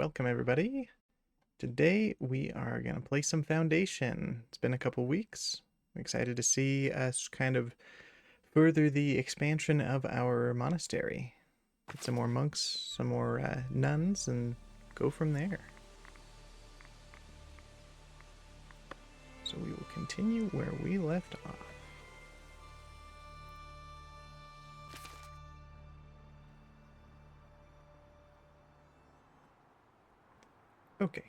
Welcome everybody. Today we are going to play some Foundation. It's been a couple weeks. I'm excited to see us kind of further the expansion of our monastery. Get some more monks, some more nuns, and go from there. So we will continue where we left off. Okay.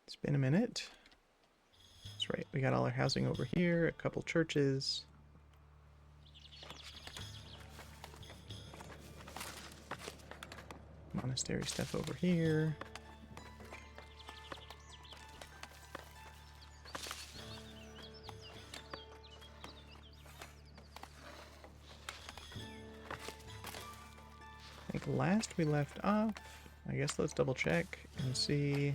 It's been a minute. That's right, we got all our housing over here, a couple churches. Monastery stuff over here. I think last we left off, I guess let's double check and see.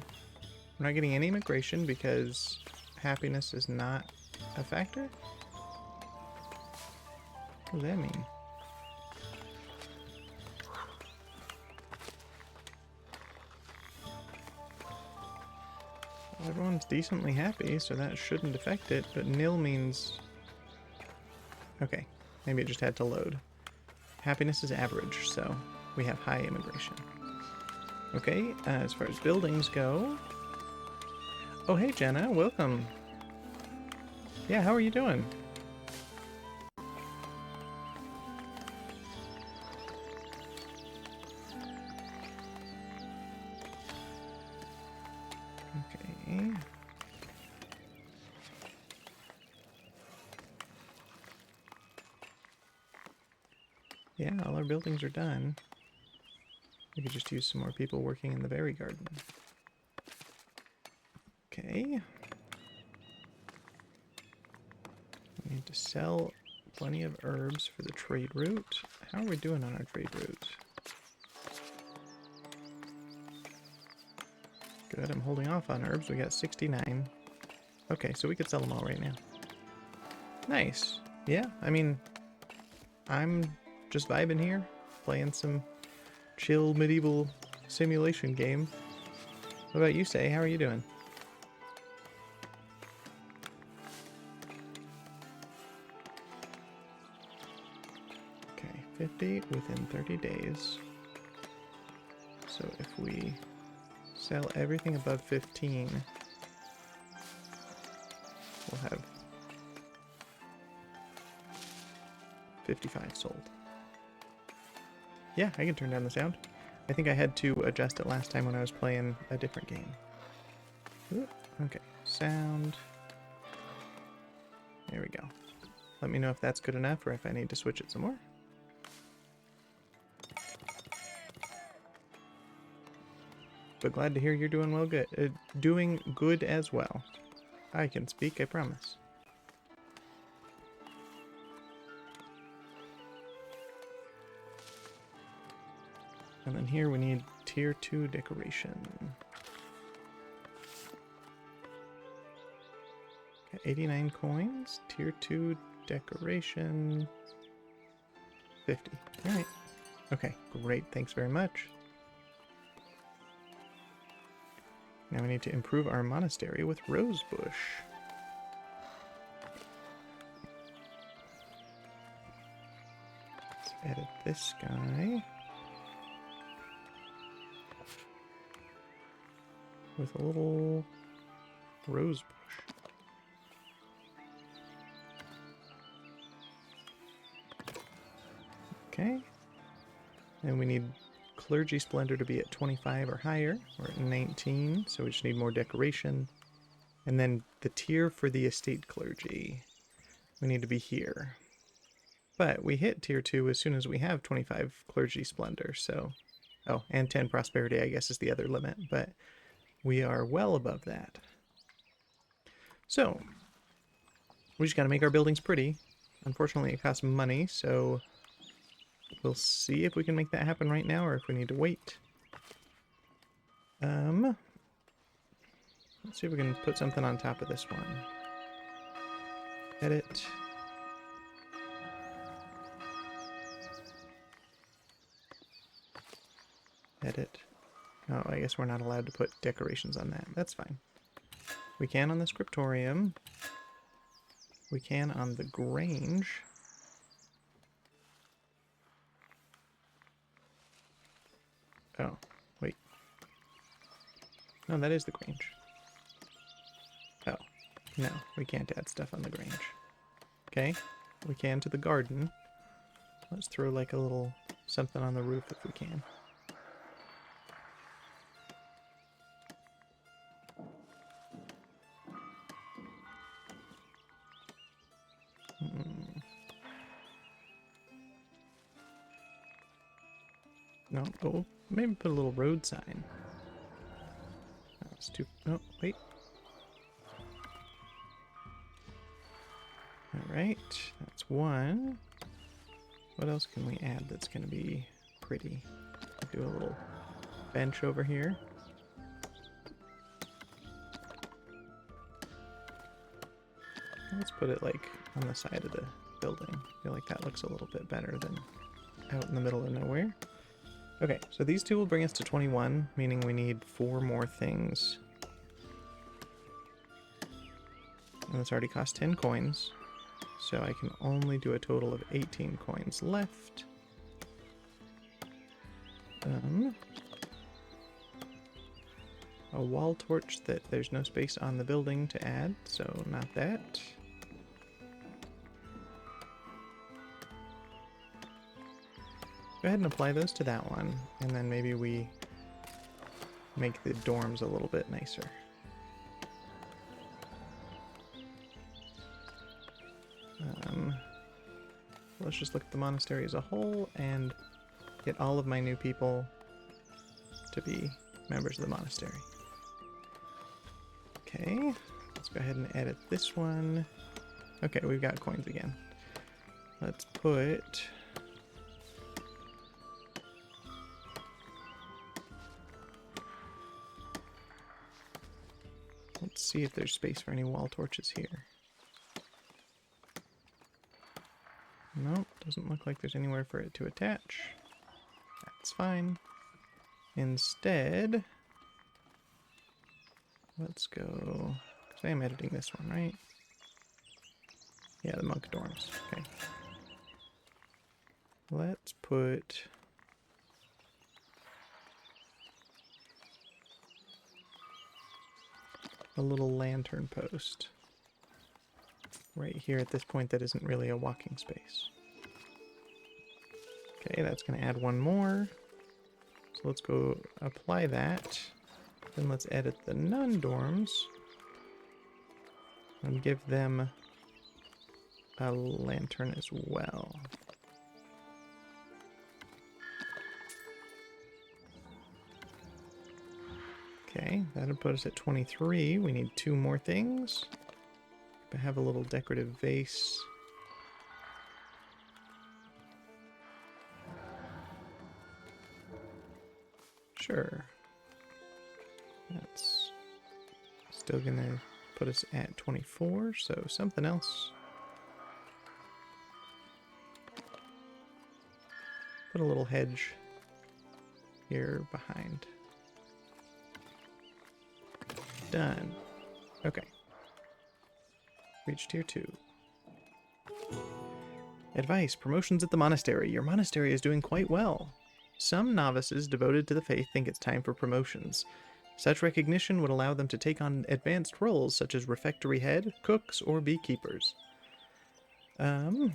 We're not getting any immigration because happiness is not a factor? What does that mean? Well, everyone's decently happy, so that shouldn't affect it, but nil means... Okay, maybe it just had to load. Happiness is average, so we have high immigration. Okay, as far as buildings go... Oh, hey Jenna, welcome. Yeah, how are you doing? Okay. Yeah, all our buildings are done. We could just use some more people working in the berry garden. Okay. We need to sell plenty of herbs for the trade route. How are we doing on our trade route? Good, I'm holding off on herbs. We got 69. Okay, so we could sell them all right now. Nice. Yeah, I mean, I'm just vibing here, playing some chill medieval simulation game. What about you, Say? How are you doing? Okay, 50 within 30 days. So if we sell everything above 15, we'll have 55 sold. Yeah, I can turn down the sound. I think I had to adjust it last time when I was playing a different game. Ooh, okay, sound. There we go. Let me know if that's good enough or if I need to switch it some more. But glad to hear you're doing well. Good, doing good as well. I can speak, I promise. And then here we need tier 2 decoration. Got 89 coins, tier 2 decoration, 50. Alright. Okay, great, thanks very much. Now we need to improve our monastery with rosebush. Let's edit this guy with a little rosebush. Okay. And we need Clergy Splendor to be at 25 or higher. We're at 19, so we just need more decoration. And then the tier for the estate clergy, we need to be here. But we hit tier 2 as soon as we have 25 Clergy Splendor, so... Oh, and 10 Prosperity, I guess, is the other limit, but we are well above that. So, we just gotta make our buildings pretty. Unfortunately, it costs money, so... We'll see if we can make that happen right now or if we need to wait. Let's see if we can put something on top of this one. Edit. Edit. Oh, I guess we're not allowed to put decorations on that. That's fine. We can on the scriptorium. We can on the Grange. Oh, wait. No, that is the Grange. Oh, no, we can't add stuff on the Grange. Okay, we can to the garden. Let's throw like a little something on the roof if we can. No, oh, maybe put a little road sign. That's too. Oh, wait. All right, that's one. What else can we add that's going to be pretty? Do a little bench over here. Let's put it like on the side of the building. I feel like that looks a little bit better than out in the middle of nowhere. Okay, so these two will bring us to 21, meaning we need 4 more things. And this already cost 10 coins, so I can only do a total of 18 coins left. A wall torch that there's no space on the building to add, so not that. Go ahead and apply those to that one, and then maybe we make the dorms a little bit nicer. Let's just look at the monastery as a whole and get all of my new people to be members of the monastery. Okay, let's go ahead and edit this one. Okay, we've got coins again. Let's put... Let's see if there's space for any wall torches here. Nope, doesn't look like there's anywhere for it to attach. That's fine. Instead, let's go, because I am editing this one, right? Yeah, the monk dorms. Okay. Let's put... a little lantern post right here at this point that isn't really a walking space. Okay, that's going to add one more. So let's go apply that. Then let's edit the nun dorms and give them a lantern as well. Okay, that'll put us at 23. We need 2 more things. I have a little decorative vase. Sure. That's still gonna put us at 24, so something else. Put a little hedge here behind. Done. Okay. Reached tier 2. Advice: promotions at the monastery. Your monastery is doing quite well. Some novices devoted to the faith think it's time for promotions. Such recognition would allow them to take on advanced roles such as refectory head, cooks, or beekeepers. I'm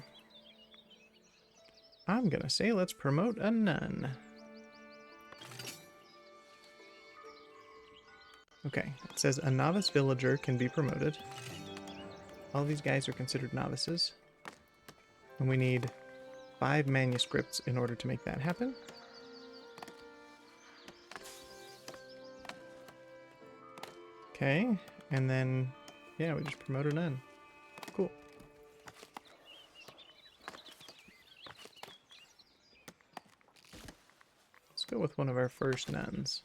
gonna say let's promote a nun. Okay, it says a novice villager can be promoted. All these guys are considered novices. And we need 5 manuscripts in order to make that happen. Okay, and then, yeah, we just promote a nun. Cool. Let's go with one of our first nuns.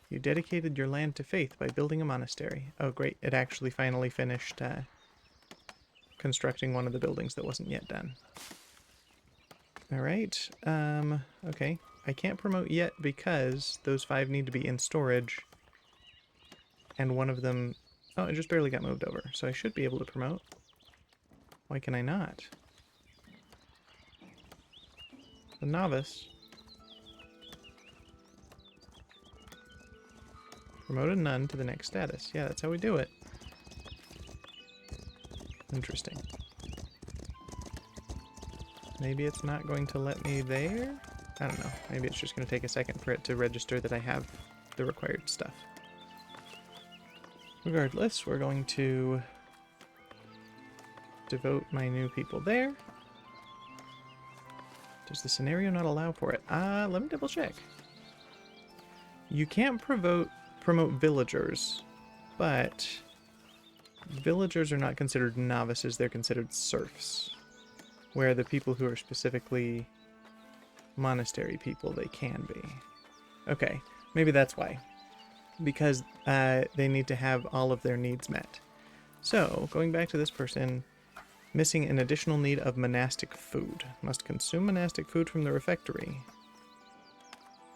You dedicated your land to faith by building a monastery. Oh, great. It actually finally finished constructing one of the buildings that wasn't yet done. All right. Okay. I can't promote yet because those 5 need to be in storage. And one of them... Oh, it just barely got moved over. So I should be able to promote. Why can I not? The novice. Promote a nun to the next status. Yeah, that's how we do it. Interesting. Maybe it's not going to let me there? I don't know. Maybe it's just going to take a second for it to register that I have the required stuff. Regardless, we're going to devote my new people there. Does the scenario not allow for it? Let me double check. You can't promote villagers, but villagers are not considered novices, they're considered serfs. Where the people who are specifically monastery people, they can be. Okay, maybe that's why. Because they need to have all of their needs met. So, going back to this person, missing an additional need of monastic food. Must consume monastic food from the refectory.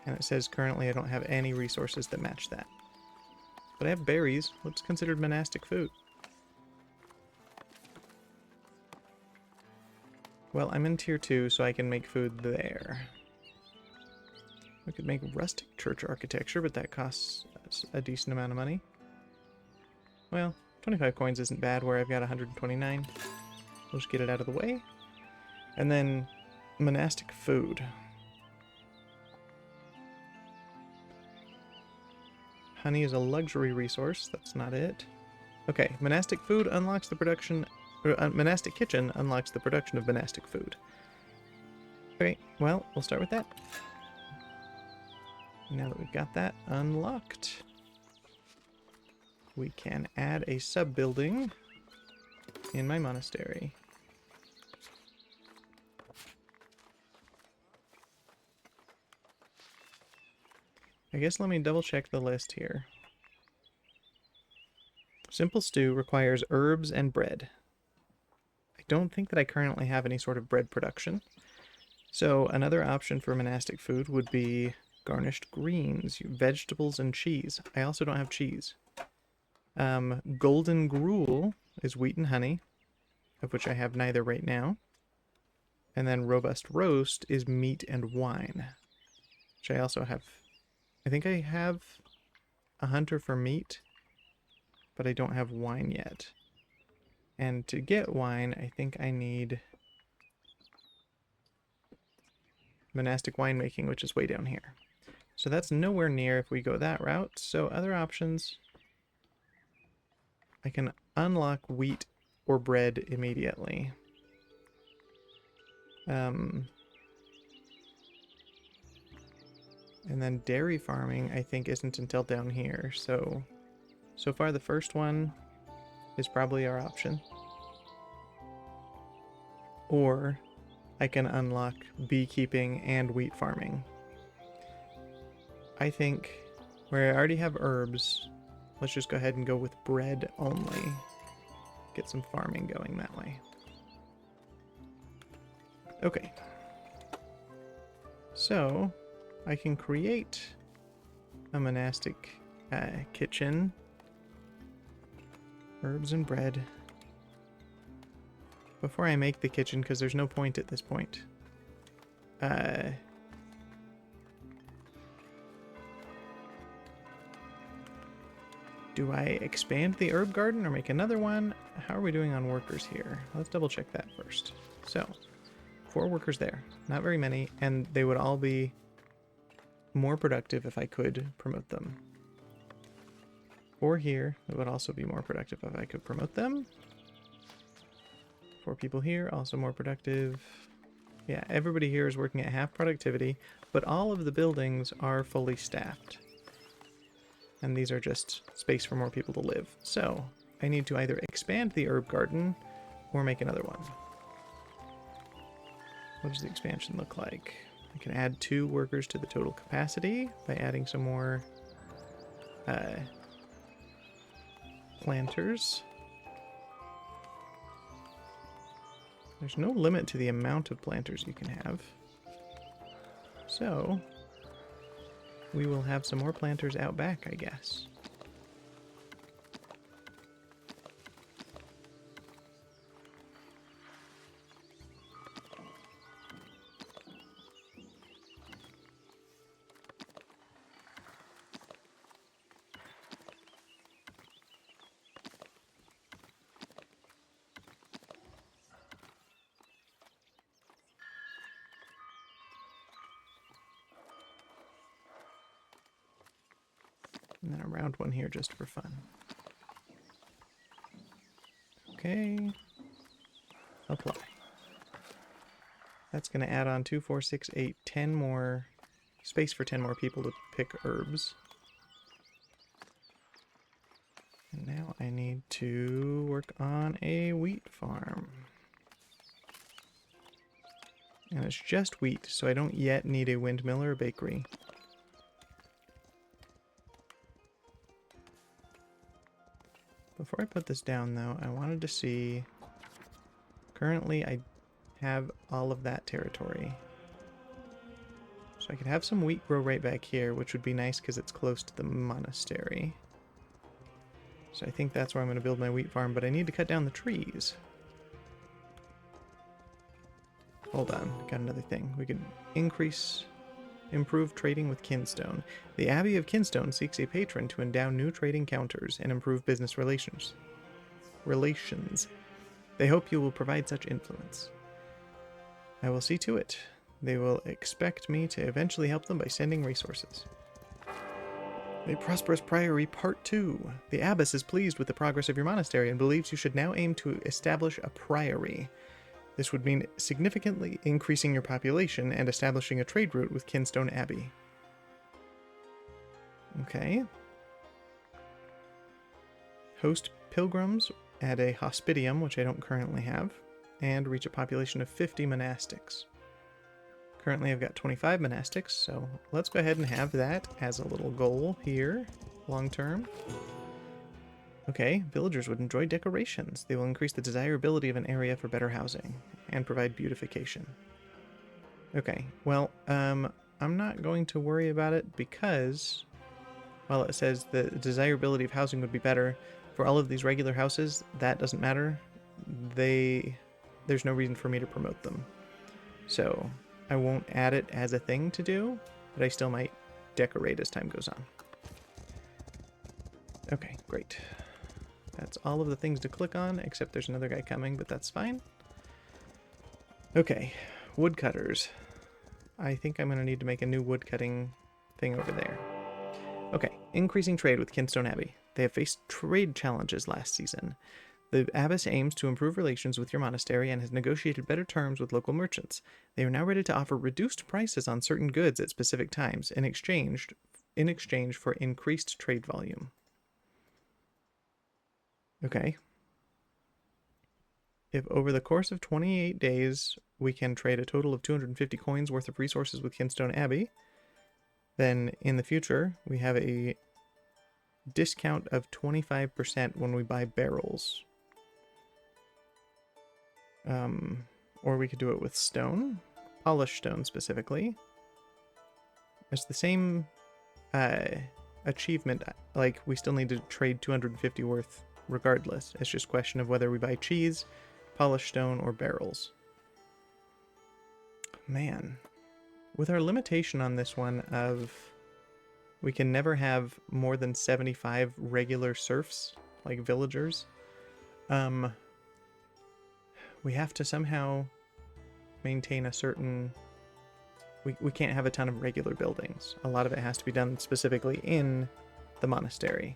And it says currently I don't have any resources that match that. But I have berries. What's considered monastic food? Well, I'm in tier 2, so I can make food there. We could make rustic church architecture, but that costs a decent amount of money. Well, 25 coins isn't bad where I've got 129. We'll just get it out of the way. And then monastic food. Honey is a luxury resource. That's not it. Okay, monastic food unlocks the production... monastic kitchen unlocks the production of monastic food. Okay, well, we'll start with that. Now that we've got that unlocked, we can add a sub-building in my monastery. I guess let me double check the list here. Simple stew requires herbs and bread. I don't think that I currently have any sort of bread production. So another option for monastic food would be garnished greens, vegetables, and cheese. I also don't have cheese. Golden gruel is wheat and honey, of which I have neither right now. And then robust roast is meat and wine, which I also have. I think I have a hunter for meat, but I don't have wine yet. And to get wine, I think I need monastic winemaking, which is way down here. So that's nowhere near if we go that route. So other options, I can unlock wheat or bread immediately. And then dairy farming, I think, isn't until down here. So far the first one is probably our option. Or I can unlock beekeeping and wheat farming. I think where I already have herbs, let's just go ahead and go with bread only. Get some farming going that way. Okay. So I can create a monastic kitchen. Herbs and bread. Before I make the kitchen, because there's no point at this point. Do I expand the herb garden or make another one? How are we doing on workers here? Let's double check that first. So, 4 workers there. Not very many, and they would all be more productive if I could promote them. 4 here, it would also be more productive if I could promote them. 4 people here, also more productive. Yeah, everybody here is working at half productivity, but all of the buildings are fully staffed. And these are just space for more people to live. So, I need to either expand the herb garden or make another one. What does the expansion look like? I can add 2 workers to the total capacity by adding some more planters. There's no limit to the amount of planters you can have. So, we will have some more planters out back, I guess. And then a round one here just for fun. Okay. Apply. That's going to add on 2, 4, 6, 8, 10 more space for 10 more people to pick herbs. And now I need to work on a wheat farm. And it's just wheat, so I don't yet need a windmill or a bakery. Before I put this down, though, I wanted to see... Currently, I have all of that territory. So I could have some wheat grow right back here, which would be nice because it's close to the monastery. So I think that's where I'm going to build my wheat farm, but I need to cut down the trees. Hold on, got another thing. We could improve trading with Kinstone. The Abbey of Kinstone seeks a patron to endow new trading counters and improve business relations. They hope you will provide such influence. I will see to it. They will expect me to eventually help them by sending resources. A Prosperous Priory Part 2. The abbess is pleased with the progress of your monastery and believes you should now aim to establish a priory. This would mean significantly increasing your population and establishing a trade route with Kinstone Abbey. Okay. Host pilgrims at a hospitium, which I don't currently have, and reach a population of 50 monastics. Currently I've got 25 monastics, so let's go ahead and have that as a little goal here, long term. Okay, villagers would enjoy decorations. They will increase the desirability of an area for better housing and provide beautification. Okay, well, I'm not going to worry about it because, while it says the desirability of housing would be better, for all of these regular houses, that doesn't matter. There's no reason for me to promote them. So, I won't add it as a thing to do, but I still might decorate as time goes on. Okay, great. That's all of the things to click on, except there's another guy coming, but that's fine. Okay, woodcutters. I think I'm going to need to make a new woodcutting thing over there. Okay, increasing trade with Kinstone Abbey. They have faced trade challenges last season. The abbess aims to improve relations with your monastery and has negotiated better terms with local merchants. They are now ready to offer reduced prices on certain goods at specific times in exchange for increased trade volume. Okay. If over the course of 28 days we can trade a total of 250 coins worth of resources with Kinstone Abbey, then in the future we have a discount of 25% when we buy barrels. Or we could do it with stone, polished stone specifically. It's the same achievement, like we still need to trade 250 worth regardless. It's just a question of whether we buy cheese, polished stone, or barrels. Man, with our limitation on this one of we can never have more than 75 regular serfs, like villagers, we have to somehow maintain a certain... We can't have a ton of regular buildings. A lot of it has to be done specifically in the monastery.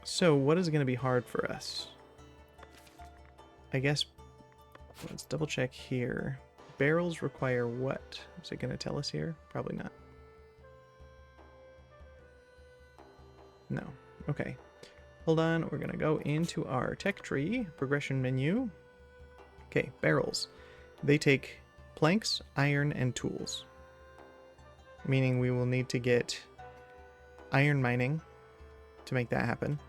So what is going to be hard for us? I guess, let's double check here. Barrels require what? Is it going to tell us here? Probably not. No. Okay. Hold on. We're going to go into our tech tree progression menu. Okay, barrels. They take planks, iron, and tools. Meaning we will need to get iron mining to make that happen.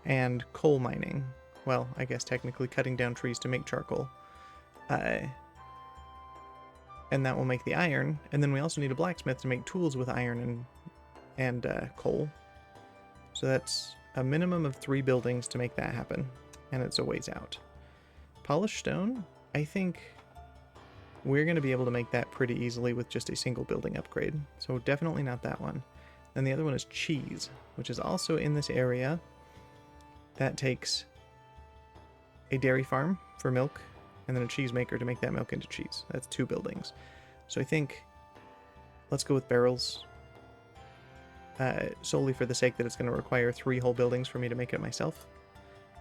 And coal mining well, I guess technically cutting down trees to make charcoal. And that will make the iron. And then we also need a blacksmith to make tools with iron and coal. So that's a minimum of 3 buildings to make that happen. And it's a ways out. Polished stone, I think we're going to be able to make that pretty easily with just a single building upgrade. So definitely not that one. And the other one is cheese, which is also in this area. That takes a dairy farm for milk, and then a cheese maker to make that milk into cheese. That's 2 buildings. So I think let's go with barrels, solely for the sake that it's going to require 3 whole buildings for me to make it myself.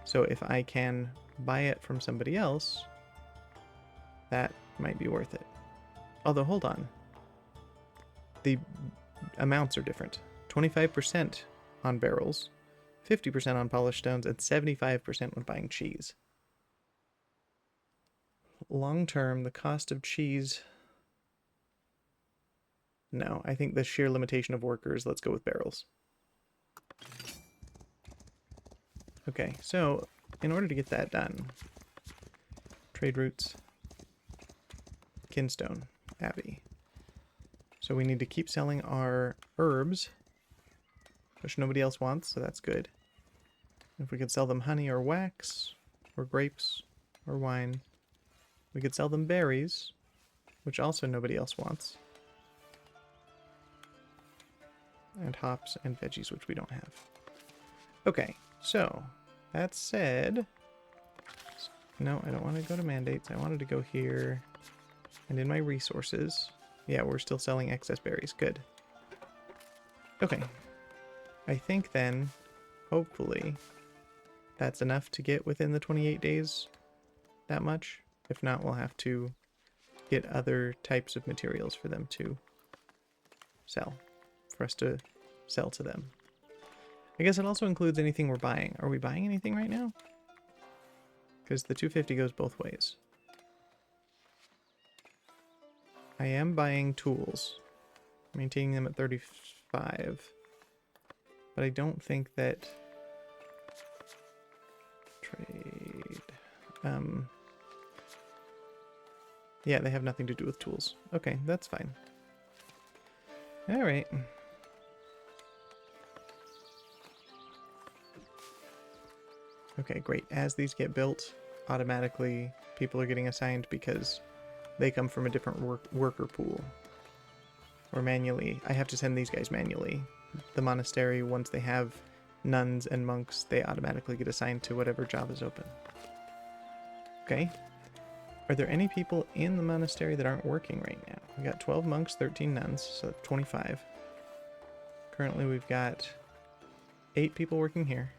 So if I can buy it from somebody else, that might be worth it. Although, hold on. The amounts are different. 25% on barrels, 50% on polished stones, and 75% when buying cheese. Long term, the cost of cheese... No, I think the sheer limitation of workers, let's go with barrels. Okay, so in order to get that done, trade routes, Kinstone, Abbey. So we need to keep selling our herbs, which nobody else wants, so that's good. If we could sell them honey or wax, or grapes, or wine, we could sell them berries, which also nobody else wants. And hops and veggies, which we don't have. Okay, so that said, no, I don't want to go to mandates. I wanted to go here and in my resources. Yeah, we're still selling excess berries. Good. Okay. I think then, hopefully, that's enough to get within the 28 days. That much. If not, we'll have to get other types of materials for them to sell. For us to sell to them. I guess it also includes anything we're buying. Are we buying anything right now? Because the 250 goes both ways. I am buying tools. Maintaining them at 35. But I don't think that... Trade... Yeah, they have nothing to do with tools. Okay, that's fine. Alright. Okay, great. As these get built, automatically people are getting assigned because they come from a different worker pool. Or manually. I have to send these guys manually. The monastery, once they have nuns and monks, they automatically get assigned to whatever job is open. Okay. Are there any people in the monastery that aren't working right now? We got 12 monks, 13 nuns, so 25. Currently we've got 8 people working here.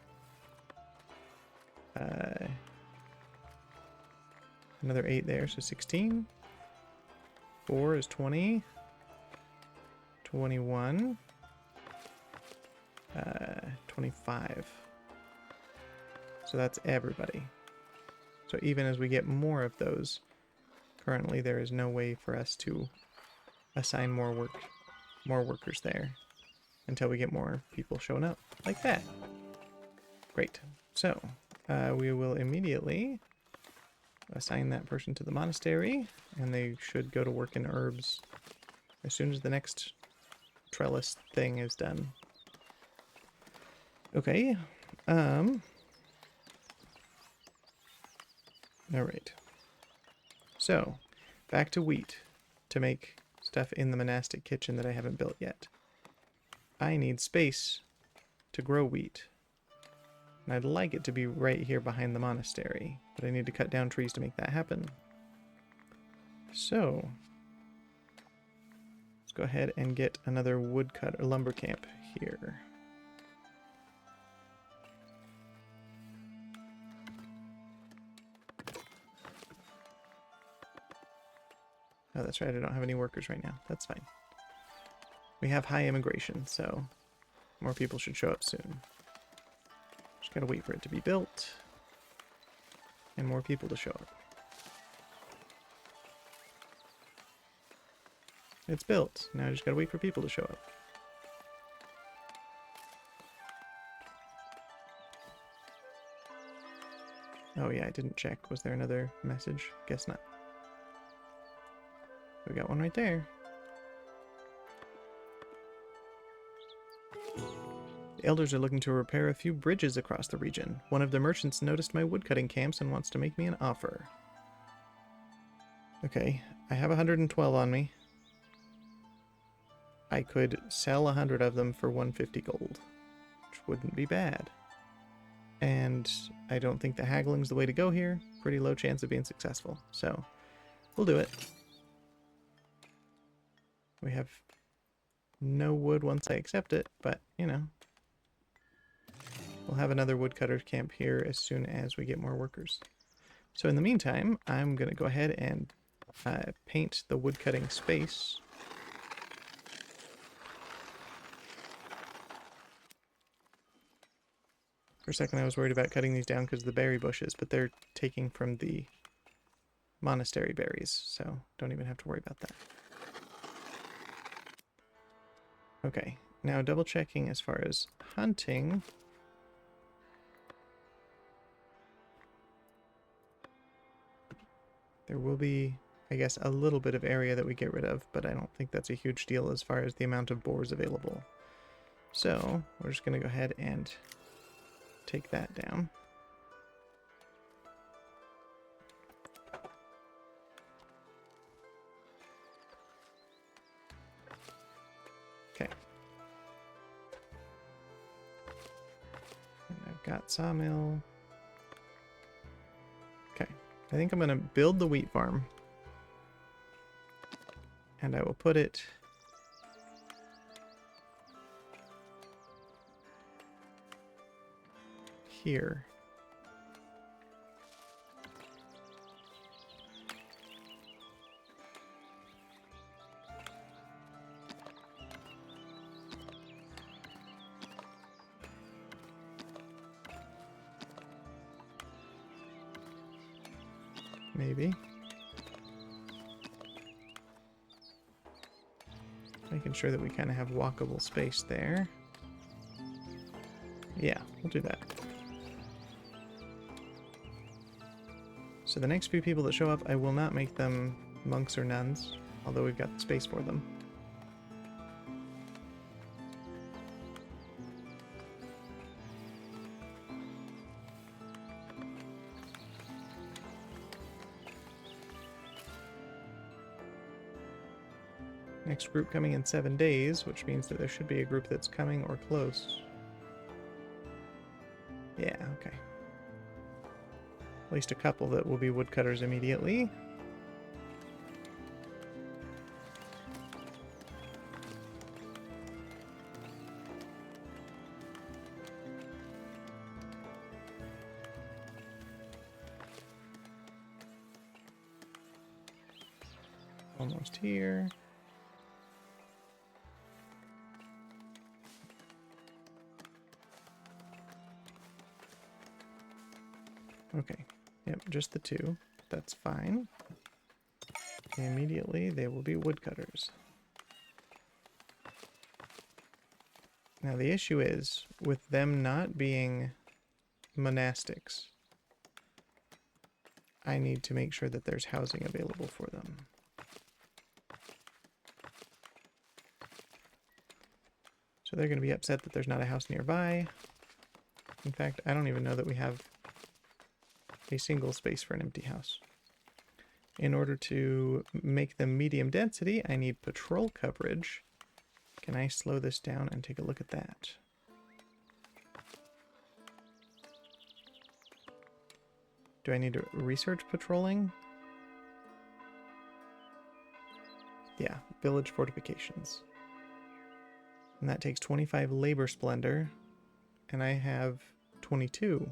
Another 8 there, so 16. 4 is 20. 21. 25. So that's everybody. So even as we get more of those, currently there is no way for us to assign more workers there until we get more people showing up like that. Great. So we will immediately assign that person to the monastery, and they should go to work in herbs as soon as the next trellis thing is done. Okay. Alright. So, back to wheat to make stuff in the monastic kitchen that I haven't built yet. I need space to grow wheat. And I'd like it to be right here behind the monastery, but I need to cut down trees to make that happen. So, let's go ahead and get another woodcut or lumber camp here. Oh, that's right, I don't have any workers right now. That's fine. We have high immigration, so more people should show up soon. Just gotta wait for it to be built, and more people to show up. It's built. Now I just gotta wait for people to show up. Oh yeah, I didn't check. Was there another message? Guess not. We got one right there. The elders are looking to repair a few bridges across the region. One of the merchants noticed my woodcutting camps and wants to make me an offer. Okay, I have 112 on me. I could sell 100 of them for 150 gold, which wouldn't be bad. And I don't think the haggling's the way to go here. Pretty low chance of being successful, so we'll do it. We have no wood once I accept it, but, you know. We'll have another woodcutter camp here as soon as we get more workers. So in the meantime, I'm going to go ahead and paint the woodcutting space. For a second I was worried about cutting these down because of the berry bushes, but they're taking from the monastery berries, so don't even have to worry about that. Okay, now double checking as far as hunting. There will be, I guess, a little bit of area that we get rid of, but I don't think that's a huge deal as far as the amount of boars available. So we're just going to go ahead and take that down. Okay. And I've got sawmill. Okay. I think I'm going to build the wheat farm. And I will put it here. Maybe. Making sure that we kind of have walkable space there. Yeah, we'll do that. So the next few people that show up, I will not make them monks or nuns, although we've got the space for them. Next group coming in 7 days, which means that there should be a group that's coming or close. Yeah, okay. At least a couple that will be woodcutters immediately. Almost here. Okay, yep, just the two. That's fine. Immediately, they will be woodcutters. Now, the issue is, with them not being monastics, I need to make sure that there's housing available for them. So they're going to be upset that there's not a house nearby. In fact, I don't even know that we have a single space for an empty house. In order to make them medium density, I need patrol coverage. Can I slow this down and take a look at that? Do I need to research patrolling? Yeah, village fortifications. And that takes 25 labor splendor, and I have 22.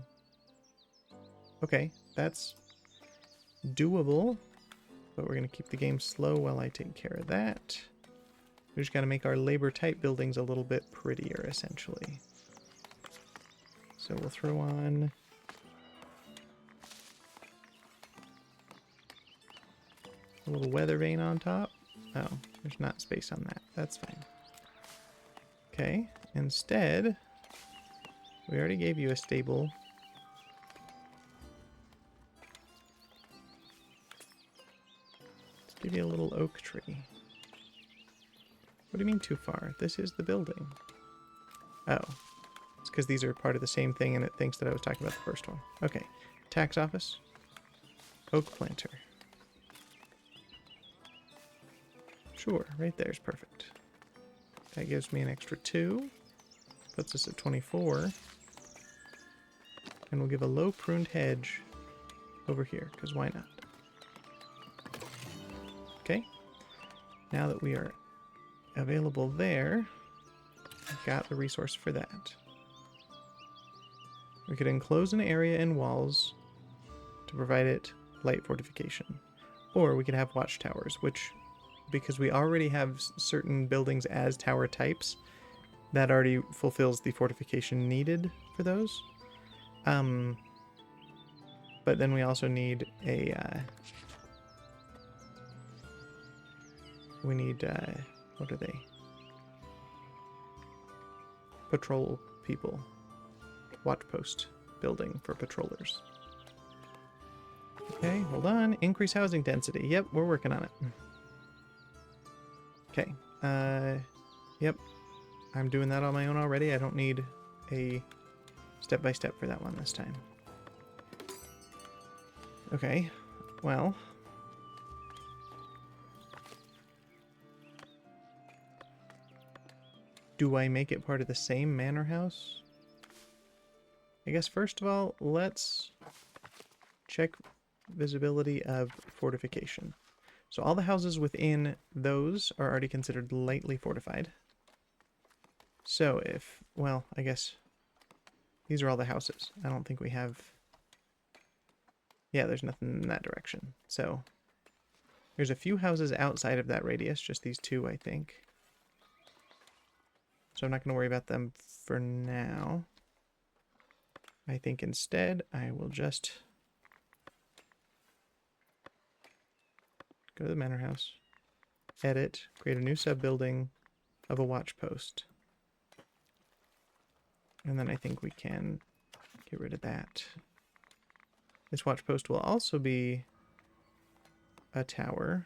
Okay, that's doable, but we're going to keep the game slow while I take care of that. We just got to make our labor type buildings a little bit prettier, essentially. So we'll throw on a little weather vane on top. Oh, there's not space on that. That's fine. Okay, instead, we already gave you a stable. give you a little oak tree. What do you mean too far? This is the building. Oh. It's because these are part of the same thing and it thinks that I was talking about the first one. Okay. Tax office. Oak planter. Sure, right there is perfect. That gives me an extra 2. Puts us at 24. And we'll give a low pruned hedge over here, because why not? Okay. Now that we are available there, I've got the resource for that. We could enclose an area in walls to provide it light fortification. Or we could have watchtowers, which, because we already have certain buildings as tower types, that already fulfills the fortification needed for those. But then we also need a, what are they? Patrol people. Watch post building for patrollers. Okay, hold on. Increase housing density. Yep, we're working on it. Okay. Yep. I'm doing that on my own already. I don't need a step-by-step for that one this time. Okay. Well. Do I make it part of the same manor house? I guess first of all, let's check visibility of fortification. So all the houses within those are already considered lightly fortified. So if, well, I guess these are all the houses. I don't think we have, yeah, there's nothing in that direction. So there's a few houses outside of that radius, just these 2, I think. So I'm not going to worry about them for now. I think instead I will just go to the manor house, edit, create a new sub-building of a watch post. And then I think we can get rid of that. This watch post will also be a tower.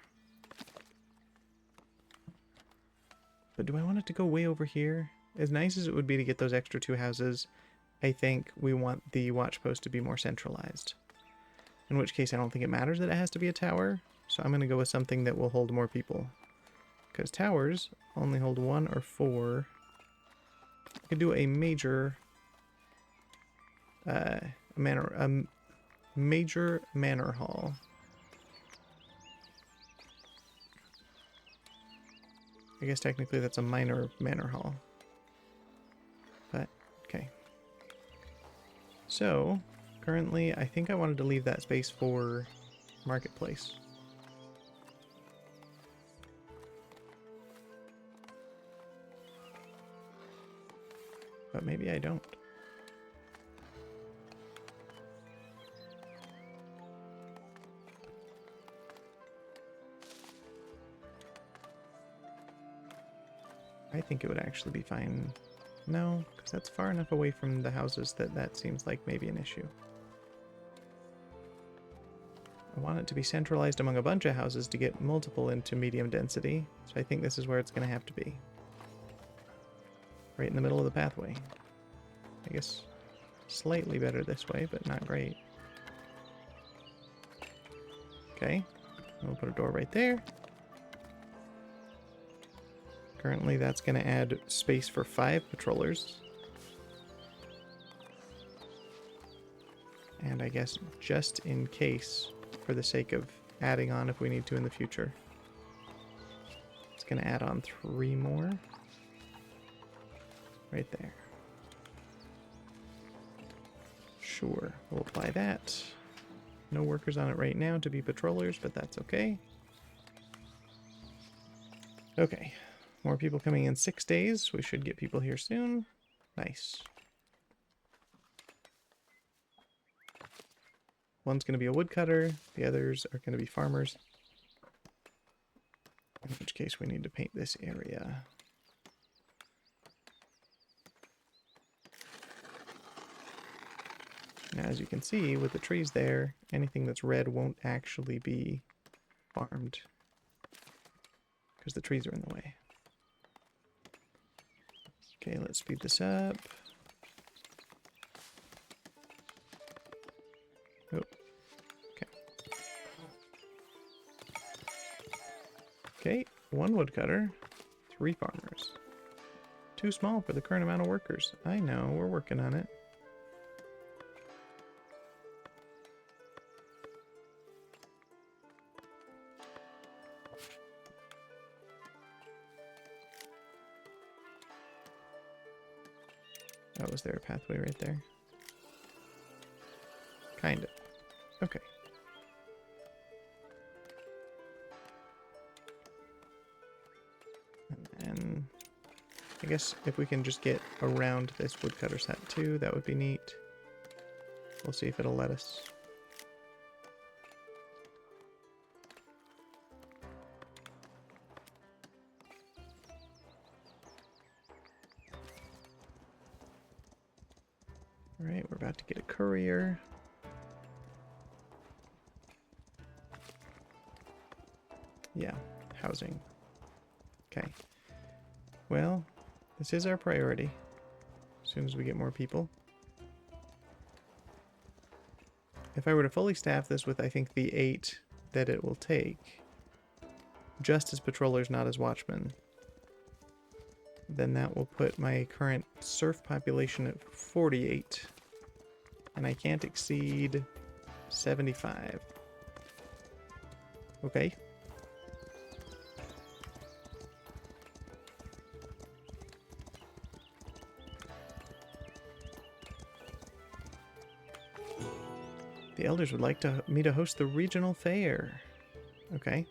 But do I want it to go way over here? As nice as it would be to get those extra 2 houses, I think we want the watch post to be more centralized. In which case I don't think it matters that it has to be a tower, so I'm going to go with something that will hold more people. Because towers only hold 1 or 4. I could do a major major manor hall. I guess technically that's a minor manor hall. But, okay. So, currently, I think I wanted to leave that space for marketplace. But maybe I don't. I think it would actually be fine. No, because that's far enough away from the houses that that seems like maybe an issue. I want it to be centralized among a bunch of houses to get multiple into medium density, so I think this is where it's going to have to be. Right in the middle of the pathway. I guess slightly better this way, but not great. Okay, we'll put a door right there. Currently that's going to add space for 5 patrollers. And I guess just in case, for the sake of adding on if we need to in the future, it's going to add on 3 more. Right there. Sure, we'll apply that. No workers on it right now to be patrollers, but that's okay. Okay, more people coming in 6 days. We should get people here soon. Nice. One's going to be a woodcutter, the others are going to be farmers. In which case we need to paint this area. Now, as you can see, with the trees there, anything that's red won't actually be farmed. because the trees are in the way. Okay, let's speed this up. Oh, okay. Okay, 1 woodcutter, 3 farmers. Too small for the current amount of workers. I know, we're working on it. Oh, was there a pathway right there? Kind of. Okay. And then I guess if we can just get around this woodcutter set too, that would be neat. We'll see if it'll let us. Alright, we're about to get a courier. Yeah, housing. Okay. Well, this is our priority. As soon as we get more people. If I were to fully staff this with, I think, the 8 that it will take, just as patrollers, not as watchmen, then that will put my current serf population at 48. And I can't exceed 75. Okay. The elders would like me to host the regional fair. Okay.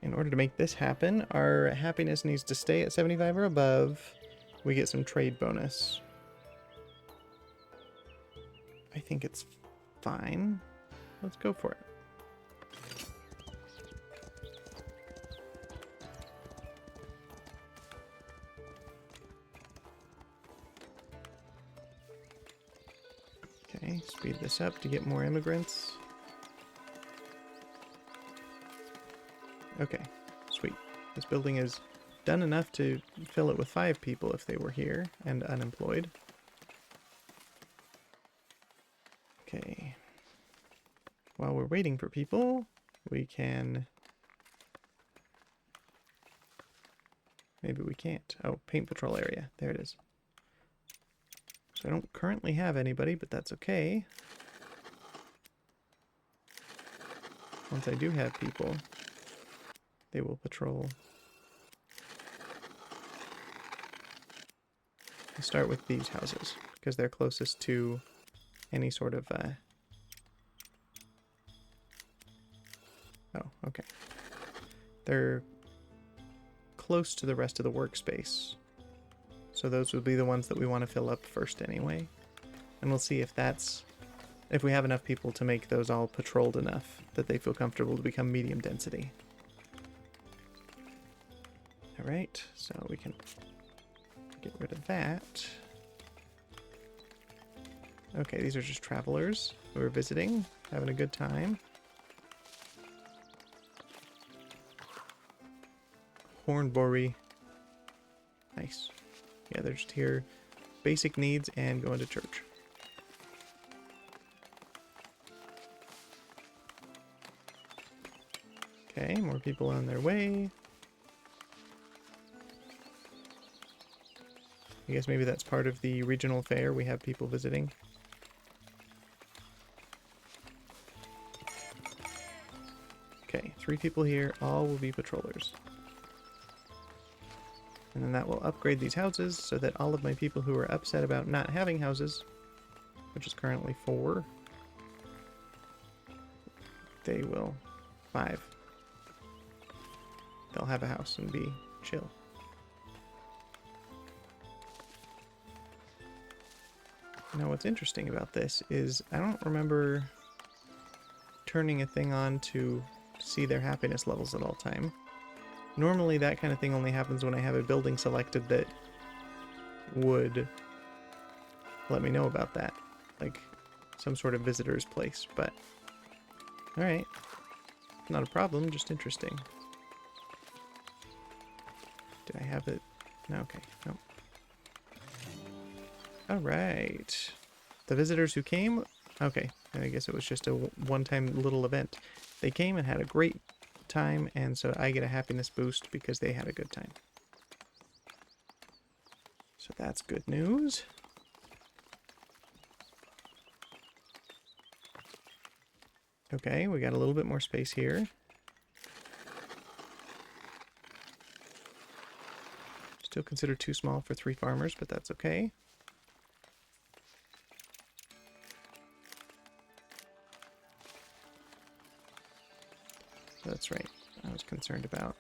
In order to make this happen, our happiness needs to stay at 75 or above. We get some trade bonus. I think it's fine. Let's go for it. Okay, speed this up to get more immigrants. Okay, sweet. This building is done enough to fill it with 5 people if they were here and unemployed. Okay. While we're waiting for people, we can... Maybe we can't. Oh, paint patrol area. There it is. So I don't currently have anybody, but that's okay. Once I do have people, they will patrol. I'll start with these houses, because they're closest to any sort of... Oh, okay. They're close to the rest of the workspace. So those would be the ones that we want to fill up first anyway. And we'll see if that's... if we have enough people to make those all patrolled enough that they feel comfortable to become medium density. Alright, so we can get rid of that. Okay, these are just travelers who are visiting, having a good time. Hornbury. Nice. Yeah, they're just here. Basic needs and going to church. Okay, more people on their way. I guess maybe that's part of the regional fair. We have people visiting. Okay, 3 people here. All will be patrollers. And then that will upgrade these houses so that all of my people who are upset about not having houses, which is currently 4, they will... 5. They'll have a house and be chill. Now what's interesting about this is I don't remember turning a thing on to see their happiness levels at all time. Normally that kind of thing only happens when I have a building selected that would let me know about that. Like some sort of visitor's place, but... Alright. Not a problem, just interesting. Did I have it? No, okay. No. All right. The visitors who came, okay, I guess it was just a one-time little event. They came and had a great time, and so I get a happiness boost because they had a good time. So that's good news. Okay, we got a little bit more space here. Still considered too small for 3 farmers, but that's okay. That's right. I was concerned about.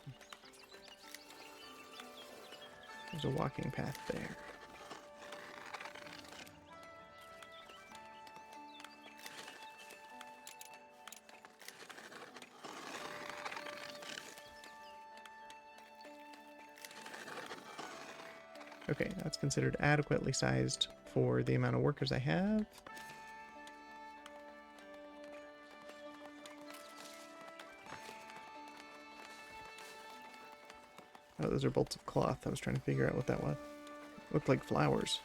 There's a walking path there. Okay, that's considered adequately sized for the amount of workers I have. Oh, those are bolts of cloth. I was trying to figure out what that was. Looked like flowers.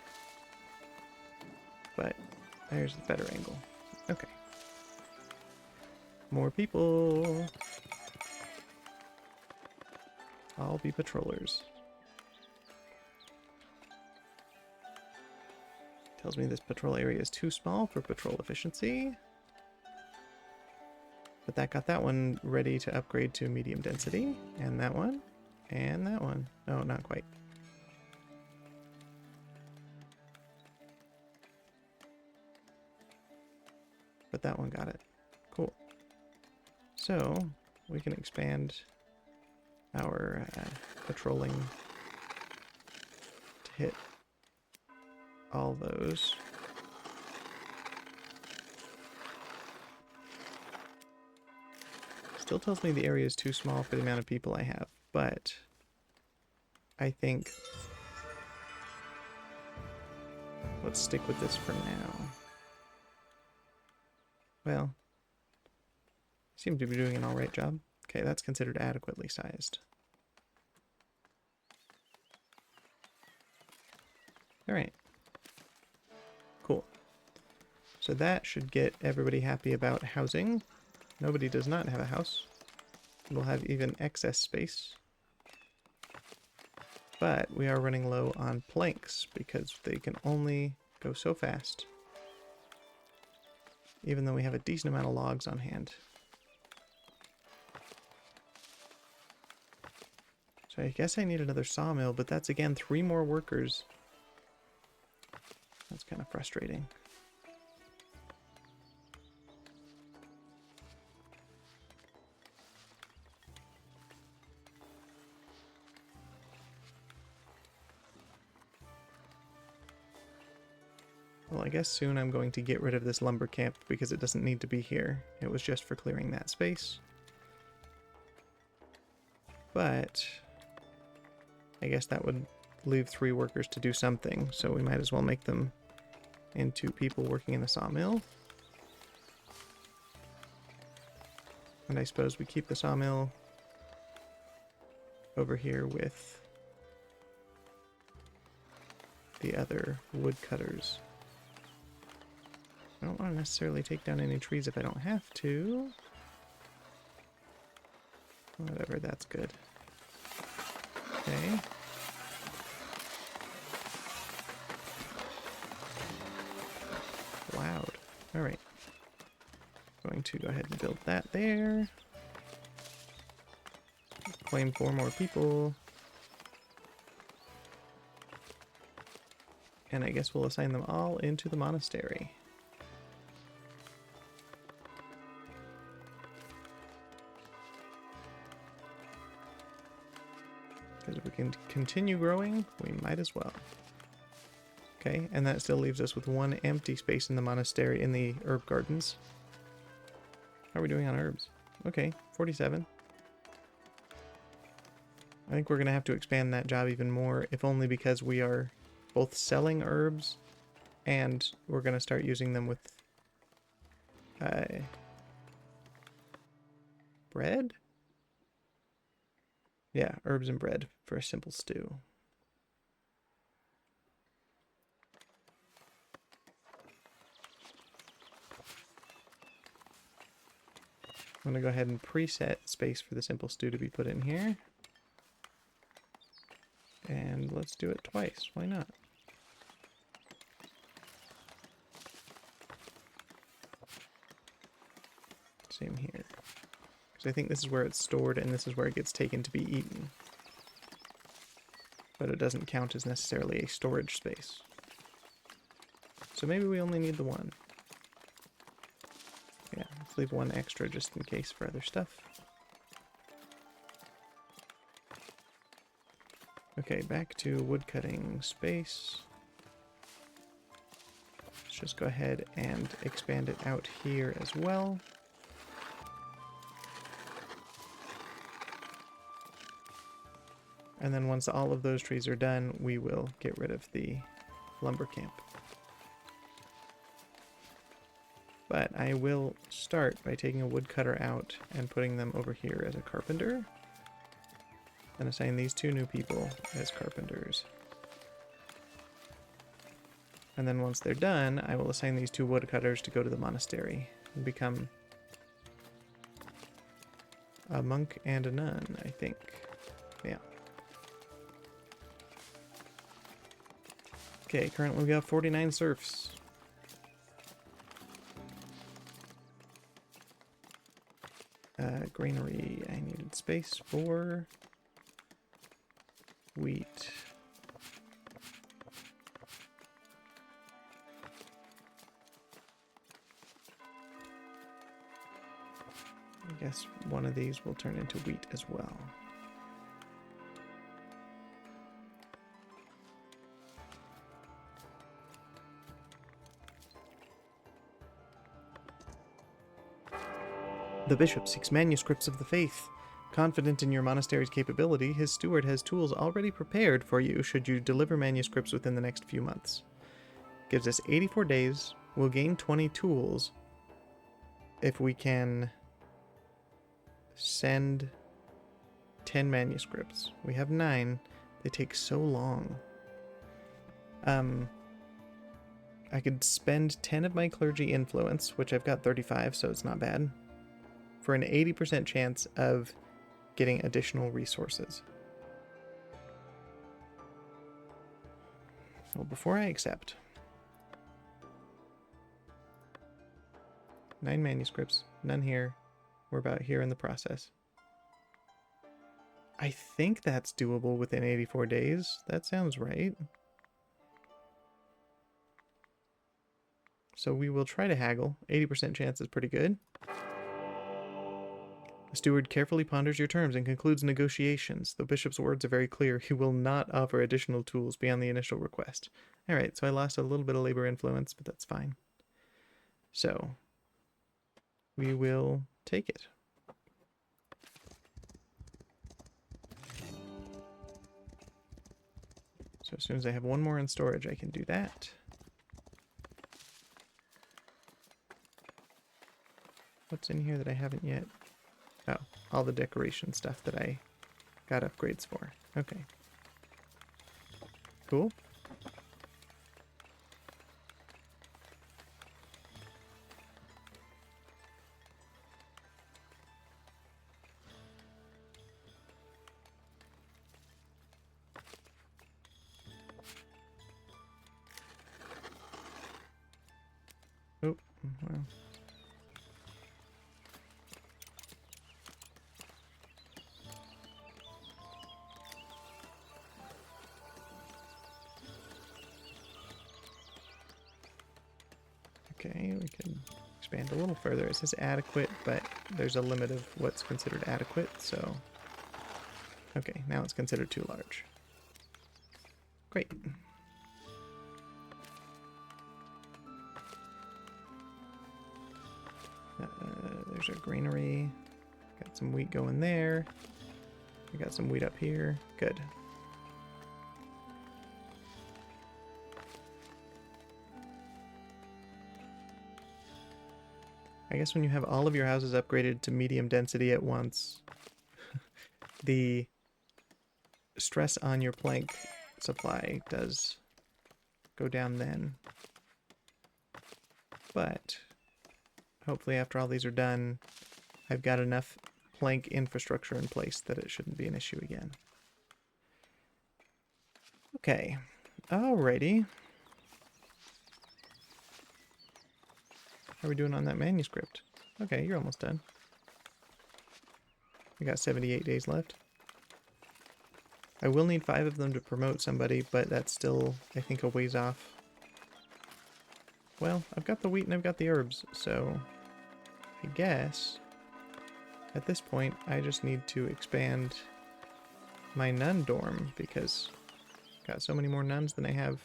But there's a better angle. Okay. More people. I'll be patrollers. Tells me this patrol area is too small for patrol efficiency. But that got that one ready to upgrade to medium density. And that one. And that one. No, not quite. But that one got it. Cool. So, we can expand our patrolling to hit all those. Still tells me the area is too small for the amount of people I have, but I think let's stick with this for now. Well, seem to be doing an alright job. Okay, that's considered adequately sized. Alright. Cool. So that should get everybody happy about housing. Nobody does not have a house. We'll have even excess space. But we are running low on planks because they can only go so fast. Even though we have a decent amount of logs on hand. So I guess I need another sawmill, but that's again 3 more workers. That's kind of frustrating. Well, I guess soon I'm going to get rid of this lumber camp because it doesn't need to be here. It was just for clearing that space. But I guess that would leave 3 workers to do something, so we might as well make them into people working in the sawmill. And I suppose we keep the sawmill over here with the other woodcutters. I don't want to necessarily take down any trees if I don't have to. Whatever, that's good. Okay. Loud. Alright. Going to go ahead and build that there. Claim 4 more people. And I guess we'll assign them all into the monastery. Because if we can continue growing, we might as well. Okay, and that still leaves us with 1 empty space in the monastery, in the herb gardens. How are we doing on herbs? Okay, 47. I think we're going to have to expand that job even more, if only because we are both selling herbs and we're going to start using them with bread? Yeah, herbs and bread for a simple stew. I'm going to go ahead and preset space for the simple stew to be put in here. And let's do it twice. Why not? Same here. Because I think this is where it's stored and this is where it gets taken to be eaten. But it doesn't count as necessarily a storage space. So maybe we only need the one. Yeah, let's leave one extra just in case for other stuff. Okay, back to woodcutting space. Let's just go ahead and expand it out here as well. And then once all of those trees are done, we will get rid of the lumber camp. But I will start by taking a woodcutter out and putting them over here as a carpenter. And assign these two new people as carpenters. And then once they're done, I will assign these two woodcutters to go to the monastery and become a monk and a nun, I think. Yeah. Okay, currently we have 49 serfs. Granary, I needed space for wheat. I guess one of these will turn into wheat as well. The bishop seeks manuscripts of the faith. Confident in your monastery's capability, his steward has tools already prepared for you should you deliver manuscripts within the next few months. Gives us 84 days. We'll gain 20 tools if we can send 10 manuscripts. We have 9. They take so long. I could spend 10 of my clergy influence, which I've got 35, so it's not bad, for an 80% chance of getting additional resources. Well, before I accept, 9 manuscripts, none here. We're about here in the process. I think that's doable within 84 days. That sounds right. So we will try to haggle. 80% chance is pretty good. The steward carefully ponders your terms and concludes negotiations. The bishop's words are very clear. He will not offer additional tools beyond the initial request. Alright, so I lost a little bit of labor influence, but that's fine. So, we will take it. So as soon as I have one more in storage, I can do that. What's in here that I haven't yet? Oh, all the decoration stuff that I got upgrades for. Okay. Cool. Oh, well. Okay, we can expand a little further. It says adequate, but there's a limit of what's considered adequate, so... Okay, now it's considered too large. Great. There's a granary. Got some wheat going there. I got some wheat up here. Good. I guess when you have all of your houses upgraded to medium density at once, the stress on your plank supply does go down then. But hopefully after all these are done, I've got enough plank infrastructure in place that it shouldn't be an issue again. Okay, alrighty. How are we doing on that manuscript? Okay, you're almost done. We got 78 days left. I will need 5 of them to promote somebody, but that's still, I think, a ways off. Well, I've got the wheat and I've got the herbs, so I guess at this point I just need to expand my nun dorm because I've got so many more nuns than I have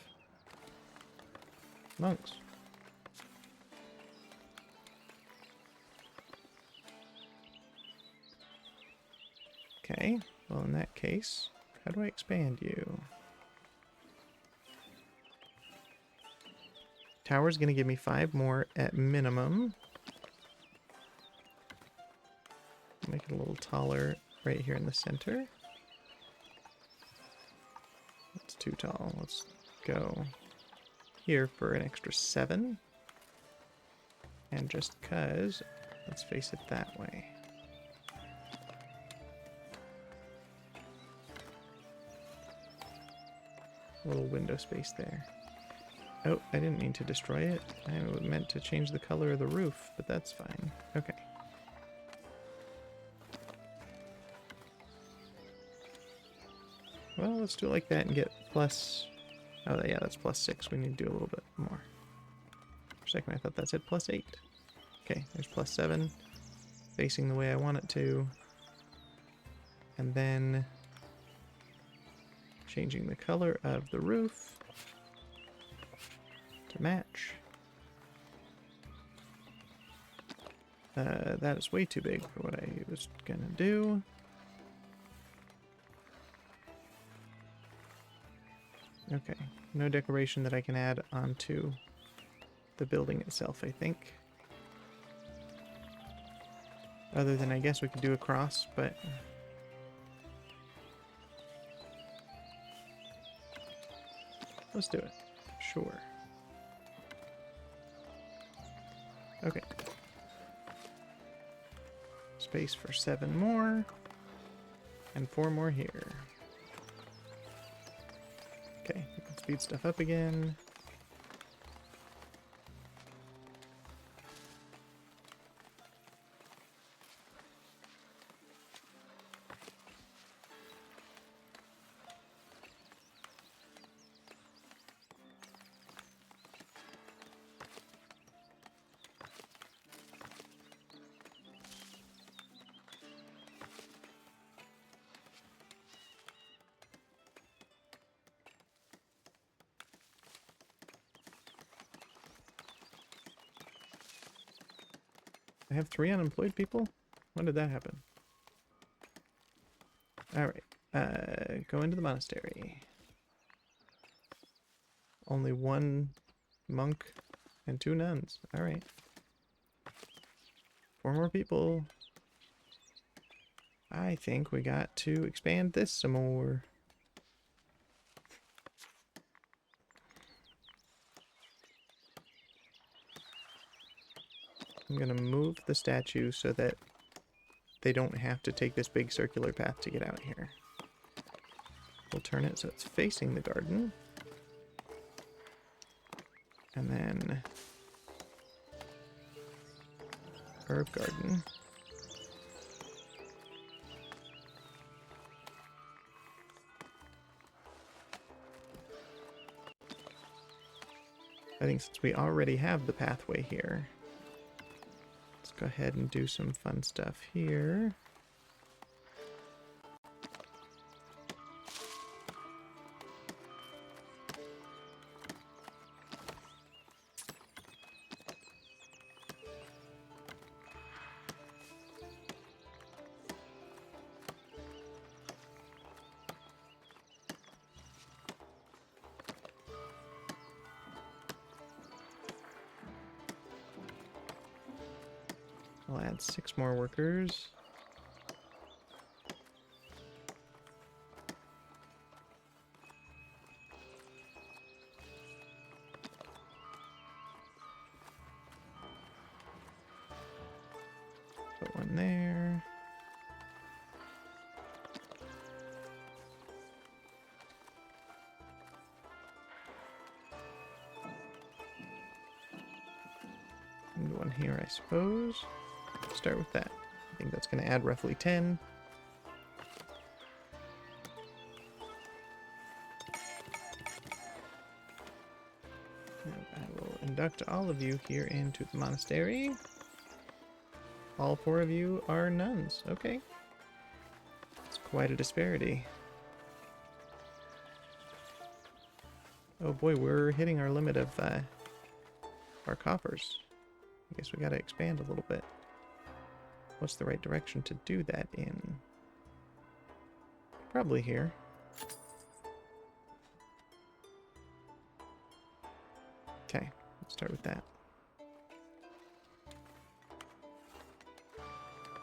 monks. Okay, well in that case, how do I expand you? Tower's gonna give me 5 more at minimum. Make it a little taller right here in the center. That's too tall. Let's go here for an extra 7. And just cause, let's face it that way. A little window space there. Oh, I didn't mean to destroy it. I meant to change the color of the roof, but that's fine. Okay. Well, let's do it like that and get plus... Oh, yeah, that's plus 6. We need to do a little bit more. For a second, I thought that said plus 8. Okay, there's plus 7. Facing the way I want it to. And then... changing the color of the roof to match. That is way too big for what I was gonna do. Okay, no decoration that I can add onto the building itself, I think. Other than I guess we could do a cross, but... let's do it. Sure. Okay. Space for 7 more. And 4 more here. Okay, let's speed stuff up again. I have 3 unemployed people? When did that happen? Alright. Go into the monastery. Only 1 monk and 2 nuns. Alright. 4 more people. I think we got to expand this some more. I'm gonna move the statue so that they don't have to take this big circular path to get out here. We'll turn it so it's facing the garden. And then herb garden. I think since we already have the pathway here, let's go ahead and do some fun stuff here. I'll add 6 more workers. one here, I suppose. Start with that. I think that's going to add roughly 10. I will induct all of you here into the monastery. All 4 of you are nuns. Okay. It's quite a disparity. Oh boy, we're hitting our limit of our coffers. I guess we gotta expand a little bit. What's the right direction to do that in? Probably here. Okay, let's start with that.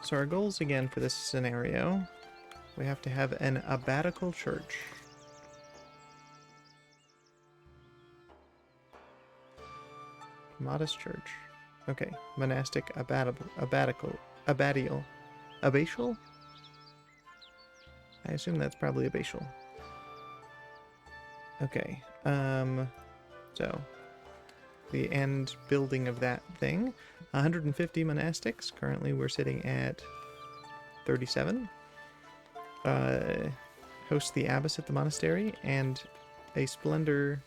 So our goals again for this scenario, we have to have an abbatical church. Modest church. Okay, monastic abbatial. Abbatial? I assume that's probably abbatial. Okay, so the end building of that thing. 150 monastics. Currently we're sitting at 37. Host the abbess at the monastery, and a splendor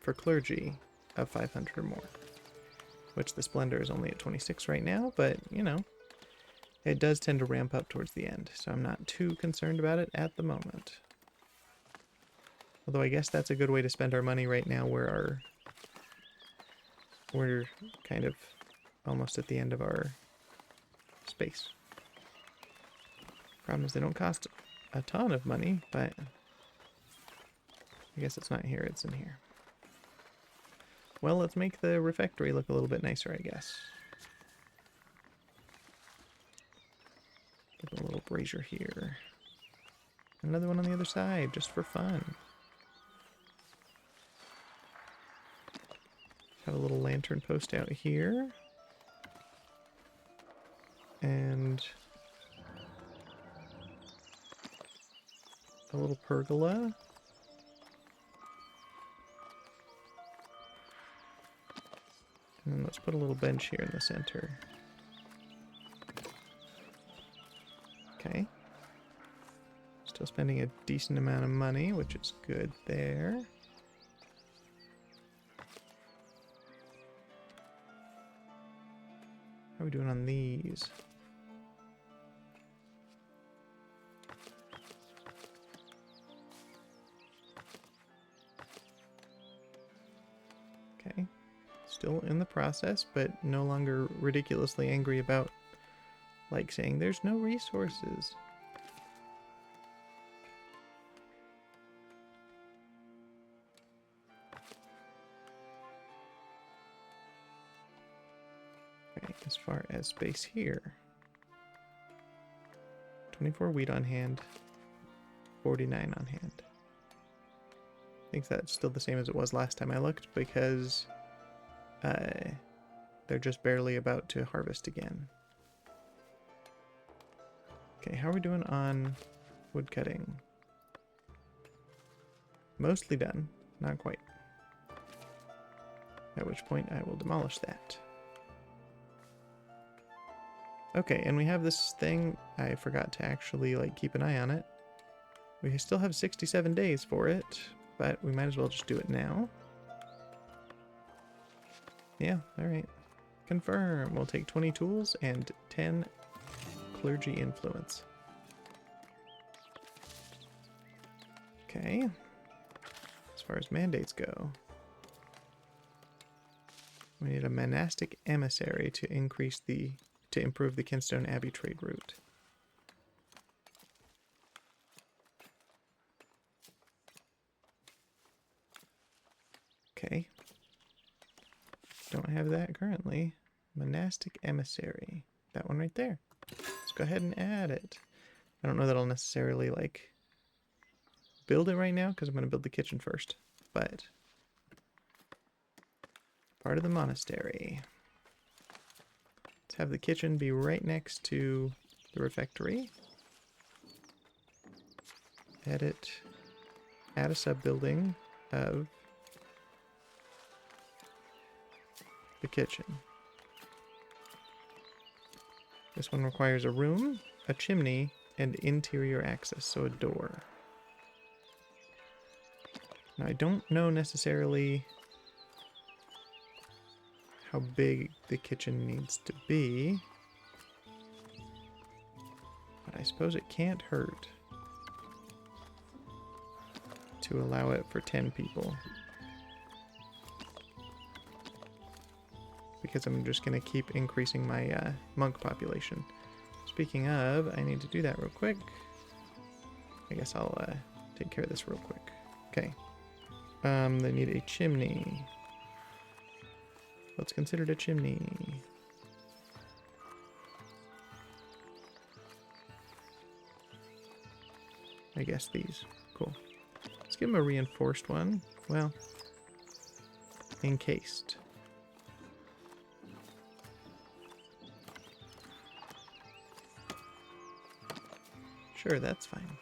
for clergy of 500 or more. Which the splendor is only at 26 right now, but, you know, it does tend to ramp up towards the end, so I'm not too concerned about it at the moment. Although I guess that's a good way to spend our money right now, where we're kind of almost at the end of our space. Problem is they don't cost a ton of money, but I guess it's not here, it's in here. Well, let's make the refectory look a little bit nicer, I guess. Give a little brazier here. Another one on the other side, just for fun. Have a little lantern post out here. And a little pergola. And then let's put a little bench here in the center. Okay. Still spending a decent amount of money, which is good there. How are we doing on these? Okay. Still in the process, but no longer ridiculously angry about, like, saying there's no resources. Okay, as far as space here, 24 wheat on hand, 49 on hand. I think that's still the same as it was last time I looked, because they're just barely about to harvest again. Okay, how are we doing on wood cutting? Mostly done, not quite. At which point I will demolish that. Okay, and we have this thing. I forgot to actually, like, keep an eye on it. We still have 67 days for it, but we might as well just do it now. Yeah, alright. Confirm. We'll take 20 tools and 10 clergy influence. Okay. As far as mandates go, we need a monastic emissary to improve the Kinstone Abbey trade route. Okay. Don't have that currently. Monastic emissary. That one right there. Let's go ahead and add it. I don't know that I'll necessarily, like, build it right now, because I'm going to build the kitchen first. But part of the monastery. Let's have the kitchen be right next to the refectory. Edit. Add a sub-building of the kitchen. This one requires a room, a chimney, and interior access, so a door. Now, I don't know necessarily how big the kitchen needs to be, but I suppose it can't hurt to allow it for 10 people. Because I'm just going to keep increasing my monk population. Speaking of, I need to do that real quick. I guess I'll take care of this real quick. Okay. They need a chimney. What's considered a chimney? I guess these. Cool. Let's give them a reinforced one. Well, encased. Sure, that's fine.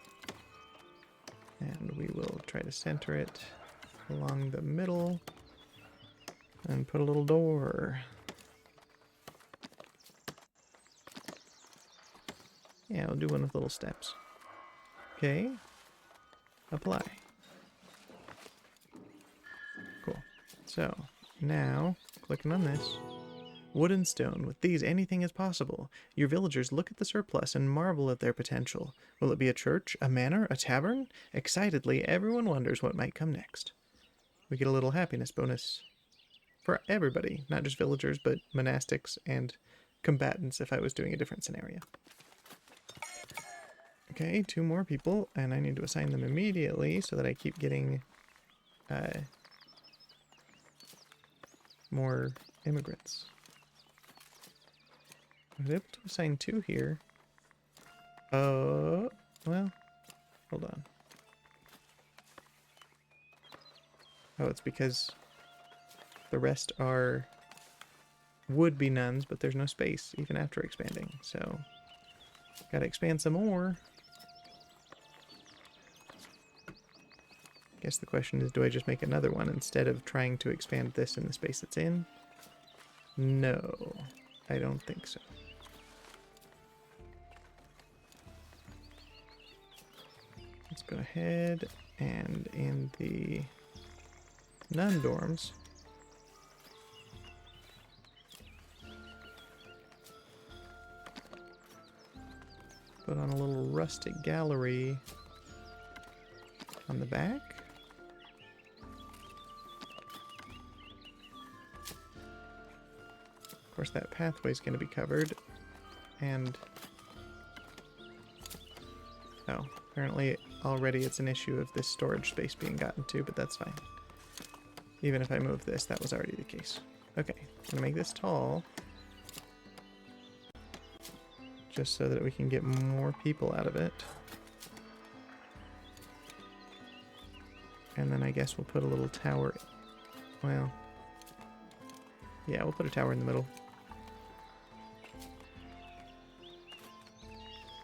And we will try to center it along the middle and put a little door. Yeah, we'll do one with little steps. Okay. Apply. Cool. So, now, clicking on this. Wood and stone. With these, anything is possible. Your villagers look at the surplus and marvel at their potential. Will it be a church, a manor, a tavern? Excitedly, everyone wonders what might come next. We get a little happiness bonus for everybody, not just villagers, but monastics and combatants if I was doing a different scenario. Okay, 2 more people, and I need to assign them immediately so that I keep getting more immigrants. I was able to assign 2 here. Well, hold on. Oh, it's because the rest are would-be nuns, but there's no space even after expanding, so gotta expand some more. Guess the question is, do I just make another one instead of trying to expand this in the space it's in? No, I don't think so. Let's go ahead and in the nun dorms, put on a little rustic gallery on the back. Of course, that pathway is going to be covered, and oh, apparently already it's an issue of this storage space being gotten to, but that's fine. Even if I move this, that was already the case. Okay, I'm gonna make this tall, just so that we can get more people out of it. And then I guess we'll put a little tower. Well, yeah, we'll put a tower in the middle.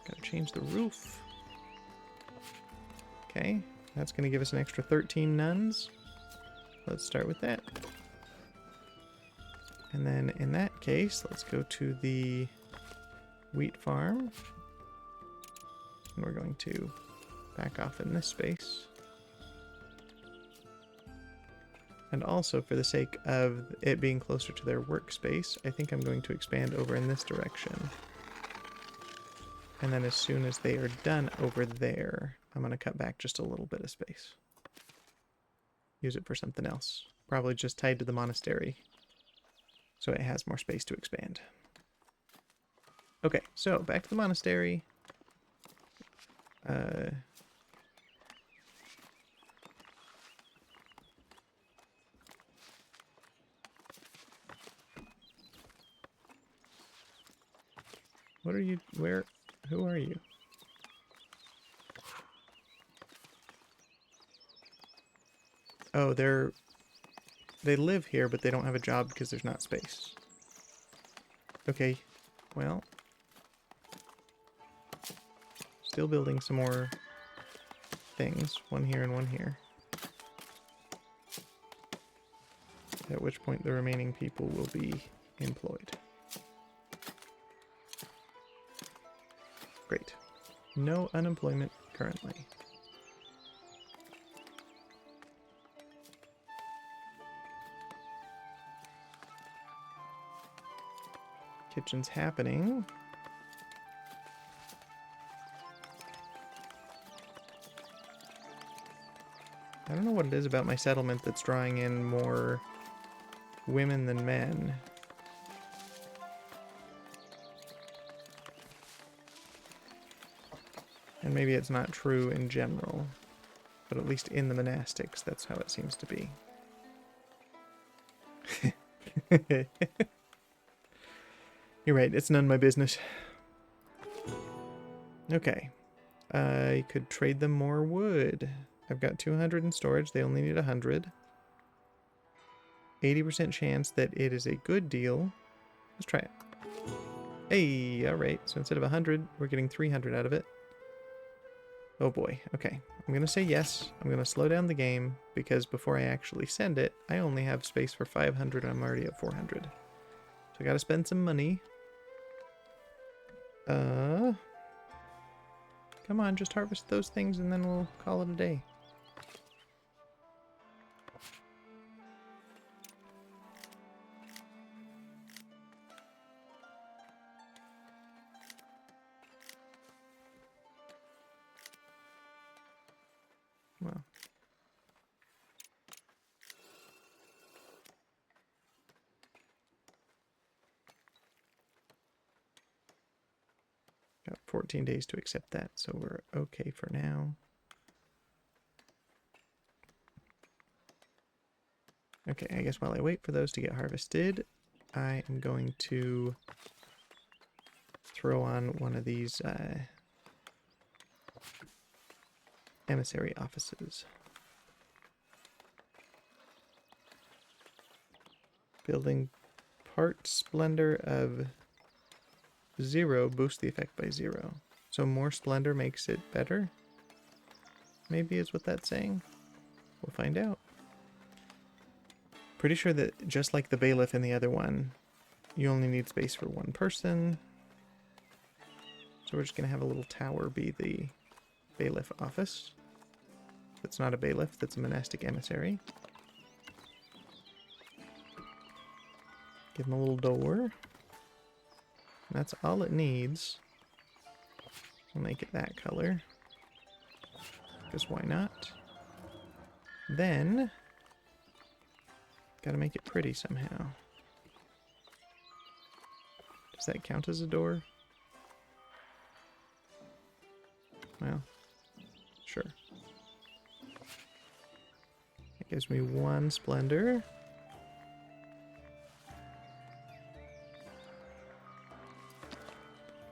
Gotta change the roof. Okay, that's gonna give us an extra 13 nuns. Let's start with that. And then in that case, let's go to the wheat farm. And we're going to back off in this space. And also, for the sake of it being closer to their workspace, I think I'm going to expand over in this direction. And then as soon as they are done over there, I'm going to cut back just a little bit of space. Use it for something else. Probably just tied to the monastery, so it has more space to expand. Okay, so back to the monastery. What are you? Where? Who are you? Oh, they live here, but they don't have a job because there's not space. Okay, well, still building some more things. One here and one here. At which point the remaining people will be employed. Great. No unemployment currently. Kitchen's happening. I don't know what it is about my settlement that's drawing in more women than men. And maybe it's not true in general, but at least in the monastics, that's how it seems to be. You're right, it's none of my business. Okay. I could trade them more wood. I've got 200 in storage. They only need 100. 80% chance that it is a good deal. Let's try it. Hey, alright. So instead of 100, we're getting 300 out of it. Oh boy. Okay. I'm going to say yes. I'm going to slow down the game because before I actually send it, I only have space for 500 and I'm already at 400. So I got to spend some money. Come on, just harvest those things and then we'll call it a day. Well. Got 14 days to accept that, so we're okay for now. Okay, I guess while I wait for those to get harvested, I am going to throw on one of these emissary offices. Building part splendor of 0 boosts the effect by 0. So more splendor makes it better? Maybe is what that's saying. We'll find out. Pretty sure that just like the bailiff in the other one, you only need space for one person. So we're just going to have a little tower be the bailiff office. That's not a bailiff, that's a monastic emissary. Give him a little door. That's all it needs. We'll make it that color. Because why not? Then, gotta make it pretty somehow. Does that count as a door? Well, sure. It gives me 1 splendor.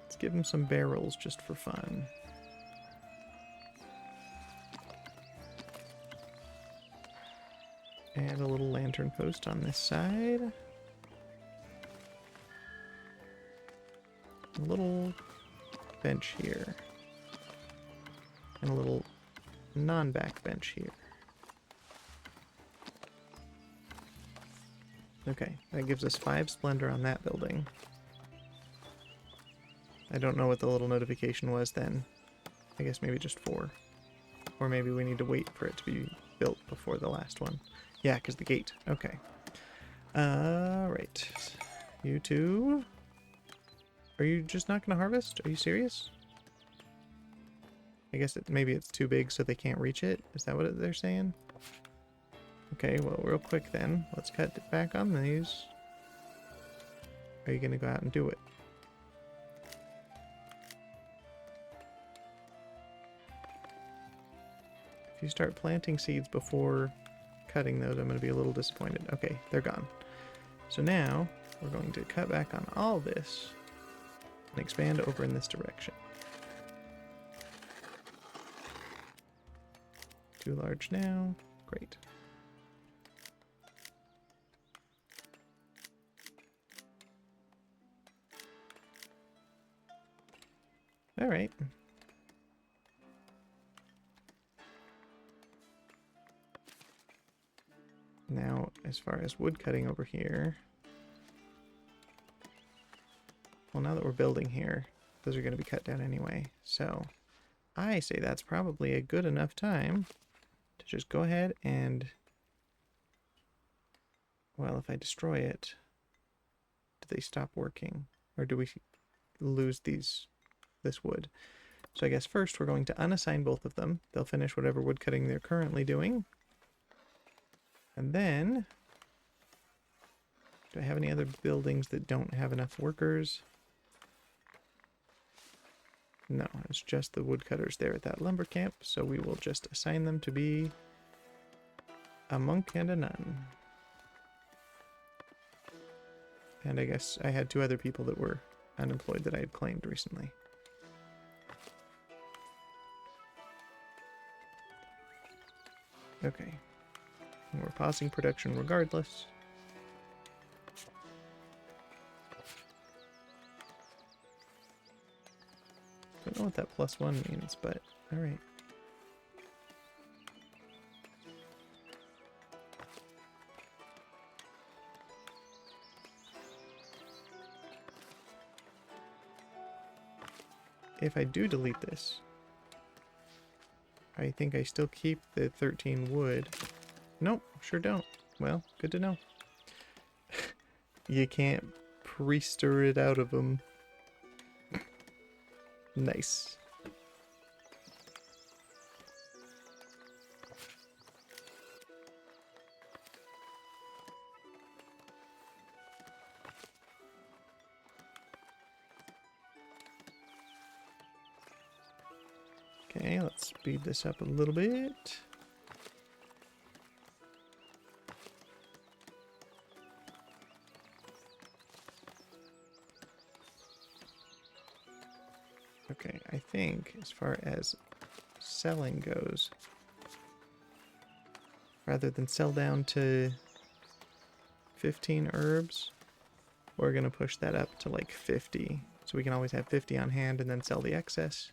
Let's give him some barrels just for fun. And a little lantern post on this side. A little bench here. And a little non-back bench here. Okay, that gives us 5 splendor on that building. I don't know what the little notification was then. I guess maybe just 4. Or maybe we need to wait for it to be built before the last one. Yeah, because the gate. Okay. Right. You two. Are you just not going to harvest? Are you serious? I guess maybe it's too big so they can't reach it. Is that what they're saying? Okay, well, real quick then. Let's cut it back on these. Are you going to go out and do it? If you start planting seeds before cutting those, I'm going to be a little disappointed. Okay, they're gone. So now, we're going to cut back on all this and expand over in this direction. Too large now. Great. All right. Now, as far as wood cutting over here, well, now that we're building here, those are going to be cut down anyway. So I say that's probably a good enough time to just go ahead and, well, if I destroy it, do they stop working? Or do we lose this wood? So I guess first we're going to unassign both of them. They'll finish whatever wood cutting they're currently doing. And then, do I have any other buildings that don't have enough workers? No, it's just the woodcutters there at that lumber camp, so we will just assign them to be a monk and a nun. And I guess I had 2 other people that were unemployed that I had claimed recently. Okay. And we're pausing production regardless. Don't know what that +1 means, but alright. If I do delete this, I think I still keep the 13 wood. Nope, sure don't. Well, good to know. You can't priester it out of them. Nice. Okay, let's speed this up a little bit. Okay, I think as far as selling goes, rather than sell down to 15 herbs, we're going to push that up to like 50. So we can always have 50 on hand and then sell the excess.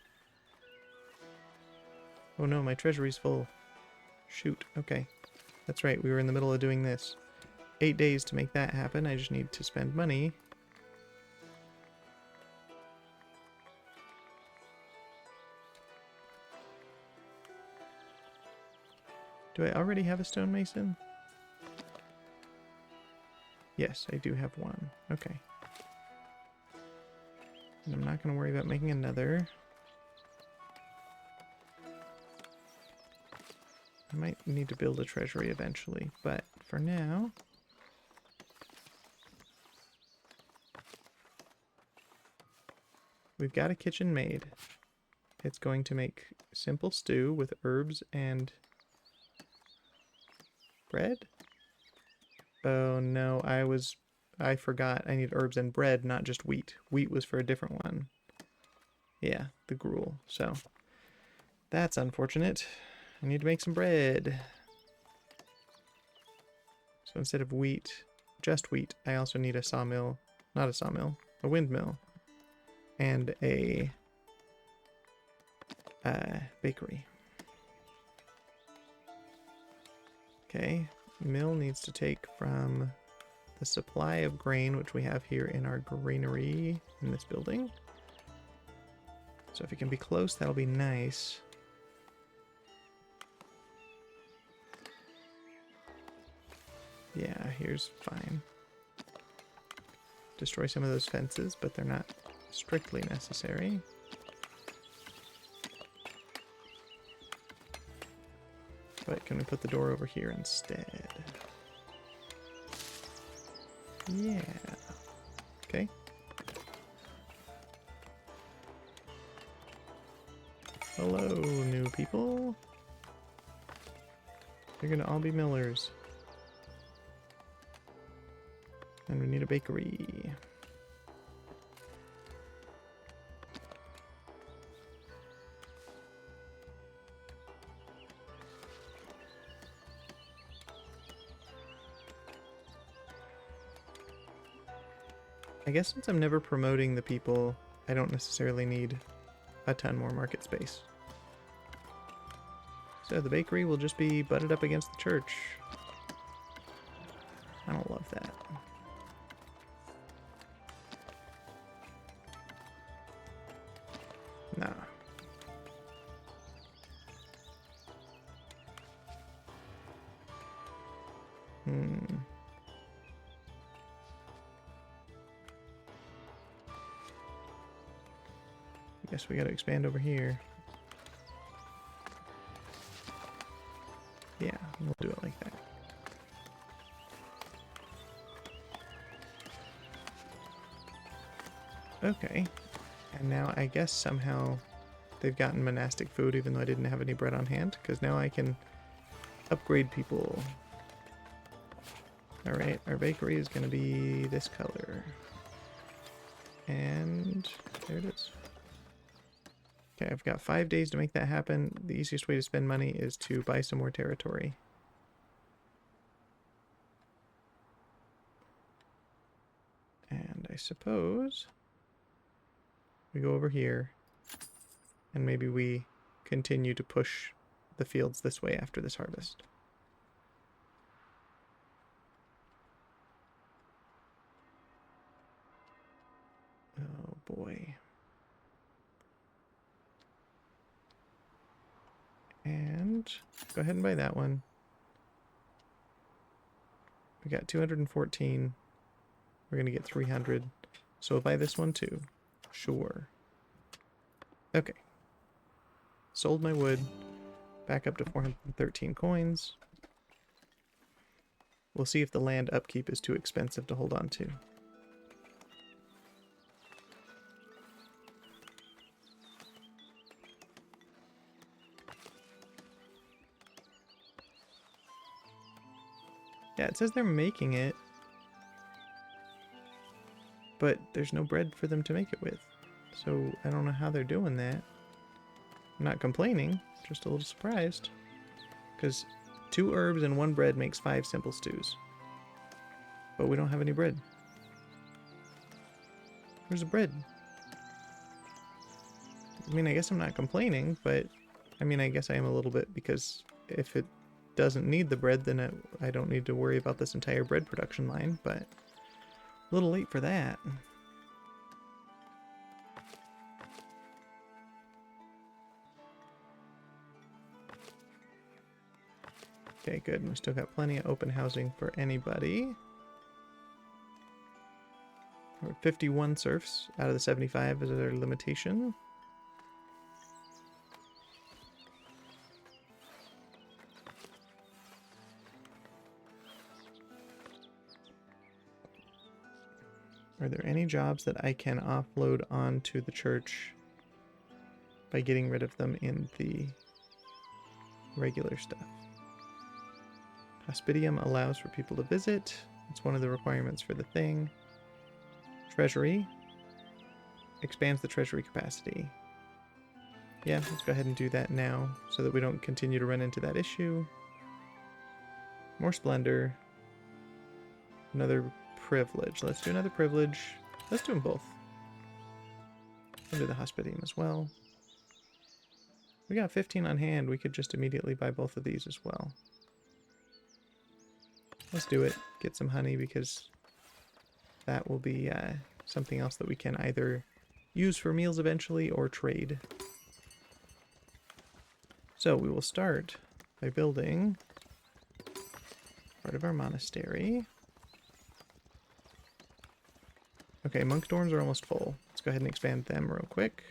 Oh no, my treasury's full. Shoot, okay. That's right, we were in the middle of doing this. 8 days to make that happen, I just need to spend money. Do I already have a stonemason? Yes, I do have one. Okay. And I'm not going to worry about making another. I might need to build a treasury eventually, but for now... we've got a kitchen made. It's going to make simple stew with herbs and... bread? Oh no, I forgot. I need herbs and bread, not just wheat. Wheat was for a different one. Yeah, the gruel. So, that's unfortunate. I need to make some bread. So instead of wheat, just wheat, I also need a sawmill. Not a sawmill, a windmill. And a bakery. Okay, mill needs to take from the supply of grain, which we have here in our granary in this building. So if it can be close, that'll be nice. Yeah, here's fine. Destroy some of those fences, but they're not strictly necessary. But can we put the door over here instead? Yeah. Okay. Hello, new people. You're gonna all be millers. And we need a bakery. I guess since I'm never promoting the people, I don't necessarily need a ton more market space. So the bakery will just be butted up against the church. I don't love that. Hmm. I guess we gotta expand over here. Yeah, we'll do it like that. Okay. And now I guess somehow they've gotten monastic food even though I didn't have any bread on hand, because now I can upgrade people. Alright, our bakery is going to be this color. And there it is. Okay, I've got 5 days to make that happen. The easiest way to spend money is to buy some more territory. And I suppose we go over here and maybe we continue to push the fields this way after this harvest. Oh boy. And go ahead and buy that one. We got 214. We're going to get 300. So we'll buy this one too. Sure. Okay. Sold my wood. Back up to 413 coins. We'll see if the land upkeep is too expensive to hold on to. Yeah, it says they're making it, but there's no bread for them to make it with. So I don't know how they're doing that. I'm not complaining, just a little surprised. Because 2 herbs and 1 bread makes 5 simple stews. But we don't have any bread. Where's the bread? I mean, I guess I'm not complaining, but I mean, I guess I am a little bit, because if it doesn't need the bread, then I don't need to worry about this entire bread production line, but a little late for that. Okay, good. We still got plenty of open housing for anybody. We're at 51 serfs out of the 75 is our limitation. Are there any jobs that I can offload onto the church by getting rid of them in the regular stuff? Hospitium allows for people to visit. It's one of the requirements for the thing. Treasury expands the treasury capacity. Yeah, let's go ahead and do that now so that we don't continue to run into that issue. More splendor. Another privilege. Let's do another privilege. Let's do them both. We'll do the hospitium as well. We got 15 on hand. We could just immediately buy both of these as well. Let's do it. Get some honey, because that will be something else that we can either use for meals eventually or trade. So we will start by building part of our monastery. Okay, monk dorms are almost full. Let's go ahead and expand them real quick.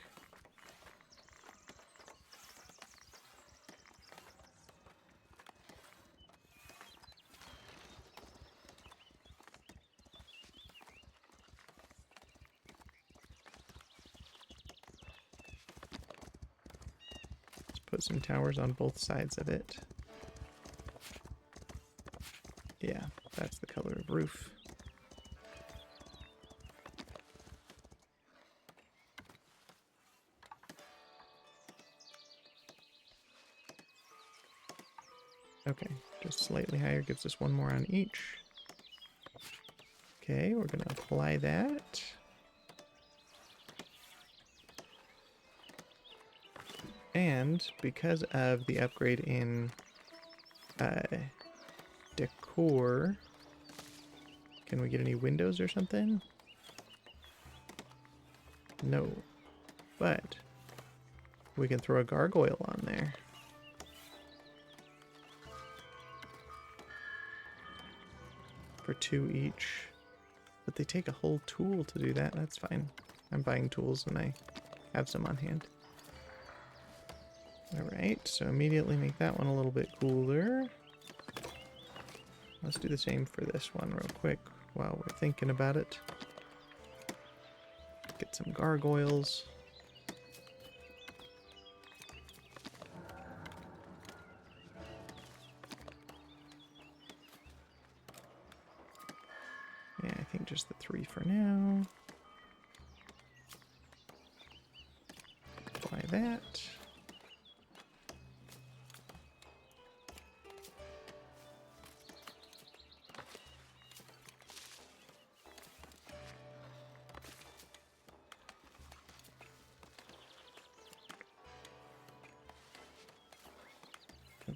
Put some towers on both sides of it. Yeah, that's the color of roof. Okay, just slightly higher gives us 1 more on each. Okay, we're going to apply that. And because of the upgrade in decor, can we get any windows or something? No. But we can throw a gargoyle on there. for 2 each. But they take a whole tool to do that. That's fine. I'm buying tools and I have some on hand. Alright, so immediately make that one a little bit cooler. Let's do the same for this one real quick while we're thinking about it. Get some gargoyles. Yeah, I think just the 3 for now. Apply that.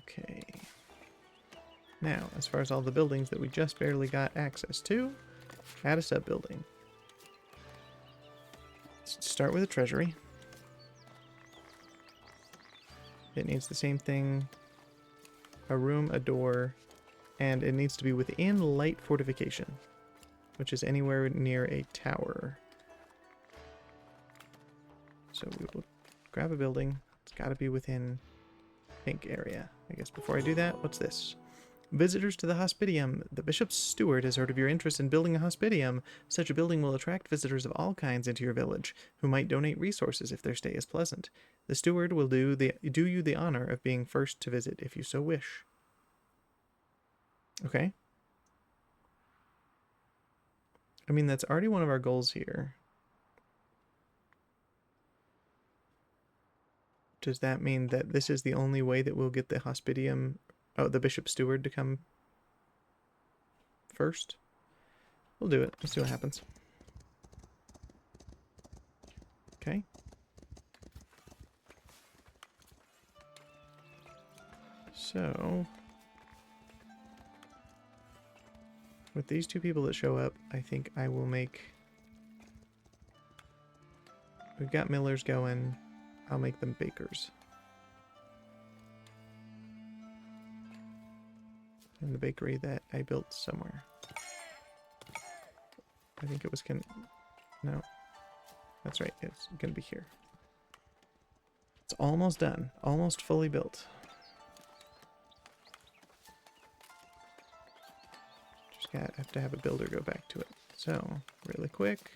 Okay. Now, as far as all the buildings that we just barely got access to, add a sub-building. Let's start with a treasury. It needs the same thing. A room, a door, and it needs to be within light fortification, which is anywhere near a tower. So we will grab a building. It's got to be within pink area. I guess before I do that, what's this? Visitors to the hospitium. The bishop's steward has heard of your interest in building a hospitium. Such a building will attract visitors of all kinds into your village, who might donate resources if their stay is pleasant. The steward will do you the honor of being first to visit if you so wish. Okay. I mean, that's already one of our goals here. Does that mean that this is the only way that we'll get the hospitium, the bishop's steward to come first? We'll do it. Let's see what happens. Okay. So, with these 2 people that show up, I think I will make... We've got millers going. I'll make them bakers. In the bakery that I built somewhere. I think it was no. That's right, it's gonna be here. It's almost done. Almost fully built. Just have to have a builder go back to it. So, really quick.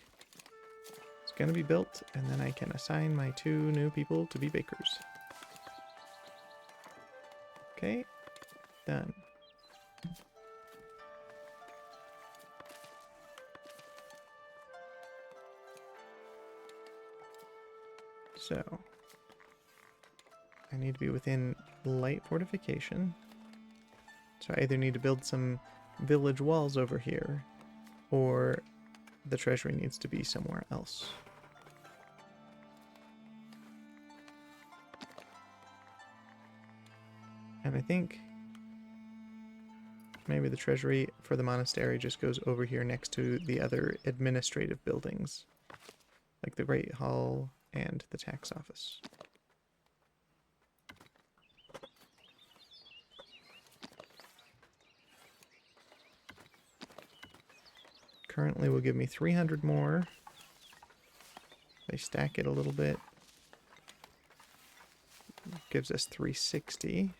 It's gonna be built, and then I can assign my 2 new people to be bakers. Okay, done. So, I need to be within light fortification. So I either need to build some village walls over here, or the treasury needs to be somewhere else. And I think maybe the treasury for the monastery just goes over here next to the other administrative buildings, like the Great Hall and the tax office. Currently will give me 300 more. They stack it a little bit. Gives us 360.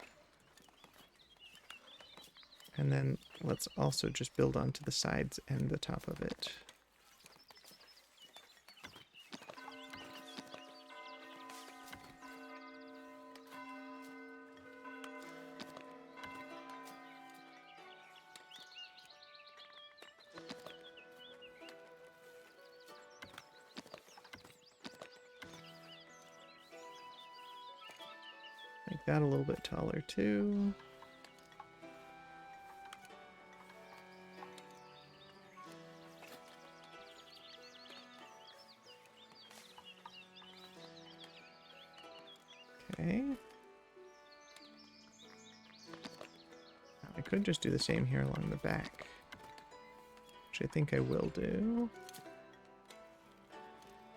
And then let's also just build onto the sides and the top of it. Make that a little bit taller too. Okay. I could just do the same here along the back, which I think I will do.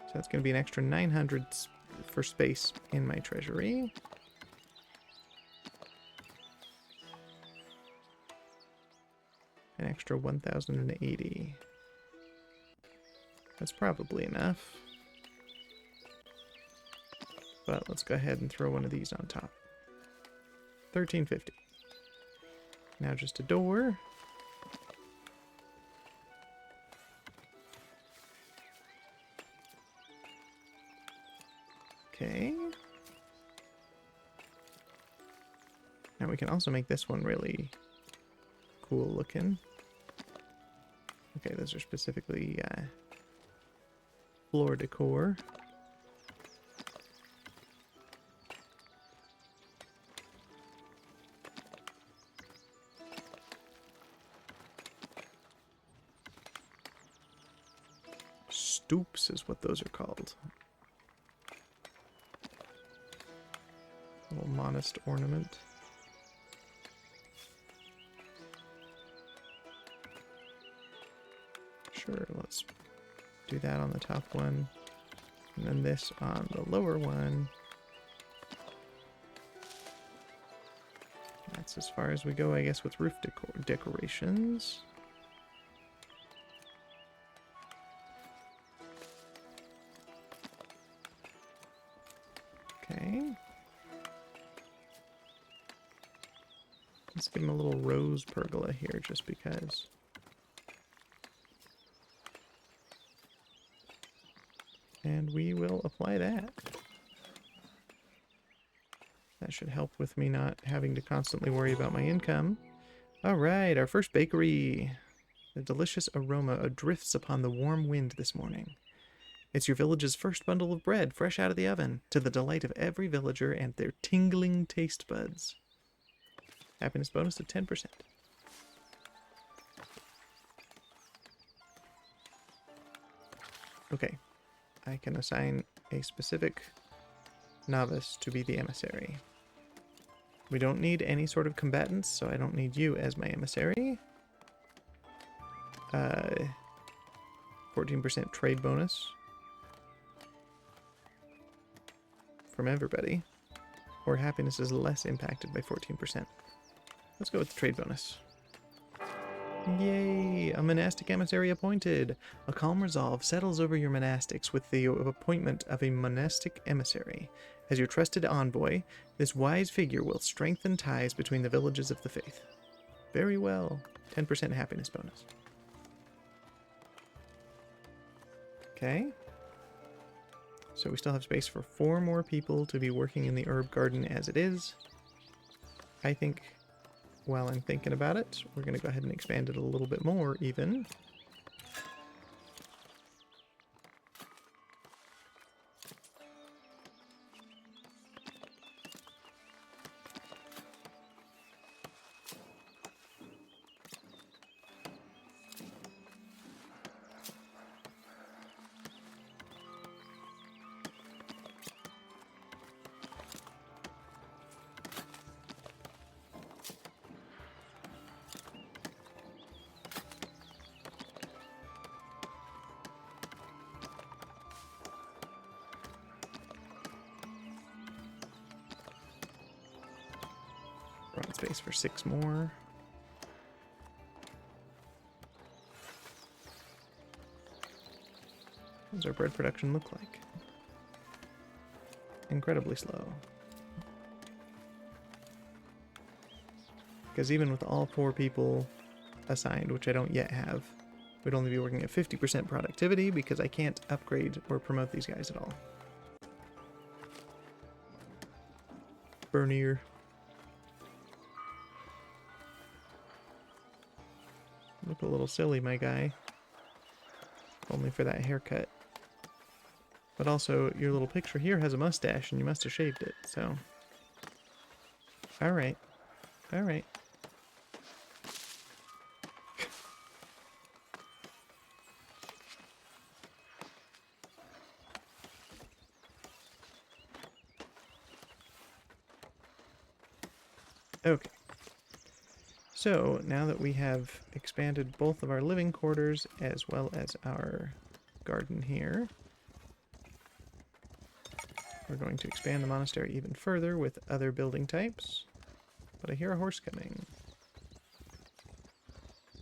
So that's going to be an extra 900 for space in my treasury. An extra 1,080. That's probably enough. But let's go ahead and throw one of these on top. 1,350. Now just a door. Okay. Now we can also make this one really cool looking. Okay, those are specifically floor decor. Stoops is what those are called. Little modest ornament. Sure, let's do that on the top one. And then this on the lower one. That's as far as we go, I guess, with roof decorations. Okay. Let's give him a little rose pergola here, just because. And we will apply that. That should help with me not having to constantly worry about my income. Alright, our first bakery. The delicious aroma drifts upon the warm wind this morning. It's your village's first bundle of bread, fresh out of the oven, to the delight of every villager and their tingling taste buds. Happiness bonus of 10%. Okay, I can assign a specific novice to be the emissary. We don't need any sort of combatants, so I don't need you as my emissary. 14% trade bonus from everybody. Or happiness is less impacted by 14%. Let's go with the trade bonus. Yay! A monastic emissary appointed. A calm resolve settles over your monastics with the appointment of a monastic emissary. As your trusted envoy, this wise figure will strengthen ties between the villages of the faith. Very well. 10% happiness bonus. Okay. So we still have space for 4 more people to be working in the herb garden as it is. I think, while I'm thinking about it, we're going to go ahead and expand it a little bit more even. Space for 6 more. What does our bread production look like? Incredibly slow. Because even with all 4 people assigned, which I don't yet have, we'd only be working at 50% productivity because I can't upgrade or promote these guys at all. Bernier. Look a little silly, my guy. Only for that haircut. But also, your little picture here has a mustache, and you must have shaved it, so... Alright. Alright. Okay. So, now that we have expanded both of our living quarters as well as our garden here, we're going to expand the monastery even further with other building types. But I hear a horse coming.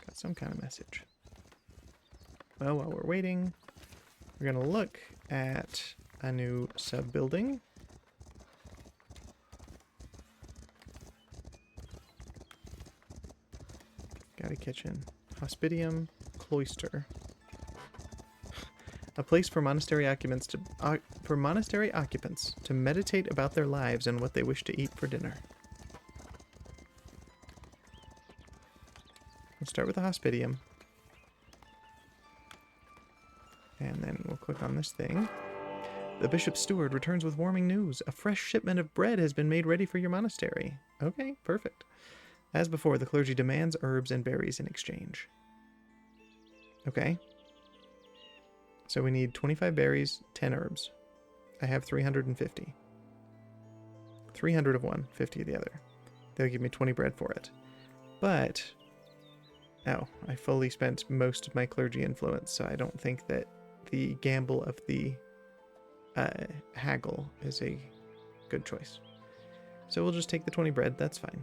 Got some kind of message. Well, while we're waiting, we're going to look at a new sub-building. Got a kitchen. Hospitium Cloister. A place for monastery occupants to meditate about their lives and what they wish to eat for dinner. We'll start with the Hospitium. And then we'll click on this thing. The bishop's steward returns with warming news. A fresh shipment of bread has been made ready for your monastery. Okay, perfect. As before, the clergy demands herbs and berries in exchange. Okay. So we need 25 berries, 10 herbs. I have 350. 300 of one, 50 of the other. They'll give me 20 bread for it. But, oh, I fully spent most of my clergy influence, so I don't think that the gamble of the haggle is a good choice. So we'll just take the 20 bread, that's fine.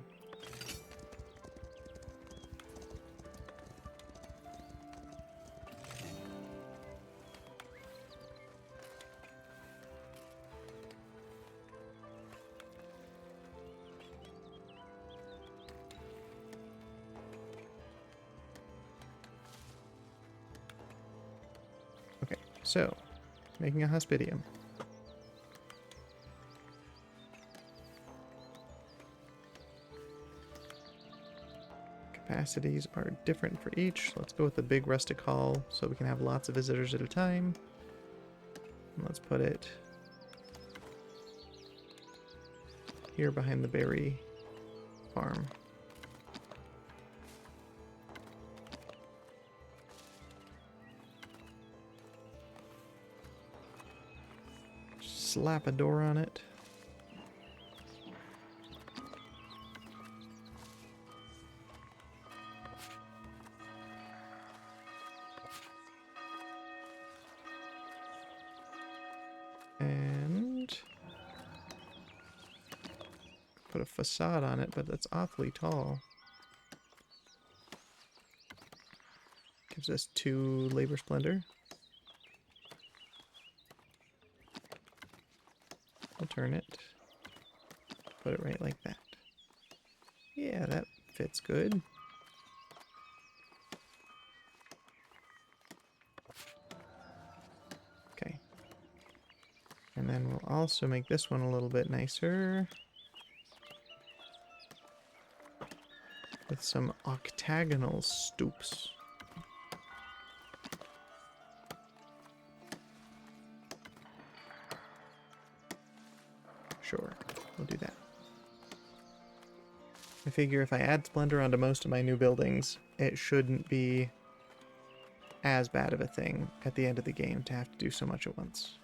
So, making a hospitium. Capacities are different for each. Let's go with the big rustic hall so we can have lots of visitors at a time. And let's put it here behind the berry farm. Slap a door on it. And put a facade on it, but that's awfully tall. Gives us 2 labor splendor. I'll turn it. Put it right like that. Yeah, that fits good. Okay. And then we'll also make this one a little bit nicer. With some octagonal stoops. Sure, we'll do that. I figure if I add splendor onto most of my new buildings, it shouldn't be as bad of a thing at the end of the game to have to do so much at once.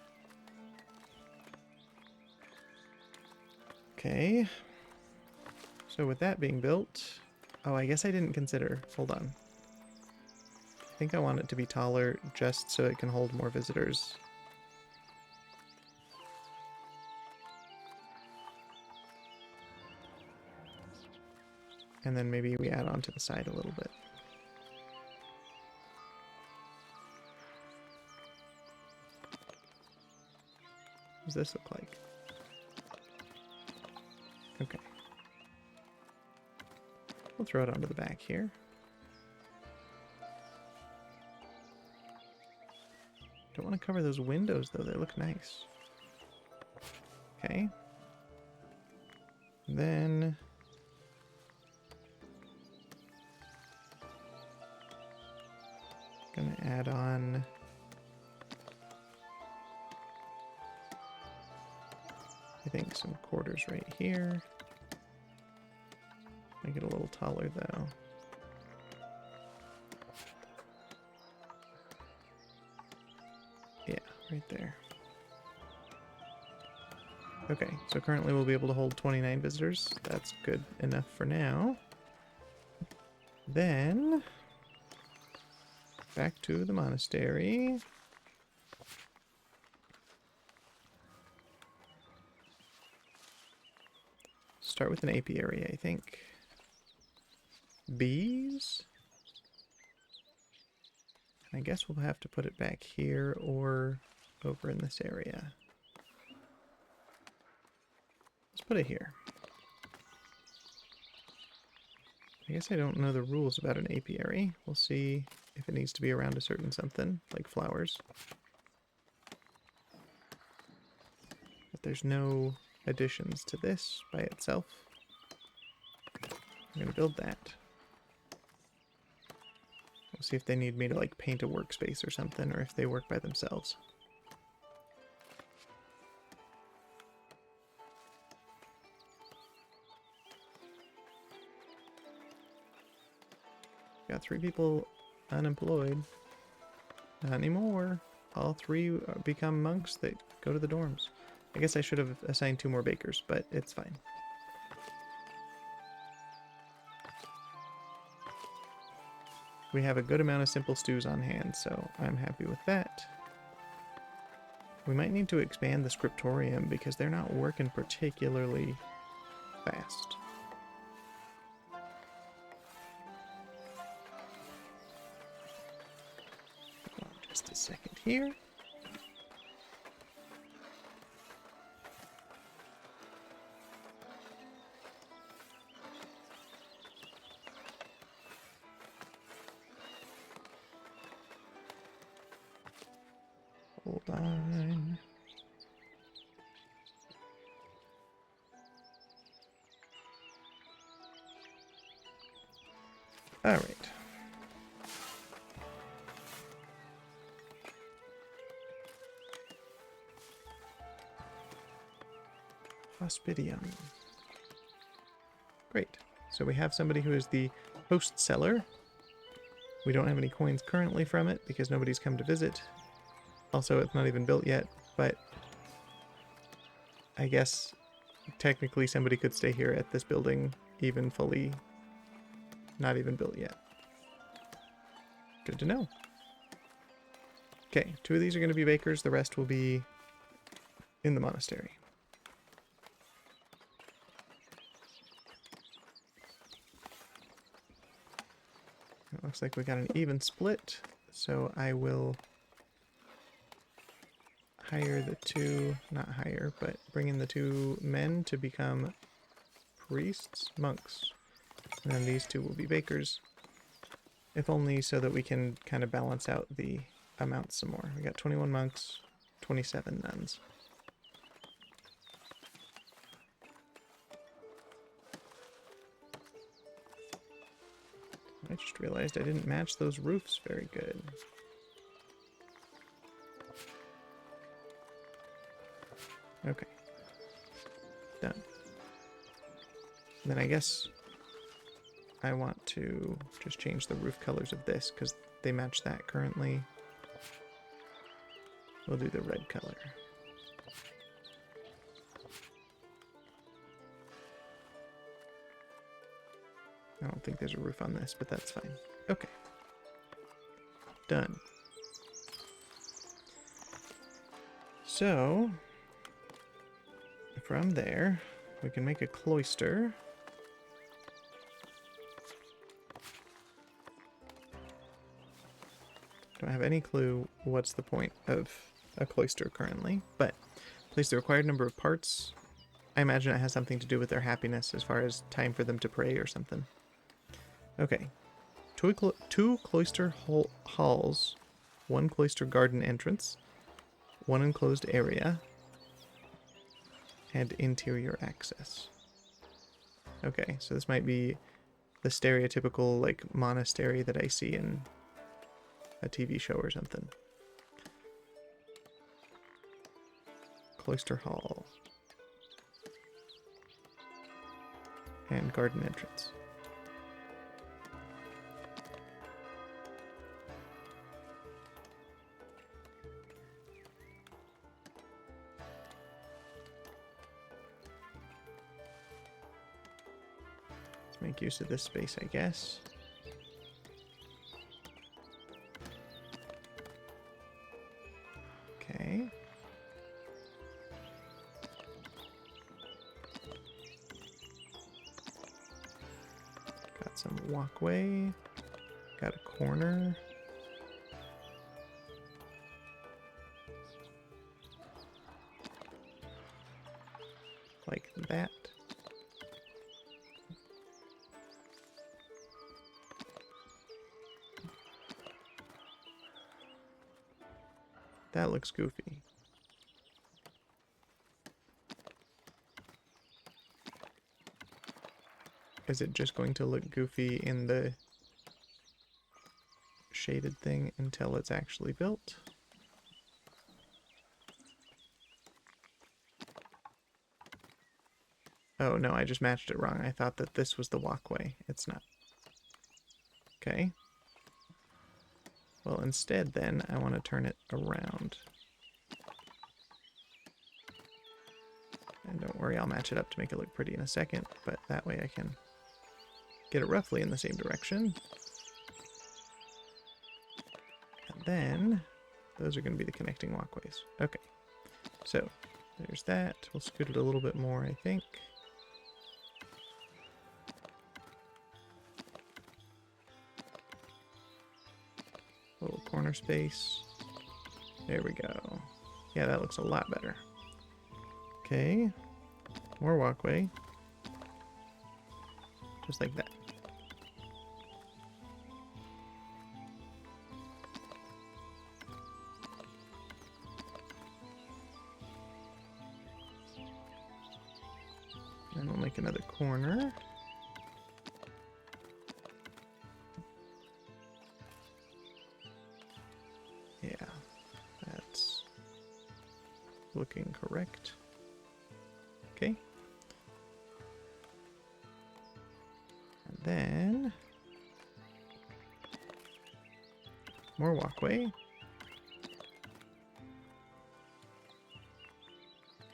Okay. So with that being built... Oh, I guess I didn't consider... Hold on. I think I want it to be taller just so it can hold more visitors. And then maybe we add on to the side a little bit. What does this look like? Okay. We'll throw it onto the back here. Don't want to cover those windows though, they look nice. Okay. Then... gonna add on I think some quarters right here. Make it a little taller though. Yeah, right there. Okay, so currently we'll be able to hold 29 visitors. That's good enough for now. Then back to the monastery. Start with an apiary, I think. Bees? I guess we'll have to put it back here or over in this area. Let's put it here. I guess I don't know the rules about an apiary. We'll see if it needs to be around a certain something, like flowers. But there's no additions to this by itself. I'm going to build that. We'll see if they need me to like paint a workspace or something, or if they work by themselves. Got 3 people unemployed. Not anymore. All 3 become monks that go to the dorms. I guess I should have assigned 2 more bakers, but it's fine. We have a good amount of simple stews on hand, so I'm happy with that. We might need to expand the scriptorium because they're not working particularly fast. Just a second here. Hold on. All right. Hospitium. Great. So we have somebody who is the host seller. We don't have any coins currently from it because nobody's come to visit. Also, it's not even built yet, but I guess technically somebody could stay here at this building even fully not even built yet. Good to know. Okay, 2 of these are going to be bakers. The rest will be in the monastery. It looks like we got an even split, so I will hire the 2, not hire, but bring in the 2 men to become priests, monks. And then these 2 will be bakers, if only so that we can kind of balance out the amounts some more. We got 21 monks, 27 nuns. I just realized I didn't match those roofs very good. Okay. Done. And then I guess I want to just change the roof colors of this because they match that currently. We'll do the red color. I don't think there's a roof on this, but that's fine. Okay. Done. So, from there, we can make a cloister. Don't have any clue what's the point of a cloister currently, but place the required number of parts. I imagine it has something to do with their happiness as far as time for them to pray or something. Okay. 2 cloister halls, 1 cloister garden entrance, 1 enclosed area, and interior access. Okay, so this might be the stereotypical, like, monastery that I see in a TV show or something. Cloister hall. And garden entrance. Let's make use of this space, I guess. Okay. Got some walkway. Got a corner. That looks goofy. Is it just going to look goofy in the shaded thing until it's actually built? Oh no, I just matched it wrong. I thought that this was the walkway. It's not. Okay. Well, instead then, I want to turn it around. And don't worry, I'll match it up to make it look pretty in a second, but that way I can get it roughly in the same direction. And then, those are going to be the connecting walkways. Okay, so there's that. We'll scoot it a little bit more, I think. A little corner space. There we go. Yeah, that looks a lot better. Okay, more walkway. Just like that. And we'll make another corner. Yeah, that's looking correct. Okay. And then more walkway.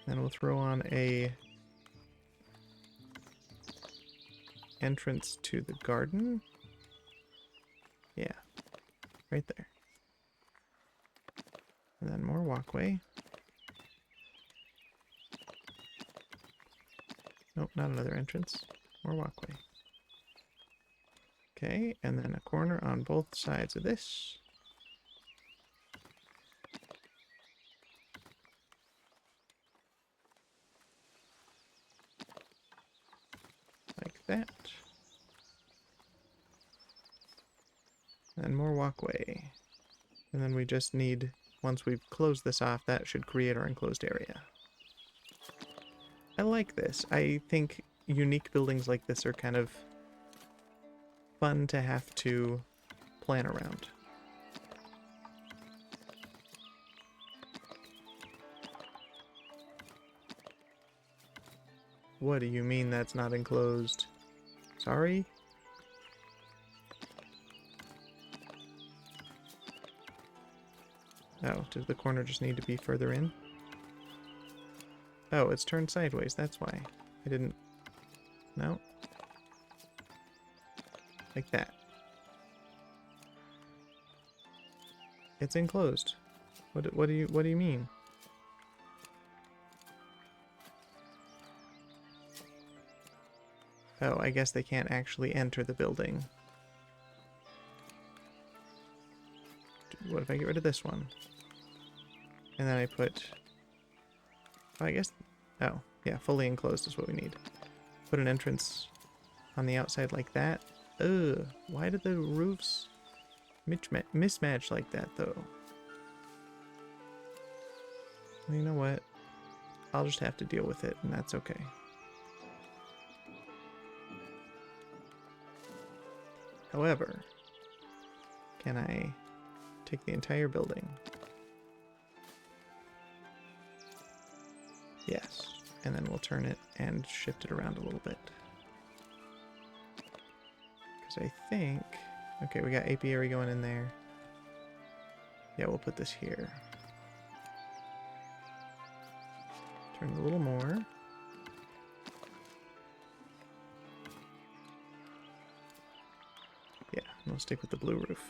Then we'll throw on a entrance to the garden. Yeah, right there. And then more walkway. Nope, not another entrance. More walkway. Okay, and then a corner on both sides of this. Like that. And more walkway. And then we just need, once we've closed this off, that should create our enclosed area. I like this. I think unique buildings like this are kind of fun to have to plan around. What do you mean that's not enclosed? Sorry? Oh, does the corner just need to be further in? Oh, it's turned sideways, that's why. I didn't... No? Like that. It's enclosed. What do you mean? Oh, I guess they can't actually enter the building. What if I get rid of this one? And then I put... Oh, I guess... Oh, yeah, fully enclosed is what we need. Put an entrance on the outside like that. Ugh, why did the roofs mismatch like that, though? Well, you know what? I'll just have to deal with it, and that's okay. However, can I take the entire building? Yes. And then we'll turn it and shift it around a little bit. Because I think... Okay, we got apiary going in there. Yeah, we'll put this here. Turn it a little more. Yeah, and we'll stick with the blue roof.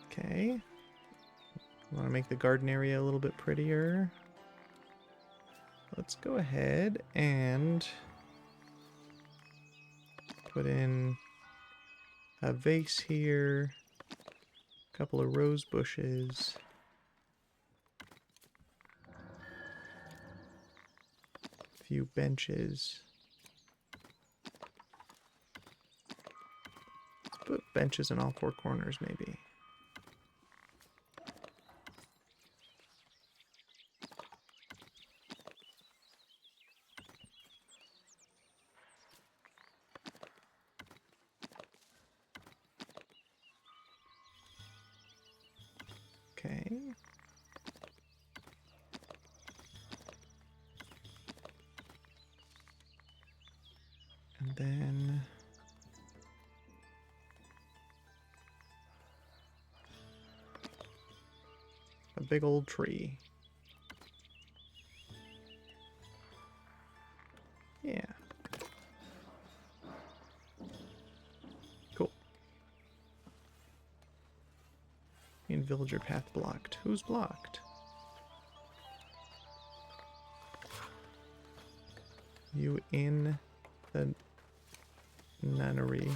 Okay. Want to make the garden area a little bit prettier. Let's go ahead and put in a vase here, a couple of rose bushes, a few benches. Let's put benches in all four corners, maybe. And then a big old tree. Yeah. Cool. And villager path blocked. Who's blocked? You in the nunnery.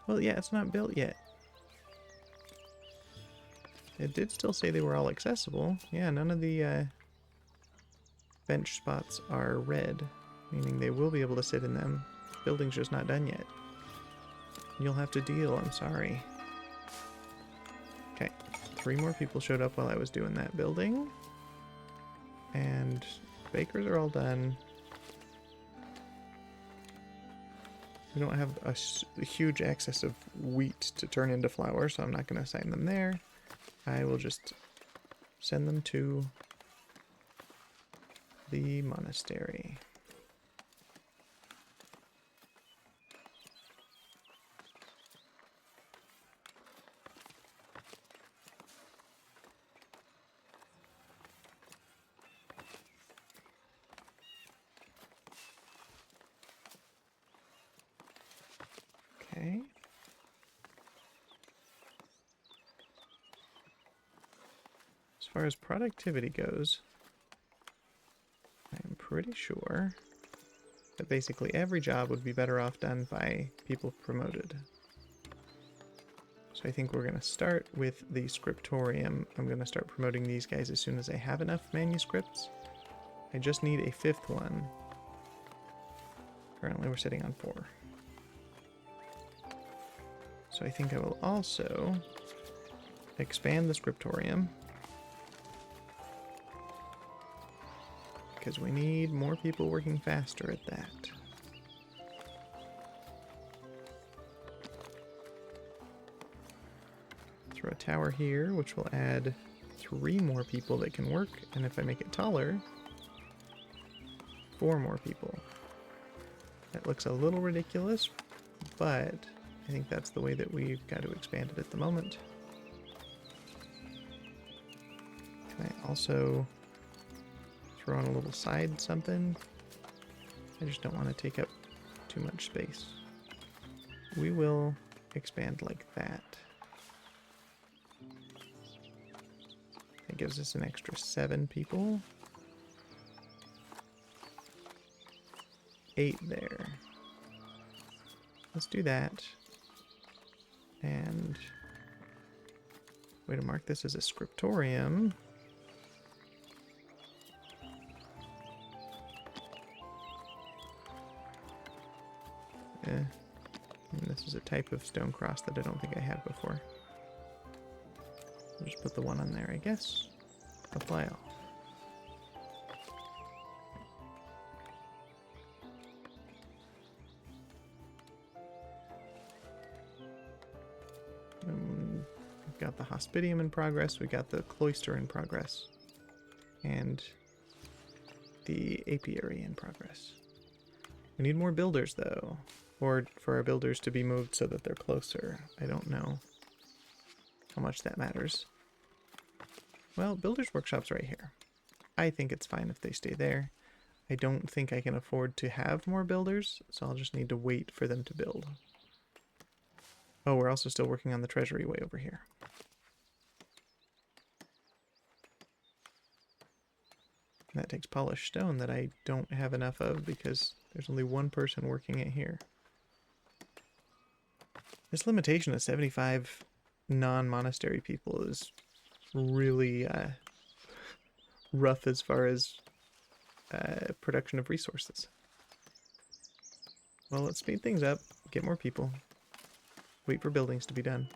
Well, yeah, it's not built yet. It did still say they were all accessible. Yeah, none of the bench spots are red, meaning they will be able to sit in them. Building's just not done yet. You'll have to deal, I'm sorry. Okay, 3 more people showed up while I was doing that building. And bakers are all done. We don't have a huge excess of wheat to turn into flour, so I'm not going to assign them there. I will just send them to the monastery. Okay. As far as productivity goes, I'm pretty sure that basically every job would be better off done by people promoted. So I think we're going to start with the scriptorium. I'm going to start promoting these guys as soon as I have enough manuscripts. I just need a 5th one. Currently we're sitting on 4. So I think I will also expand the scriptorium, because we need more people working faster at that. Throw a tower here, which will add 3 more people that can work, and if I make it taller, 4 more people. That looks a little ridiculous, but I think that's the way that we've got to expand it at the moment. Can I also throw on a little side something? I just don't want to take up too much space. We will expand like that. That gives us an extra 7 people. 8 there. Let's do that. And way to mark this as a scriptorium. And this is a type of stone cross that I don't think I had before. I'll just put the one on there, I guess. Apply all. We've got the hospitium in progress, we got the cloister in progress, and the apiary in progress. We need more builders though, or for our builders to be moved so that they're closer. I don't know how much that matters. Well, builders workshop's right here. I think it's fine if they stay there. I don't think I can afford to have more builders, so I'll just need to wait for them to build. Oh, we're also still working on the treasury way over here. And that takes polished stone that I don't have enough of because there's only 1 person working it here. This limitation of 75 non-monastery people is really rough as far as production of resources. Well, let's speed things up, get more people, wait for buildings to be done.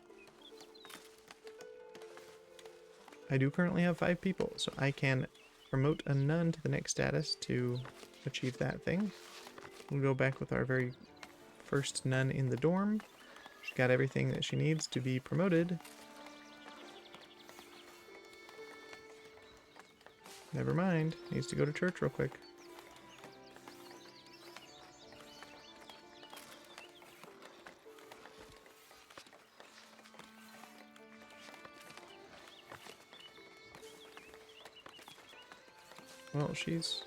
I do currently have 5 people, so I can promote a nun to the next status to achieve that thing. We'll go back with our very first nun in the dorm. She's got everything that she needs to be promoted. Never mind. Needs to go to church real quick. Well, she's...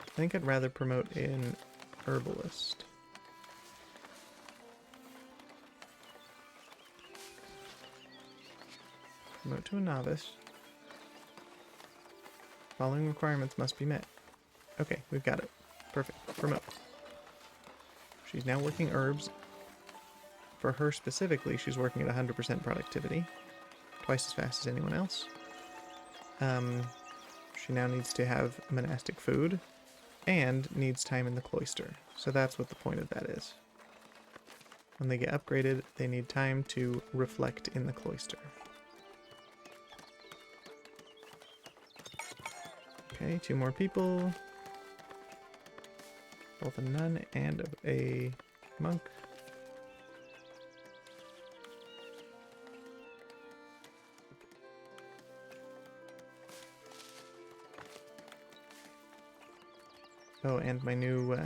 I think I'd rather promote an herbalist. Promote to a novice. Following requirements must be met. Okay, we've got it. Perfect. Promote. She's now working herbs. For her specifically, she's working at 100% productivity. Twice as fast as anyone else. She now needs to have monastic food and needs time in the cloister. So that's what the point of that is. When they get upgraded, they need time to reflect in the cloister. Okay, 2 more people. Both a nun and a monk. Oh, and my new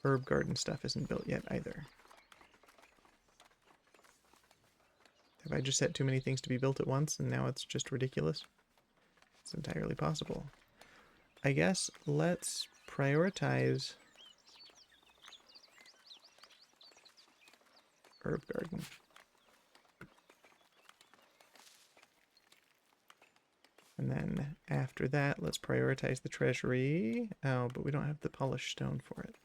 herb garden stuff isn't built yet either. Have I just set too many things to be built at once and now it's just ridiculous? It's entirely possible. I guess let's prioritize herb garden. And then after that, let's prioritize the treasury. Oh, but we don't have the polished stone for it.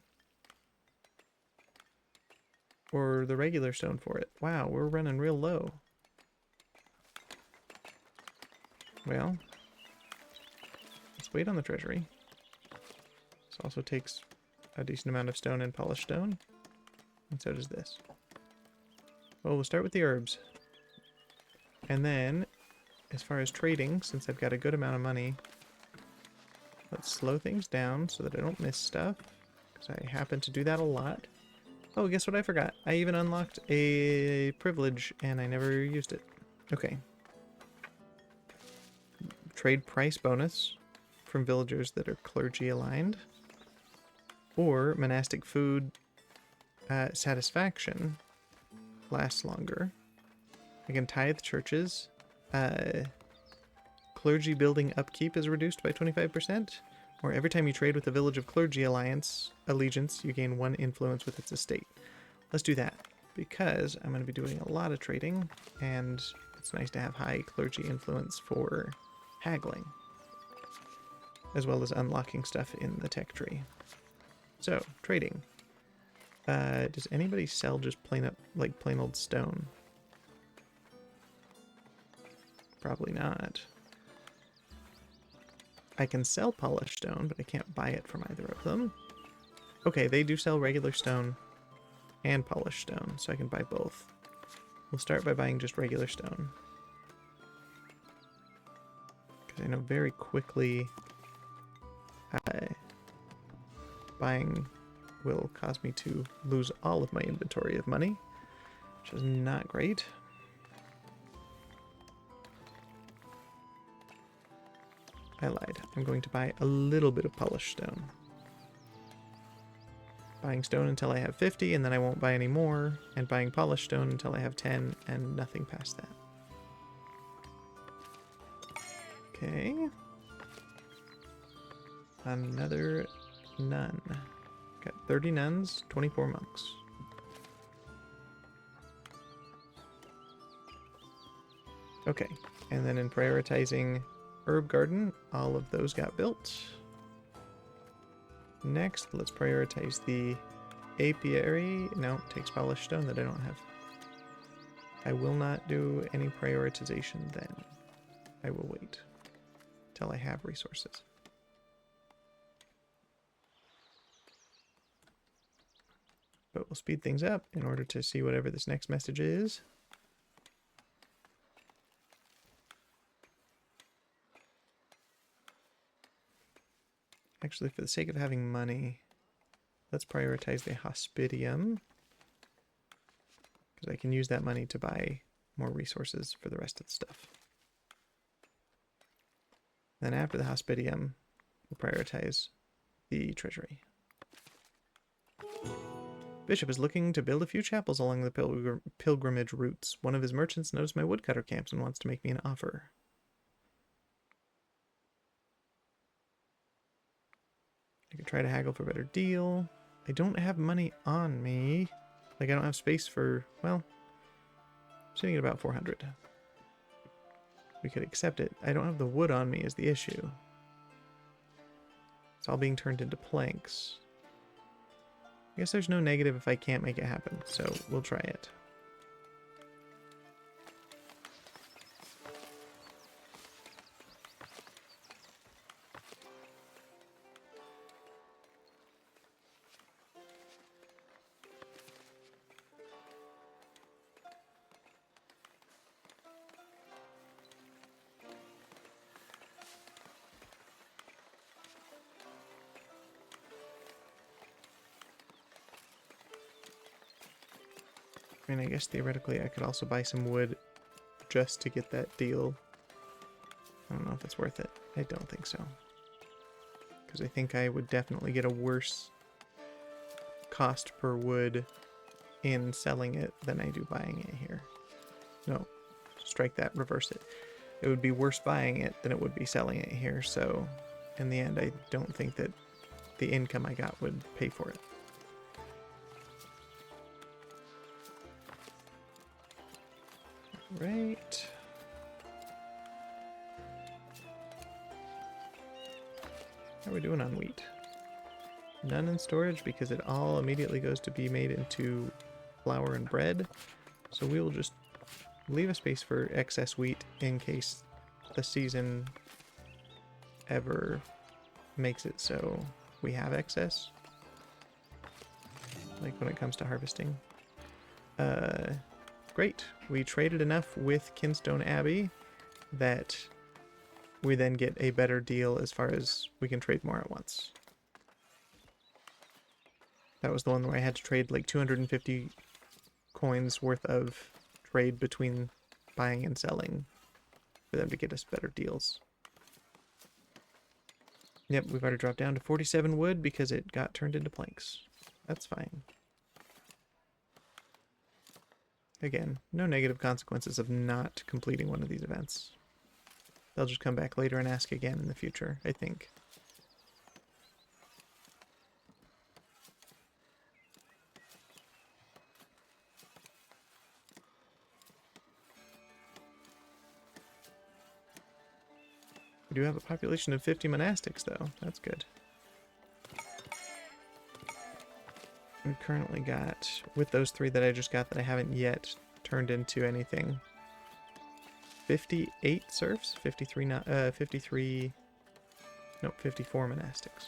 Or the regular stone for it. Wow, we're running real low. Well, let's wait on the treasury. This also takes a decent amount of stone and polished stone. And so does this. Well, we'll start with the herbs. And then, as far as trading, since I've got a good amount of money, let's slow things down so that I don't miss stuff. Because I happen to do that a lot. Oh, guess what I forgot? I even unlocked a privilege and I never used it. Okay. Trade price bonus from villagers that are clergy aligned. Or monastic food satisfaction lasts longer. I can tithe churches. Clergy building upkeep is reduced by 25%. Or every time you trade with a village of clergy allegiance, you gain 1 influence with its estate. Let's do that, because I'm going to be doing a lot of trading, and it's nice to have high clergy influence for haggling, as well as unlocking stuff in the tech tree. So, trading. Does anybody sell just plain old stone? Probably not. I can sell polished stone, but I can't buy it from either of them. Okay, they do sell regular stone and polished stone, so I can buy both. We'll start by buying just regular stone. Because I know very quickly buying will cause me to lose all of my inventory of money, which is not great. I lied. I'm going to buy a little bit of polished stone. Buying stone until I have 50, and then I won't buy any more. And buying polished stone until I have 10, and nothing past that. Okay. Another nun. Got 30 nuns, 24 monks. Okay, and then in prioritizing herb garden, all of those got built. Next, let's prioritize the apiary. No, it takes polished stone that I don't have. I will not do any prioritization then. I will wait till I have resources. But we'll speed things up in order to see whatever this next message is. Actually, for the sake of having money, let's prioritize the hospitium, because I can use that money to buy more resources for the rest of the stuff. Then after the hospitium, we'll prioritize the treasury. Bishop is looking to build a few chapels along the pilgrimage routes. One of his merchants noticed my woodcutter camps and wants to make me an offer. I could try to haggle for a better deal. I don't have money on me. Like, I don't have space for, well, I'm sitting at about 400. We could accept it. I don't have the wood on me is the issue. It's all being turned into planks. I guess there's no negative if I can't make it happen, so we'll try it. I mean, I guess theoretically I could also buy some wood just to get that deal. I don't know if it's worth it. I don't think so. Because I think I would definitely get a worse cost per wood in selling it than I do buying it here. No, strike that, reverse it. It would be worse buying it than it would be selling it here, so in the end I don't think that the income I got would pay for it. Right. How are we doing on wheat? None in storage because it all immediately goes to be made into flour and bread. So we will just leave a space for excess wheat in case the season ever makes it so we have excess. Like when it comes to harvesting. Great. We traded enough with Kinstone Abbey that we then get a better deal as far as we can trade more at once. That was the one where I had to trade like 250 coins worth of trade between buying and selling for them to get us better deals. Yep, we've already dropped down to 47 wood because it got turned into planks. That's fine. Again, no negative consequences of not completing one of these events. They'll just come back later and ask again in the future, I think. We do have a population of 50 monastics, though. That's good. We've currently got, with those 3 that I just got that I haven't yet turned into anything, 58 serfs, 54 monastics.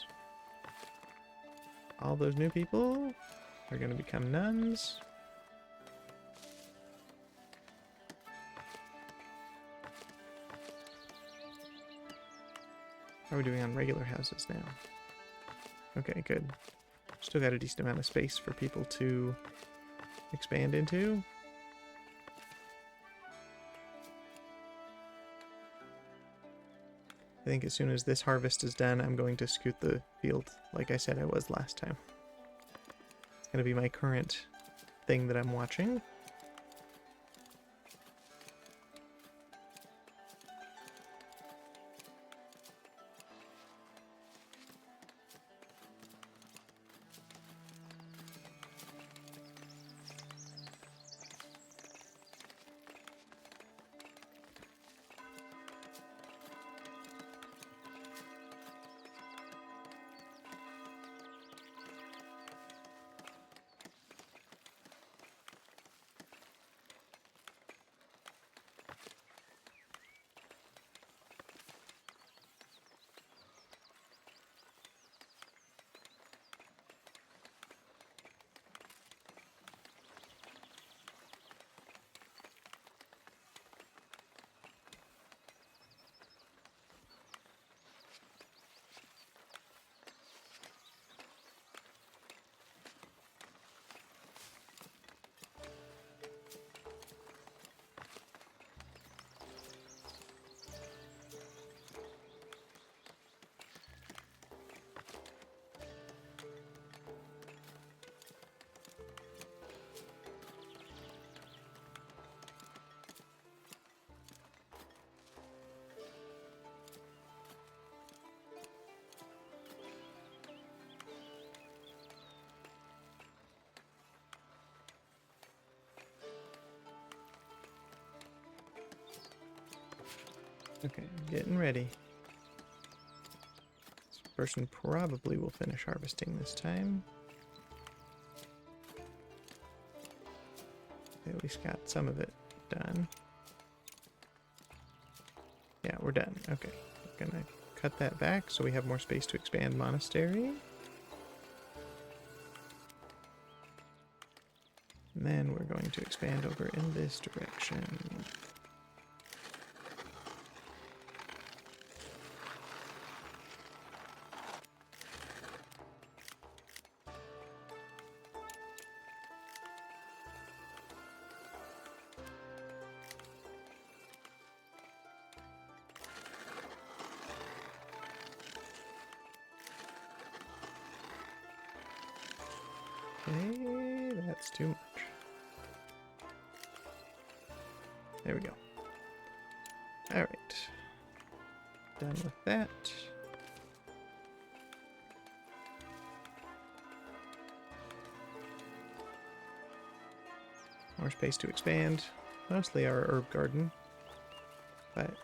All those new people are going to become nuns. How are we doing on regular houses now? Okay, good. Still got a decent amount of space for people to expand into. I think as soon as this harvest is done, I'm going to scoot the field like I said I was last time. It's going to be my current thing that I'm watching. Okay, getting ready. This person probably will finish harvesting this time. They at least got some of it done. Yeah, we're done. Okay, we're gonna cut that back so we have more space to expand monastery. And then we're going to expand over in this direction. Okay, that's too much. There we go. Alright. Done with that. More space to expand. Mostly our herb garden. But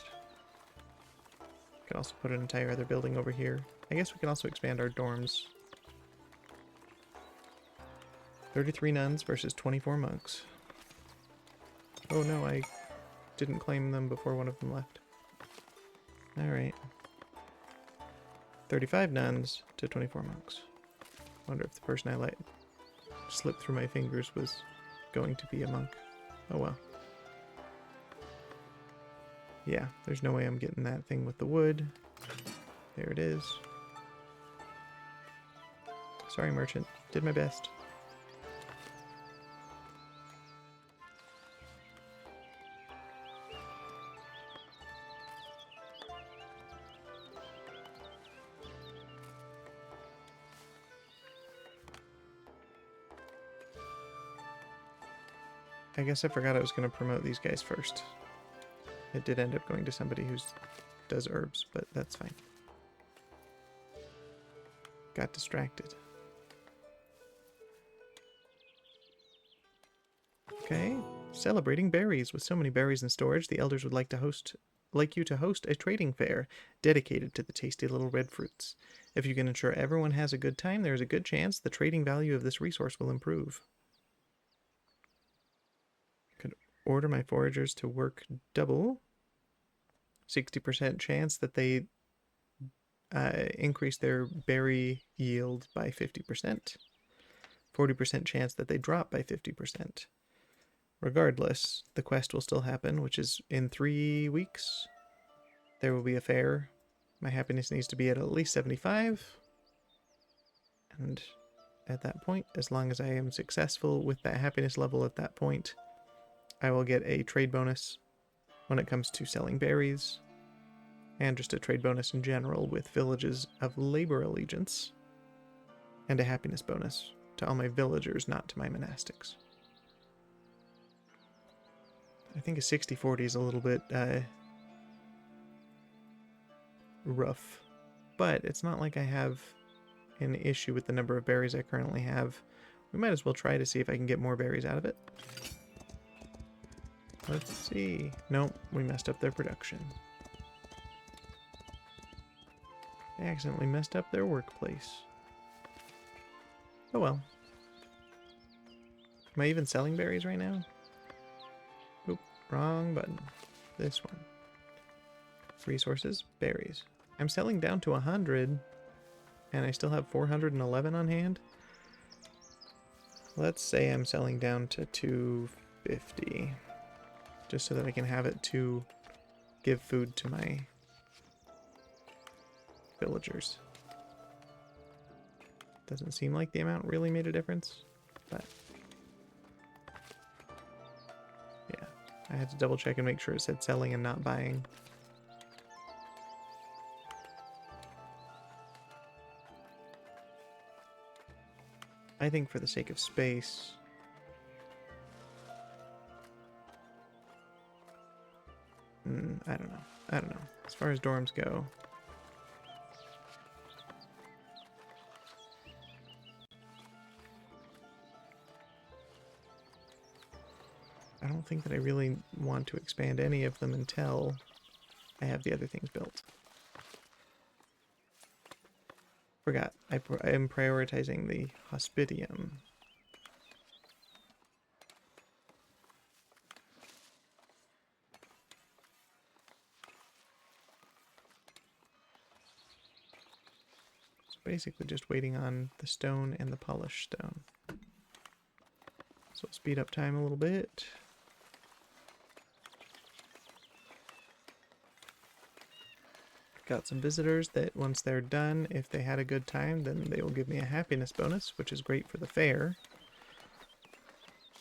we could also put an entire other building over here. I guess we can also expand our dorms. 33 nuns versus 24 monks. Oh no, I didn't claim them before one of them left. Alright. 35 nuns to 24 monks. Wonder if the person I let slip through my fingers was going to be a monk. Oh well. Yeah, there's no way I'm getting that thing with the wood. There it is. Sorry, merchant. Did my best. I guess I forgot I was going to promote these guys first. It did end up going to somebody who does herbs, but that's fine. Got distracted. Okay, celebrating berries. With so many berries in storage, the elders would like you to host a trading fair dedicated to the tasty little red fruits. If you can ensure everyone has a good time, there is a good chance the trading value of this resource will improve. Could order my foragers to work double. 60% chance that they increase their berry yield by 50%. 40% chance that they drop by 50%. Regardless, the quest will still happen, which is in 3 weeks. There will be a fair. My happiness needs to be at least 75. And at that point, as long as I am successful with that happiness level at that point, I will get a trade bonus when it comes to selling berries, and just a trade bonus in general with villages of labor allegiance, and a happiness bonus to all my villagers, not to my monastics. I think a 60-40 is a little bit rough, but it's not like I have an issue with the number of berries I currently have. We might as well try to see if I can get more berries out of it. Let's see. Nope, we messed up their production. They accidentally messed up their workplace. Oh well. Am I even selling berries right now? Oop, wrong button. This one. Resources, berries. I'm selling down to 100, and I still have 411 on hand. Let's say I'm selling down to 250, just so that I can have it to give food to my villagers. Doesn't seem like the amount really made a difference, but yeah, I had to double check and make sure it said selling and not buying. I think for the sake of space, I don't know. As far as dorms go, I don't think that I really want to expand any of them until I have the other things built. Forgot. I am prioritizing the hospitium. So basically just waiting on the stone and the polished stone. So we'll speed up time a little bit. Got some visitors that once they're done, if they had a good time, then they will give me a happiness bonus, which is great for the fair.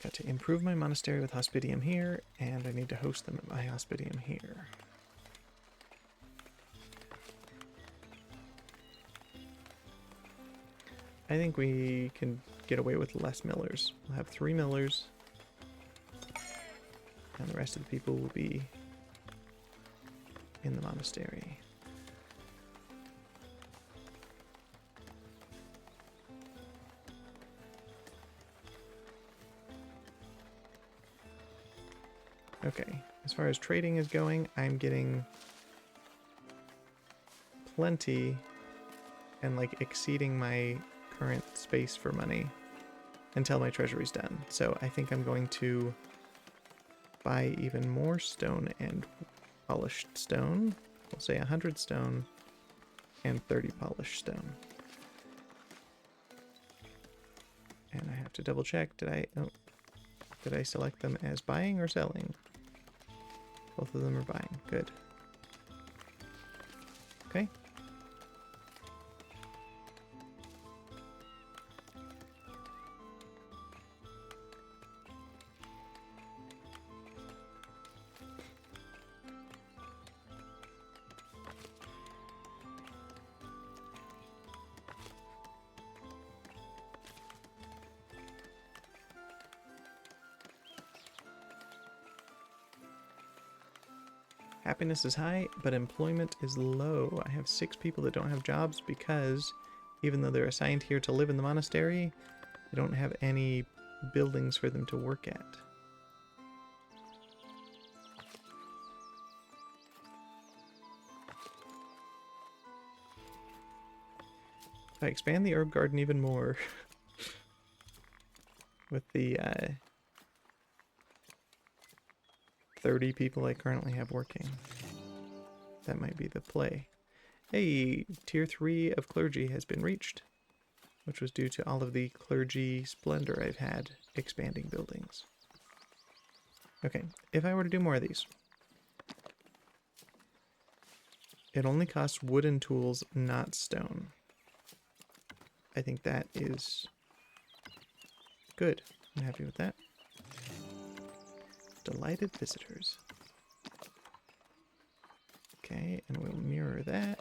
Got to improve my monastery with hospitium here, and I need to host them at my hospitium here. I think we can get away with less millers. We'll have 3 millers, and the rest of the people will be in the monastery. Okay, as far as trading is going, I'm getting plenty and like exceeding my current space for money until my treasury's done. So I think I'm going to buy even more stone and polished stone. We'll say 100 stone and 30 polished stone. And I have to double check, did I select them as buying or selling? Both of them are buying. Good. Okay. Happiness is high, but employment is low. I have 6 people that don't have jobs because even though they're assigned here to live in the monastery, they don't have any buildings for them to work at. If I expand the herb garden even more with the 30 people I currently have working, that might be the play. Hey, tier 3 of clergy has been reached, which was due to all of the clergy splendor I've had expanding buildings. Okay, if I were to do more of these, it only costs wooden tools, not stone. I think that is good. I'm happy with that. Delighted visitors. Okay, and we'll mirror that.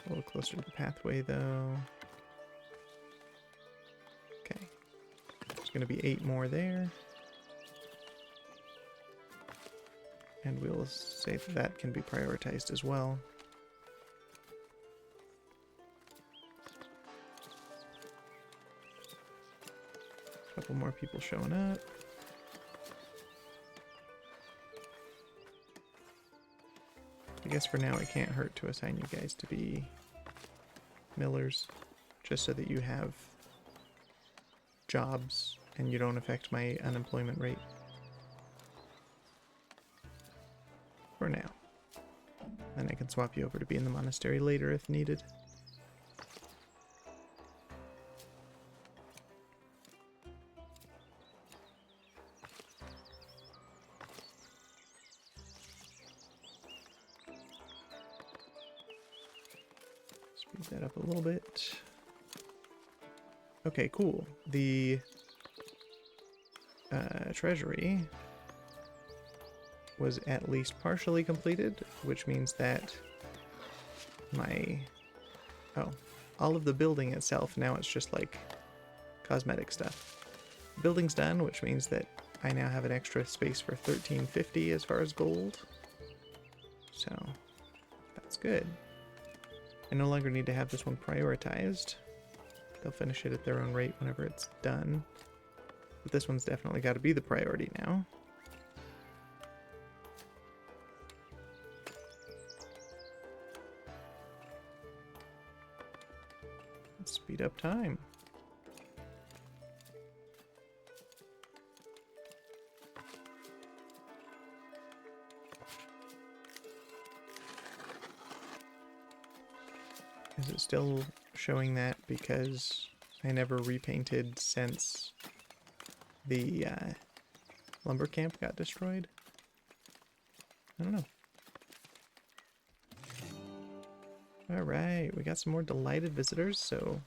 A little closer to the pathway, though. Okay. There's going to be 8 more there. And we'll say that that can be prioritized as well. A couple more people showing up. I guess for now it can't hurt to assign you guys to be millers, just so that you have jobs and you don't affect my unemployment rate. For now. Then I can swap you over to be in the monastery later if needed. Speed that up a little bit. Okay, cool. The treasury was at least partially completed, which means that all of the building itself, now it's just like cosmetic stuff. Building's done, which means that I now have an extra space for 1350 as far as gold. So that's good. I no longer need to have this one prioritized. They'll finish it at their own rate whenever it's done. But this one's definitely got to be the priority now. Let's speed up time. Is it still showing that because I never repainted since the lumber camp got destroyed? I don't know. Alright, we got some more delighted visitors, so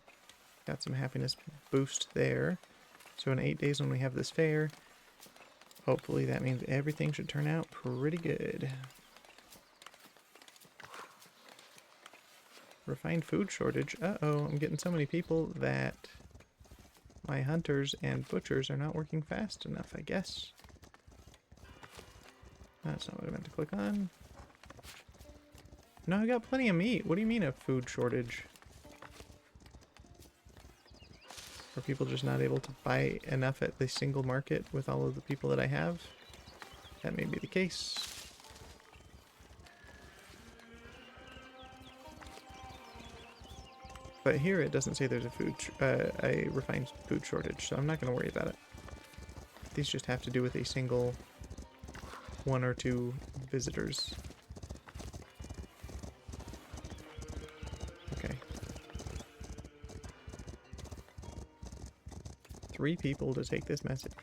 got some happiness boost there. So in 8 days when we have this fair, hopefully that means everything should turn out pretty good. Refined food shortage. Uh-oh, I'm getting so many people that my hunters and butchers are not working fast enough, I guess. That's not what I meant to click on. No, I got plenty of meat. What do you mean a food shortage? Are people just not able to buy enough at the single market with all of the people that I have? That may be the case. But here it doesn't say there's a refined food shortage, so I'm not going to worry about it. These just have to do with a single 1 or 2 visitors. Okay. 3 people to take this message.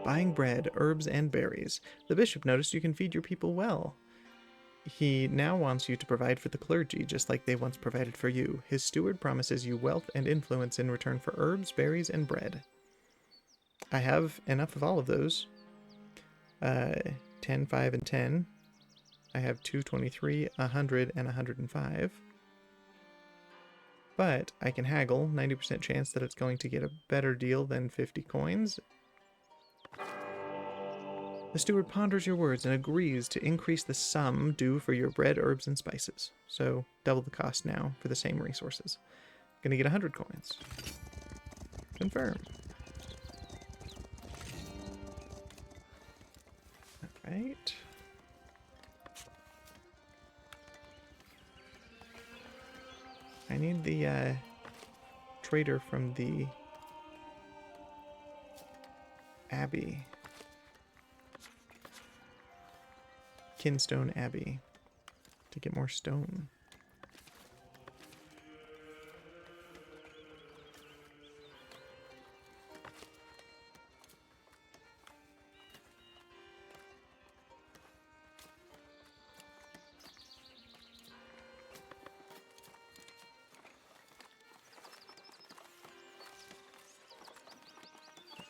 Buying bread, herbs, and berries. The bishop noticed you can feed your people well. He now wants you to provide for the clergy, just like they once provided for you. His steward promises you wealth and influence in return for herbs, berries, and bread. I have enough of all of those. 10, 5, and 10. I have 223, 100, and 105. But I can haggle, 90% chance that it's going to get a better deal than 50 coins. The steward ponders your words and agrees to increase the sum due for your bread, herbs, and spices. So double the cost now for the same resources. Gonna get 100 coins. Confirm. Alright. I need the trader from the Abbey. Kinstone Abbey to get more stone.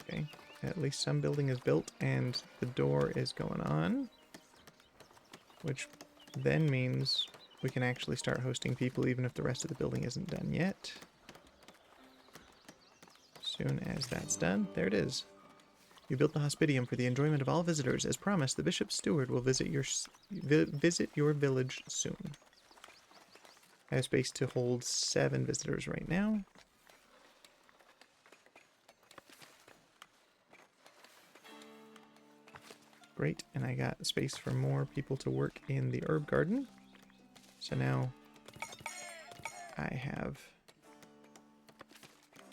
Okay, at least some building is built and the door is going on. Which then means we can actually start hosting people even if the rest of the building isn't done yet. Soon as that's done, there it is. You built the hospitium for the enjoyment of all visitors. As promised, the bishop's steward will visit your village soon. I have space to hold 7 visitors right now. Great, and I got space for more people to work in the herb garden. So now I have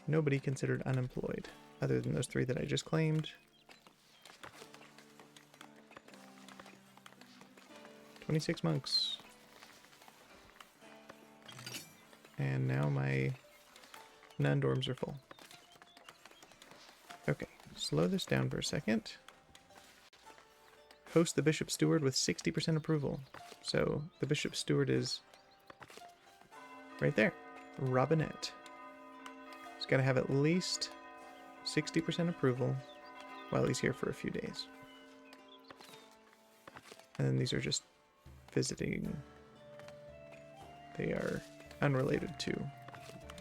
nobody considered unemployed, other than those 3 that I just claimed. 26 monks. And now my nun dorms are full. Okay, slow this down for a second. Host the bishop steward with 60% approval. So the bishop steward is right there. Robinette. He's got to have at least 60% approval while he's here for a few days. And then these are just visiting. They are unrelated to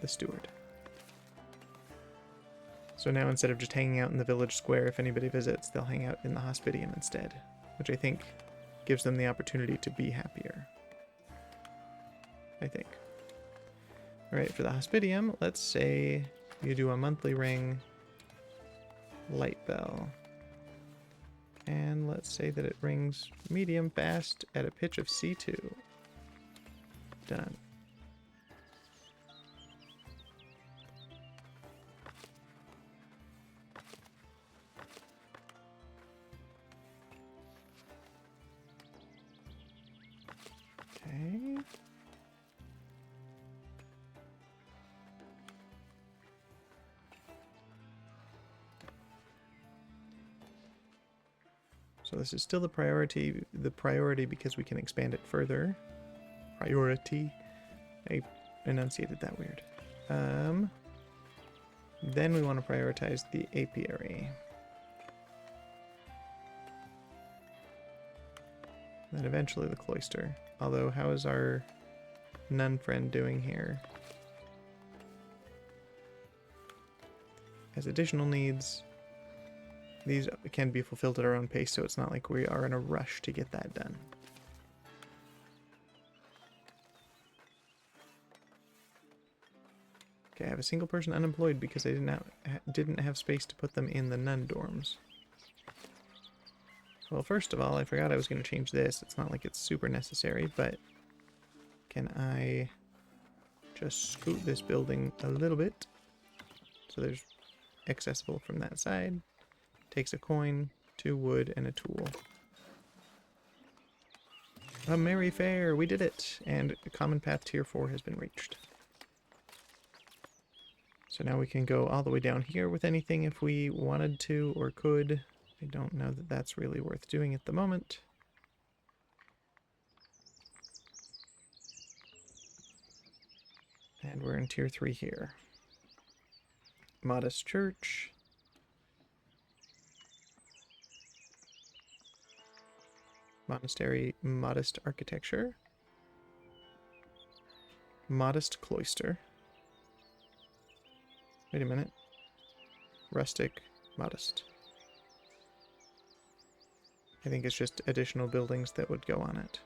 the steward. So now instead of just hanging out in the village square, if anybody visits, they'll hang out in the hospitium instead, which I think gives them the opportunity to be happier. I think. Alright, for the hospitium, let's say you do a monthly ring light bell. And let's say that it rings medium fast at a pitch of C2. Done. Okay. So this is still the priority because we can expand it further. Priority. I enunciated that weird. Then we want to prioritize the apiary. Then eventually the cloister. Although, how is our nun friend doing here? As additional needs, these can be fulfilled at our own pace, so it's not like we are in a rush to get that done. Okay, I have a single person unemployed because I didn't have space to put them in the nun dorms. Well, first of all, I forgot I was going to change this. It's not like it's super necessary, but can I just scoot this building a little bit so there's accessible from that side? Takes a coin, 2 wood, and a tool. A merry fair! We did it! And common path tier 4 has been reached. So now we can go all the way down here with anything if we wanted to or could. I don't know that that's really worth doing at the moment. And we're in tier 3 here. Modest church. Monastery, modest architecture. Modest cloister. Wait a minute. Rustic, modest. I think it's just additional buildings that would go on it.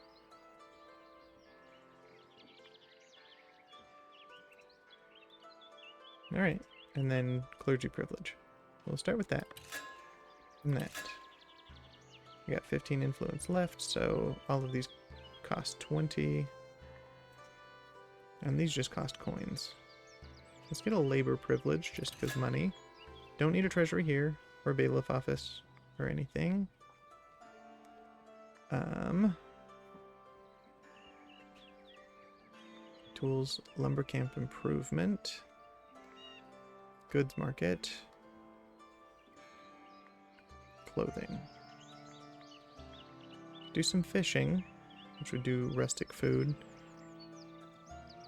Alright, and then clergy privilege. We'll start with that. And that. We got 15 influence left, so all of these cost 20. And these just cost coins. Let's get a labor privilege, just because money. Don't need a treasury here, or a bailiff office, or anything. Tools, lumber camp improvement. Goods market. Clothing. Do some fishing, which would do rustic food.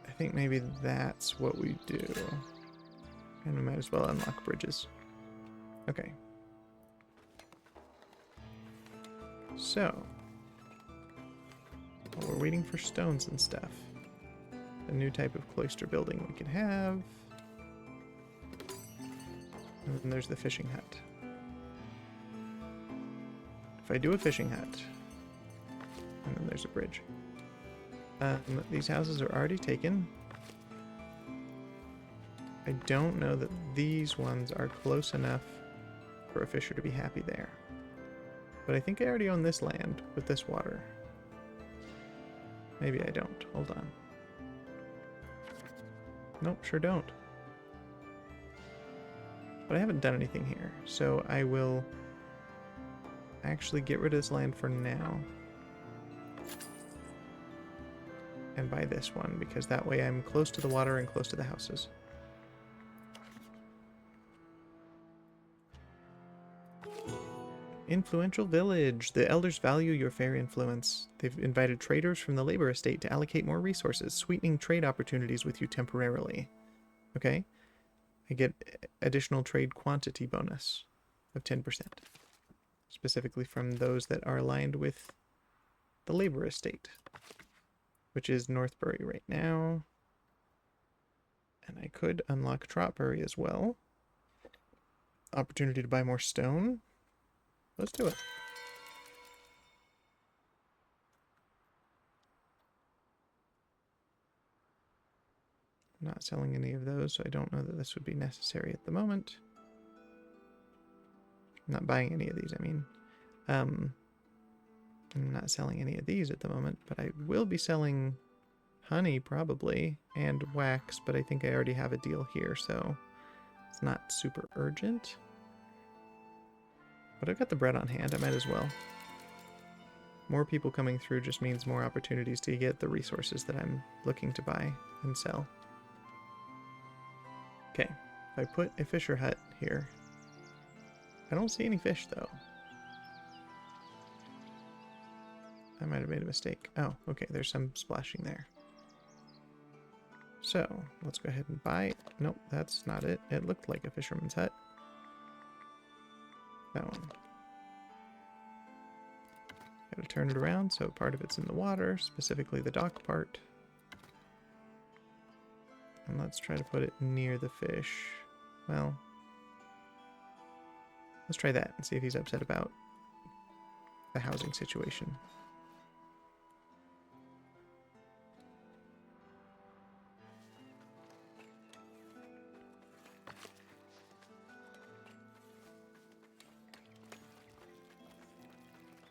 I think maybe that's what we do. And we might as well unlock bridges. Okay. So, while we're waiting for stones and stuff, a new type of cloister building we can have. And then there's the fishing hut. If I do a fishing hut, and then there's a bridge. These houses are already taken. I don't know that these ones are close enough for a fisher to be happy there. But I think I already own this land with this water. Maybe I don't. Hold on. Nope, sure don't. But I haven't done anything here, so I will actually get rid of this land for now. And buy this one, because that way I'm close to the water and close to the houses. Influential village. The elders value your fair influence. They've invited traders from the labor estate to allocate more resources, sweetening trade opportunities with you temporarily. Okay? I get additional trade quantity bonus of 10%. Specifically from those that are aligned with the labor estate, which is Northbury right now. And I could unlock Trotbury as well. opportunity to buy more stone. Let's do it. I'm not selling any of those, so I don't know that this would be necessary at the moment. I'm not buying any of these, I mean. I'm not selling any of these at the moment, but I will be selling honey probably and wax, but I think I already have a deal here, so it's not super urgent. But I've got the bread on hand, I might as well. More people coming through just means more opportunities to get the resources that I'm looking to buy and sell. Okay, if I put a fisher hut here, I don't see any fish though. I might have made a mistake. Oh, okay, there's some splashing there. So, let's go ahead and buy... Nope, that's not it. It looked like a fisherman's hut. That one. Gotta turn it around so part of it's in the water, specifically the dock part. And let's try to put it near the fish. Well, let's try that and see if he's upset about the housing situation.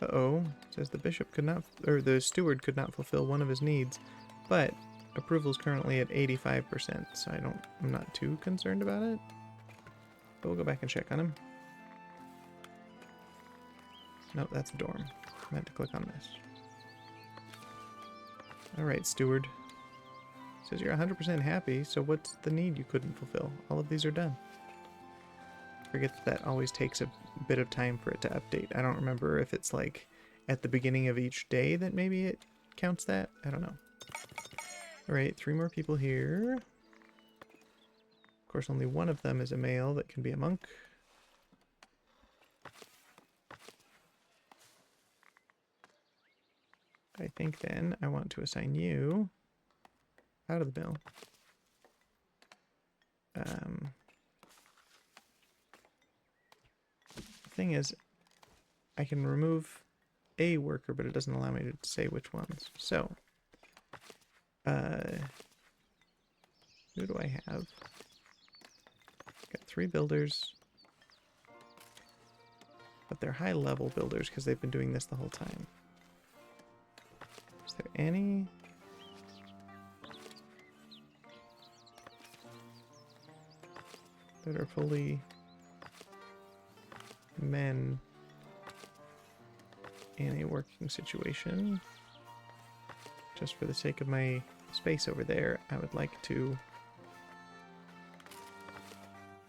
Uh-oh, says the bishop could not, or the steward could not fulfill one of his needs, but approval is currently at 85%, so I'm not too concerned about it. But we'll go back and check on him. Nope, that's a dorm. I meant to click on this. Alright, steward. Says you're 100% happy, so what's the need you couldn't fulfill? All of these are done. Forget that always takes a bit of time for it to update. I don't remember if it's like at the beginning of each day that maybe it counts that. I don't know. Alright, 3 more people here. Of course, only one of them is a male that can be a monk. I think then I want to assign you out of the mill. The thing is, I can remove a worker, but it doesn't allow me to say which ones. So, who do I have? Got 3 builders, but they're high-level builders because they've been doing this the whole time. Is there any? That are fully men in a working situation? Just for the sake of my space over there, I would like to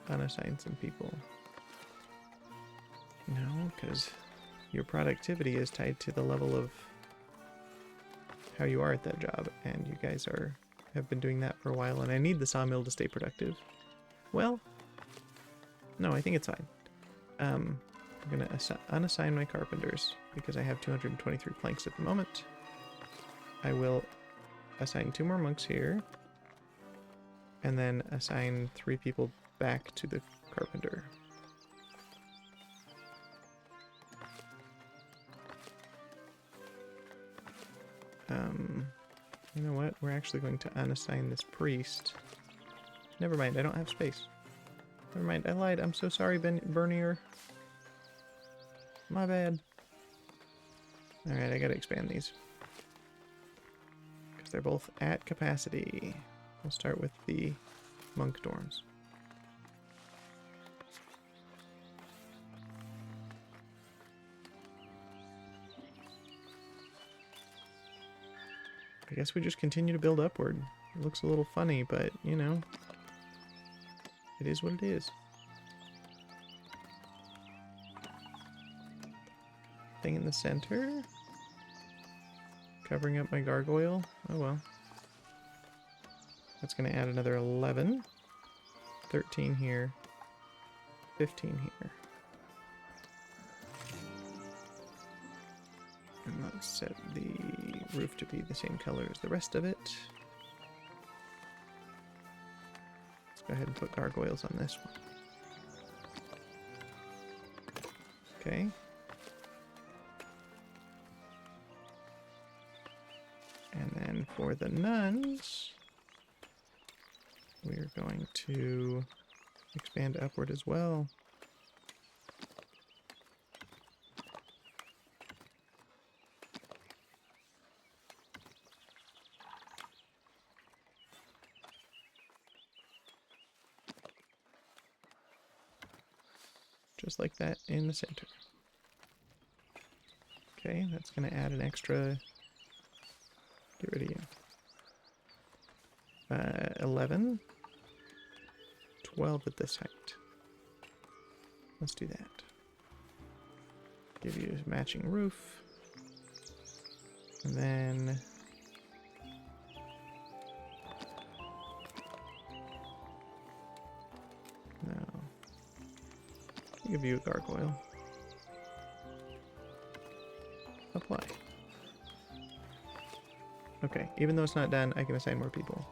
unassign some people. No, because your productivity is tied to the level of how you are at that job, and you guys have been doing that for a while, and I need the sawmill to stay productive. Well, no, I think it's fine. I'm going to unassign my carpenters because I have 223 planks at the moment. I will assign 2 more monks here, and then assign 3 people back to the carpenter. You know what? We're actually going to unassign this priest. Never mind, I don't have space. Never mind, I lied. I'm so sorry, Bernier. My bad. Alright, I gotta expand these. Because they're both at capacity. We'll start with the monk dorms. I guess we just continue to build upward. It looks a little funny, but, you know, it is what it is. Thing in the center. Covering up my gargoyle. Oh well. That's going to add another 11. 13 here. 15 here. And let's set the roof to be the same color as the rest of it. Let's go ahead and put gargoyles on this one. Okay. And then for the nuns, we're going to expand upward as well. Just like that in the center. Okay, that's going to add an extra... Get rid of you. 11. 12 at this height. Let's do that. Give you a matching roof. And then... No. I'll give you a gargoyle. Apply. Okay, even though it's not done, I can assign more people.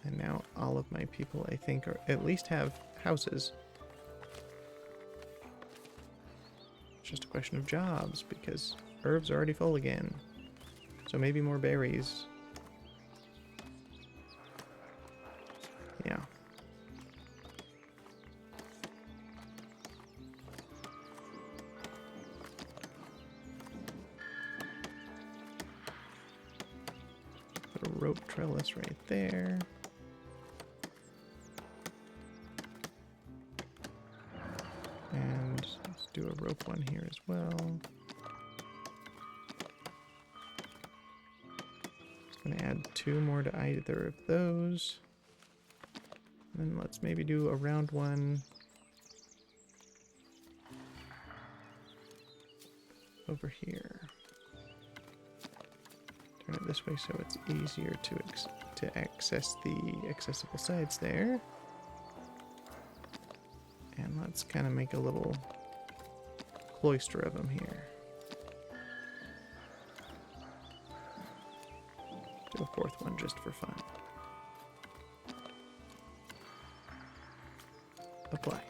And now all of my people, I think, are at least have houses. It's just a question of jobs, because herbs are already full again. So maybe more berries. Yeah. Put a rope trellis right there. And let's do a rope one here as well. I'm going to add 2 more to either of those. And then let's maybe do a round one over here. Turn it this way so it's easier to access the accessible sides there. And let's kind of make a little cloister of them here. Do a 4th one just for fun. Apply.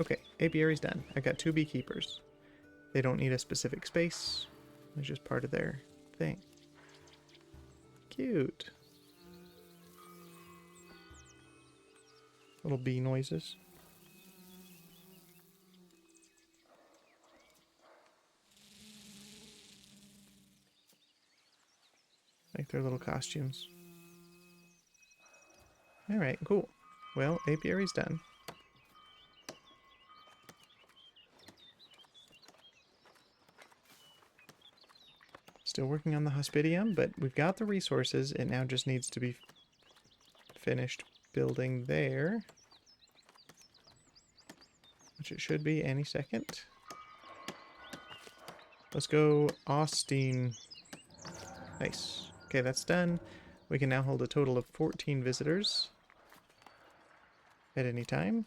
Okay, apiary's done. I got 2 beekeepers. They don't need a specific space. It's just part of their thing. Cute. Little bee noises. Like their little costumes. Alright, cool. Well, apiary's done. Still working on the hospitium, but we've got the resources. It now just needs to be finished building there. Which it should be any second. Let's go Austin. Nice. Okay, that's done. We can now hold a total of 14 visitors at any time.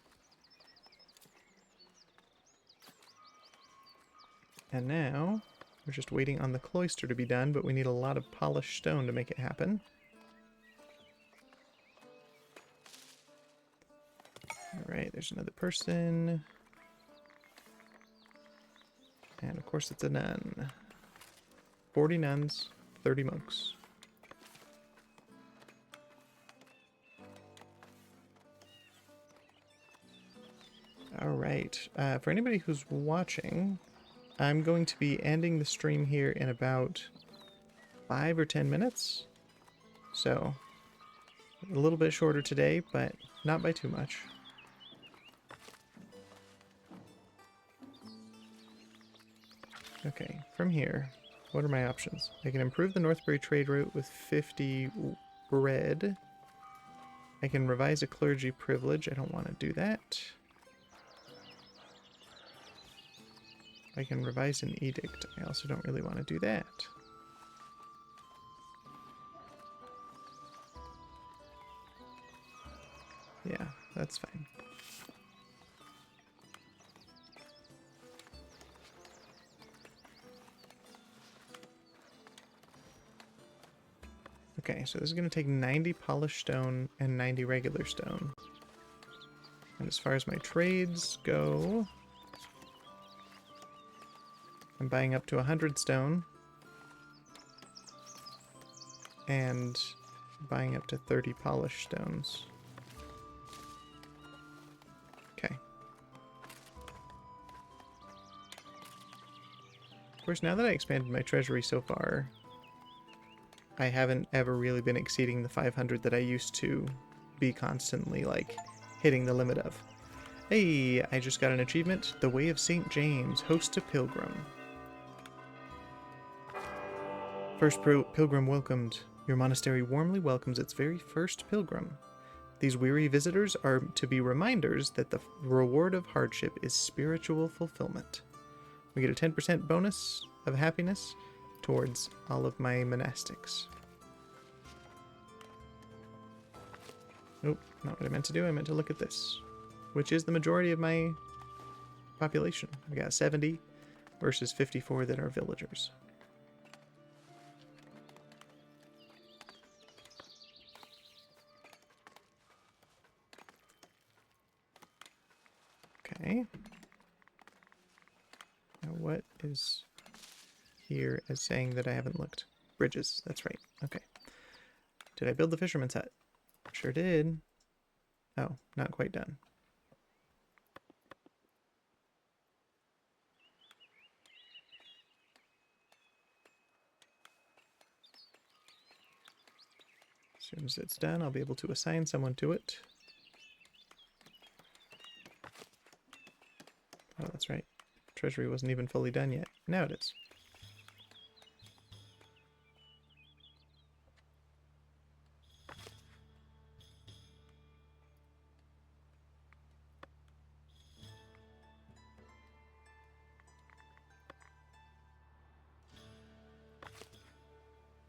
And now we're just waiting on the cloister to be done, but we need a lot of polished stone to make it happen. Alright, there's another person. And of course it's a nun. 40 nuns, 30 monks. Alright, for anybody who's watching, I'm going to be ending the stream here in about 5 or 10 minutes. So, a little bit shorter today, but not by too much. Okay, from here, what are my options? I can improve the Northbury trade route with 50 bread. I can revise a clergy privilege. I don't want to do that. I can revise an edict. I also don't really want to do that. Yeah, that's fine. Okay, so this is going to take 90 polished stone and 90 regular stone. And as far as my trades go, I'm buying up to 100 stone. And buying up to 30 polished stones. Okay. Of course, now that I expanded my treasury so far, I haven't ever really been exceeding the 500 that I used to be constantly, like, hitting the limit of. Hey, I just got an achievement. The Way of St. James, host a pilgrim. First pilgrim welcomed. Your monastery warmly welcomes its very first pilgrim. These weary visitors are to be reminders that the reward of hardship is spiritual fulfillment. We get a 10% bonus of happiness towards all of my monastics. Nope, not what I meant to do. I meant to look at this, which is the majority of my population. I've got 70 versus 54 that are villagers. Okay. Now what is here as saying that I haven't looked? Bridges, that's right. Okay. Did I build the fisherman's hut? Sure did. Oh, not quite done. As soon as it's done, I'll be able to assign someone to it. Oh, that's right. Treasury wasn't even fully done yet. Now it is.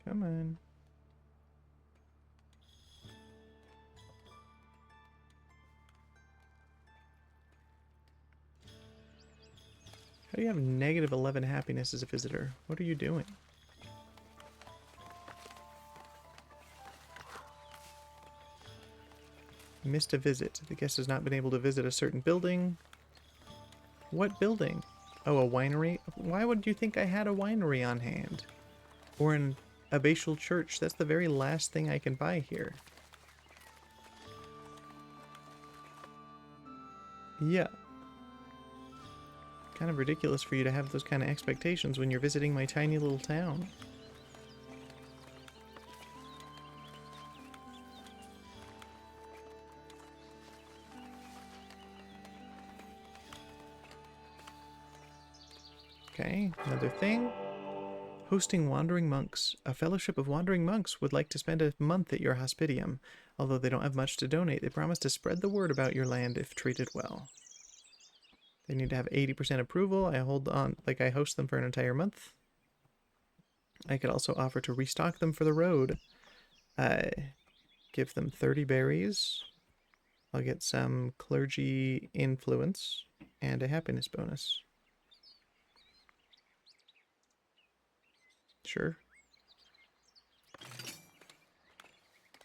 Come on. How do you have negative 11 happiness as a visitor? What are you doing? Missed a visit. The guest has not been able to visit a certain building. What building? Oh, a winery? Why would you think I had a winery on hand? Or an abbatial church? That's the very last thing I can buy here. Yeah. Kind of ridiculous for you to have those kind of expectations when you're visiting my tiny little town. Okay, another thing. Hosting wandering monks. A fellowship of wandering monks would like to spend a month at your hospitium. Although they don't have much to donate, they promise to spread the word about your land if treated well. They need to have 80% approval. I host them for an entire month. I could also offer to restock them for the road. Give them 30 berries. I'll get some clergy influence and a happiness bonus. Sure.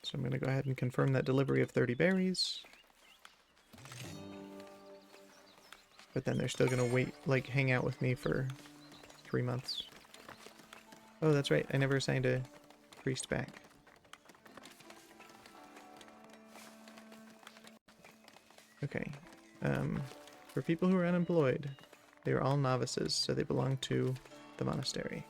So I'm going to go ahead and confirm that delivery of 30 berries. But then they're still going to wait, like, hang out with me for 3 months. Oh, that's right. I never assigned a priest back. Okay. For people who are unemployed, they are all novices, so they belong to the monastery.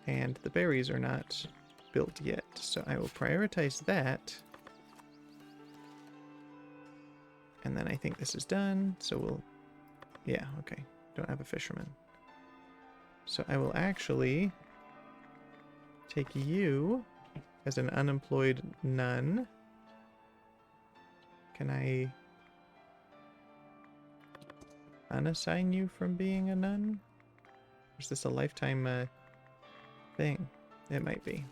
And the berries are not built yet, so I will prioritize that. And then I think this is done, so we'll... Yeah, okay. Don't have a fisherman. So I will actually take you as an unemployed nun. Can I unassign you from being a nun? Or is this a lifetime thing? It might be.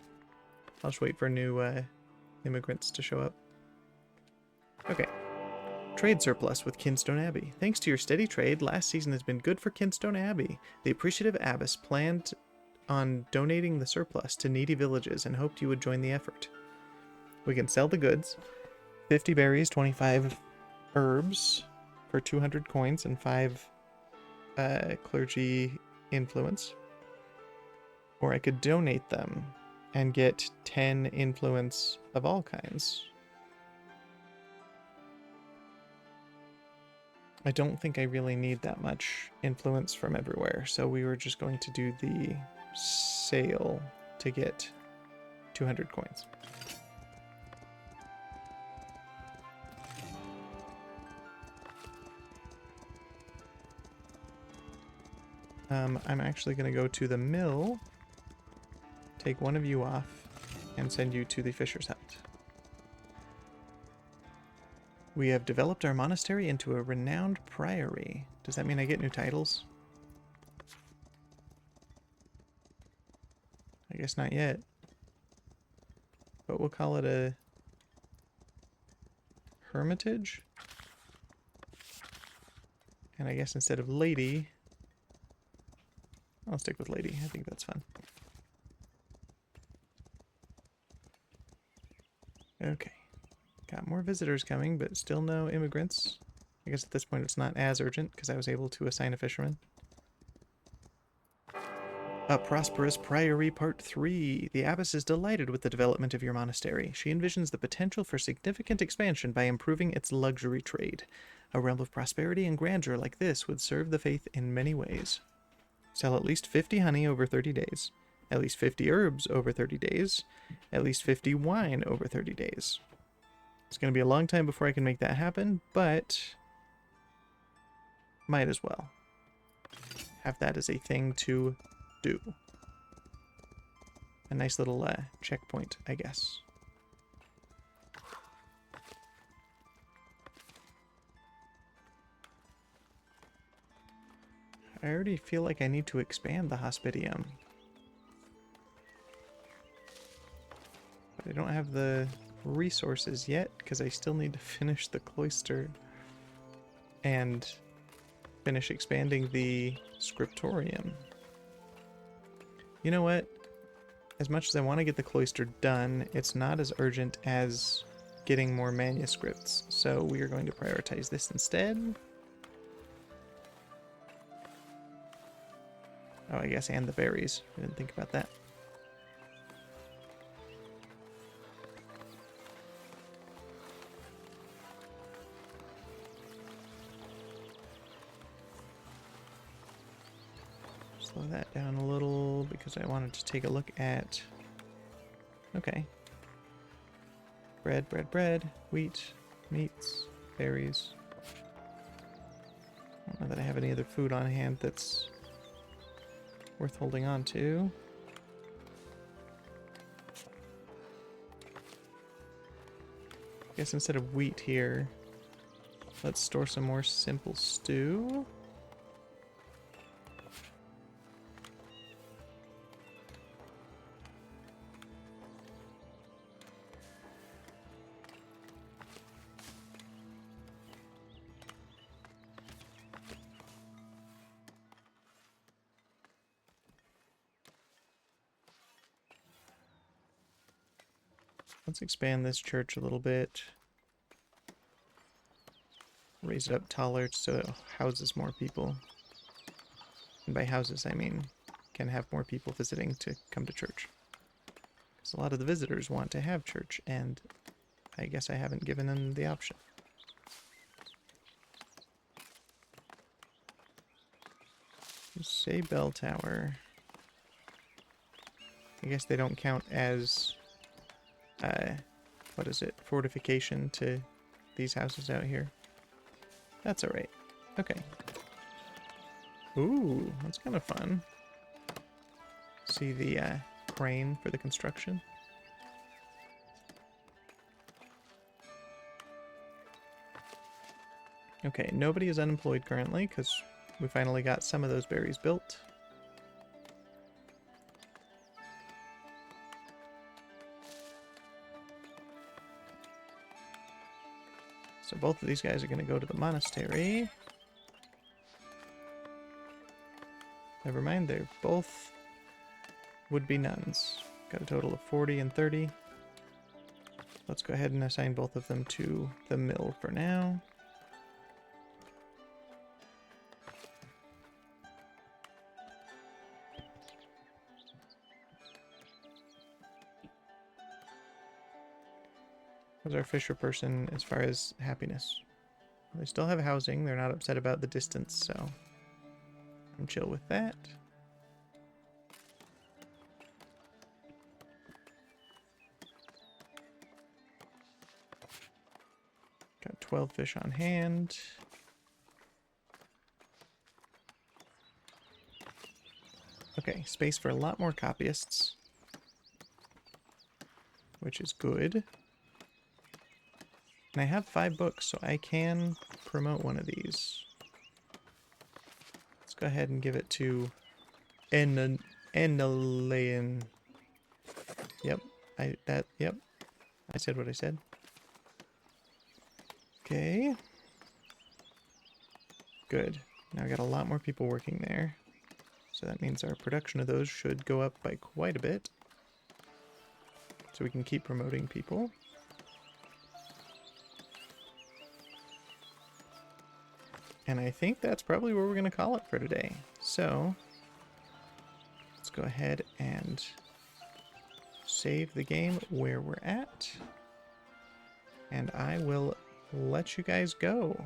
I'll just wait for new immigrants to show up. Okay. Trade surplus with Kinstone Abbey. Thanks to your steady trade, last season has been good for Kinstone Abbey. The appreciative abbess planned on donating the surplus to needy villages and hoped you would join the effort. We can sell the goods. 50 berries, 25 herbs for 200 coins and 5 clergy influence. Or I could donate them and get 10 influence of all kinds. I don't think I really need that much influence from everywhere, so we were just going to do the sale to get 200 coins. I'm actually going to go to the mill, take one of you off, and send you to the fisher's hut. We have developed our monastery into a renowned priory. Does that mean I get new titles? I guess not yet. But we'll call it a hermitage. And I guess instead of lady, I'll stick with lady. I think that's fun. Okay. Got more visitors coming, but still no immigrants. I guess at this point it's not as urgent because I was able to assign a fisherman. A Prosperous Priory Part 3. The abbess is delighted with the development of your monastery. She envisions the potential for significant expansion by improving its luxury trade. A realm of prosperity and grandeur like this would serve the faith in many ways. Sell at least 50 honey over 30 days. At least 50 herbs over 30 days. At least 50 wine over 30 days. It's going to be a long time before I can make that happen, but might as well have that as a thing to do. A nice little checkpoint, I guess. I already feel like I need to expand the hospitium. But I don't have the resources yet because I still need to finish the cloister and finish expanding the scriptorium. You know what? As much as I want to get the cloister done, it's not as urgent as getting more manuscripts. So we are going to prioritize this instead. Oh, I guess, and the berries. I didn't think about that. Slow that down a little because I wanted to take a look at... Okay. Bread, bread, bread, wheat, meats, berries. I don't know that I have any other food on hand that's worth holding on to. I guess instead of wheat here, let's store some more simple stew. Let's expand this church a little bit. Raise it up taller so it houses more people. And by houses, I mean can have more people visiting to come to church. Because a lot of the visitors want to have church, and I guess I haven't given them the option. Say bell tower. I guess they don't count as... what is it? Fortification to these houses out here. That's alright. Okay. Ooh, that's kind of fun. See the crane for the construction. Okay, nobody is unemployed currently because we finally got some of those berries built. So both of these guys are going to go to the monastery. Never mind, they're both would-be nuns. Got a total of 40 and 30. Let's go ahead and assign both of them to the mill for now. How's our fisher person as far as happiness? They still have housing. They're not upset about the distance, so I'm chill with that. Got 12 fish on hand. Okay, space for a lot more copyists, which is good. And I have 5 books, so I can promote one of these. Let's go ahead and give it to Enalayan. Yep, yep. I said what I said. Okay. Good. Now I got a lot more people working there. So that means our production of those should go up by quite a bit. So we can keep promoting people. And I think that's probably where we're going to call it for today. So let's go ahead and save the game where we're at. And I will let you guys go.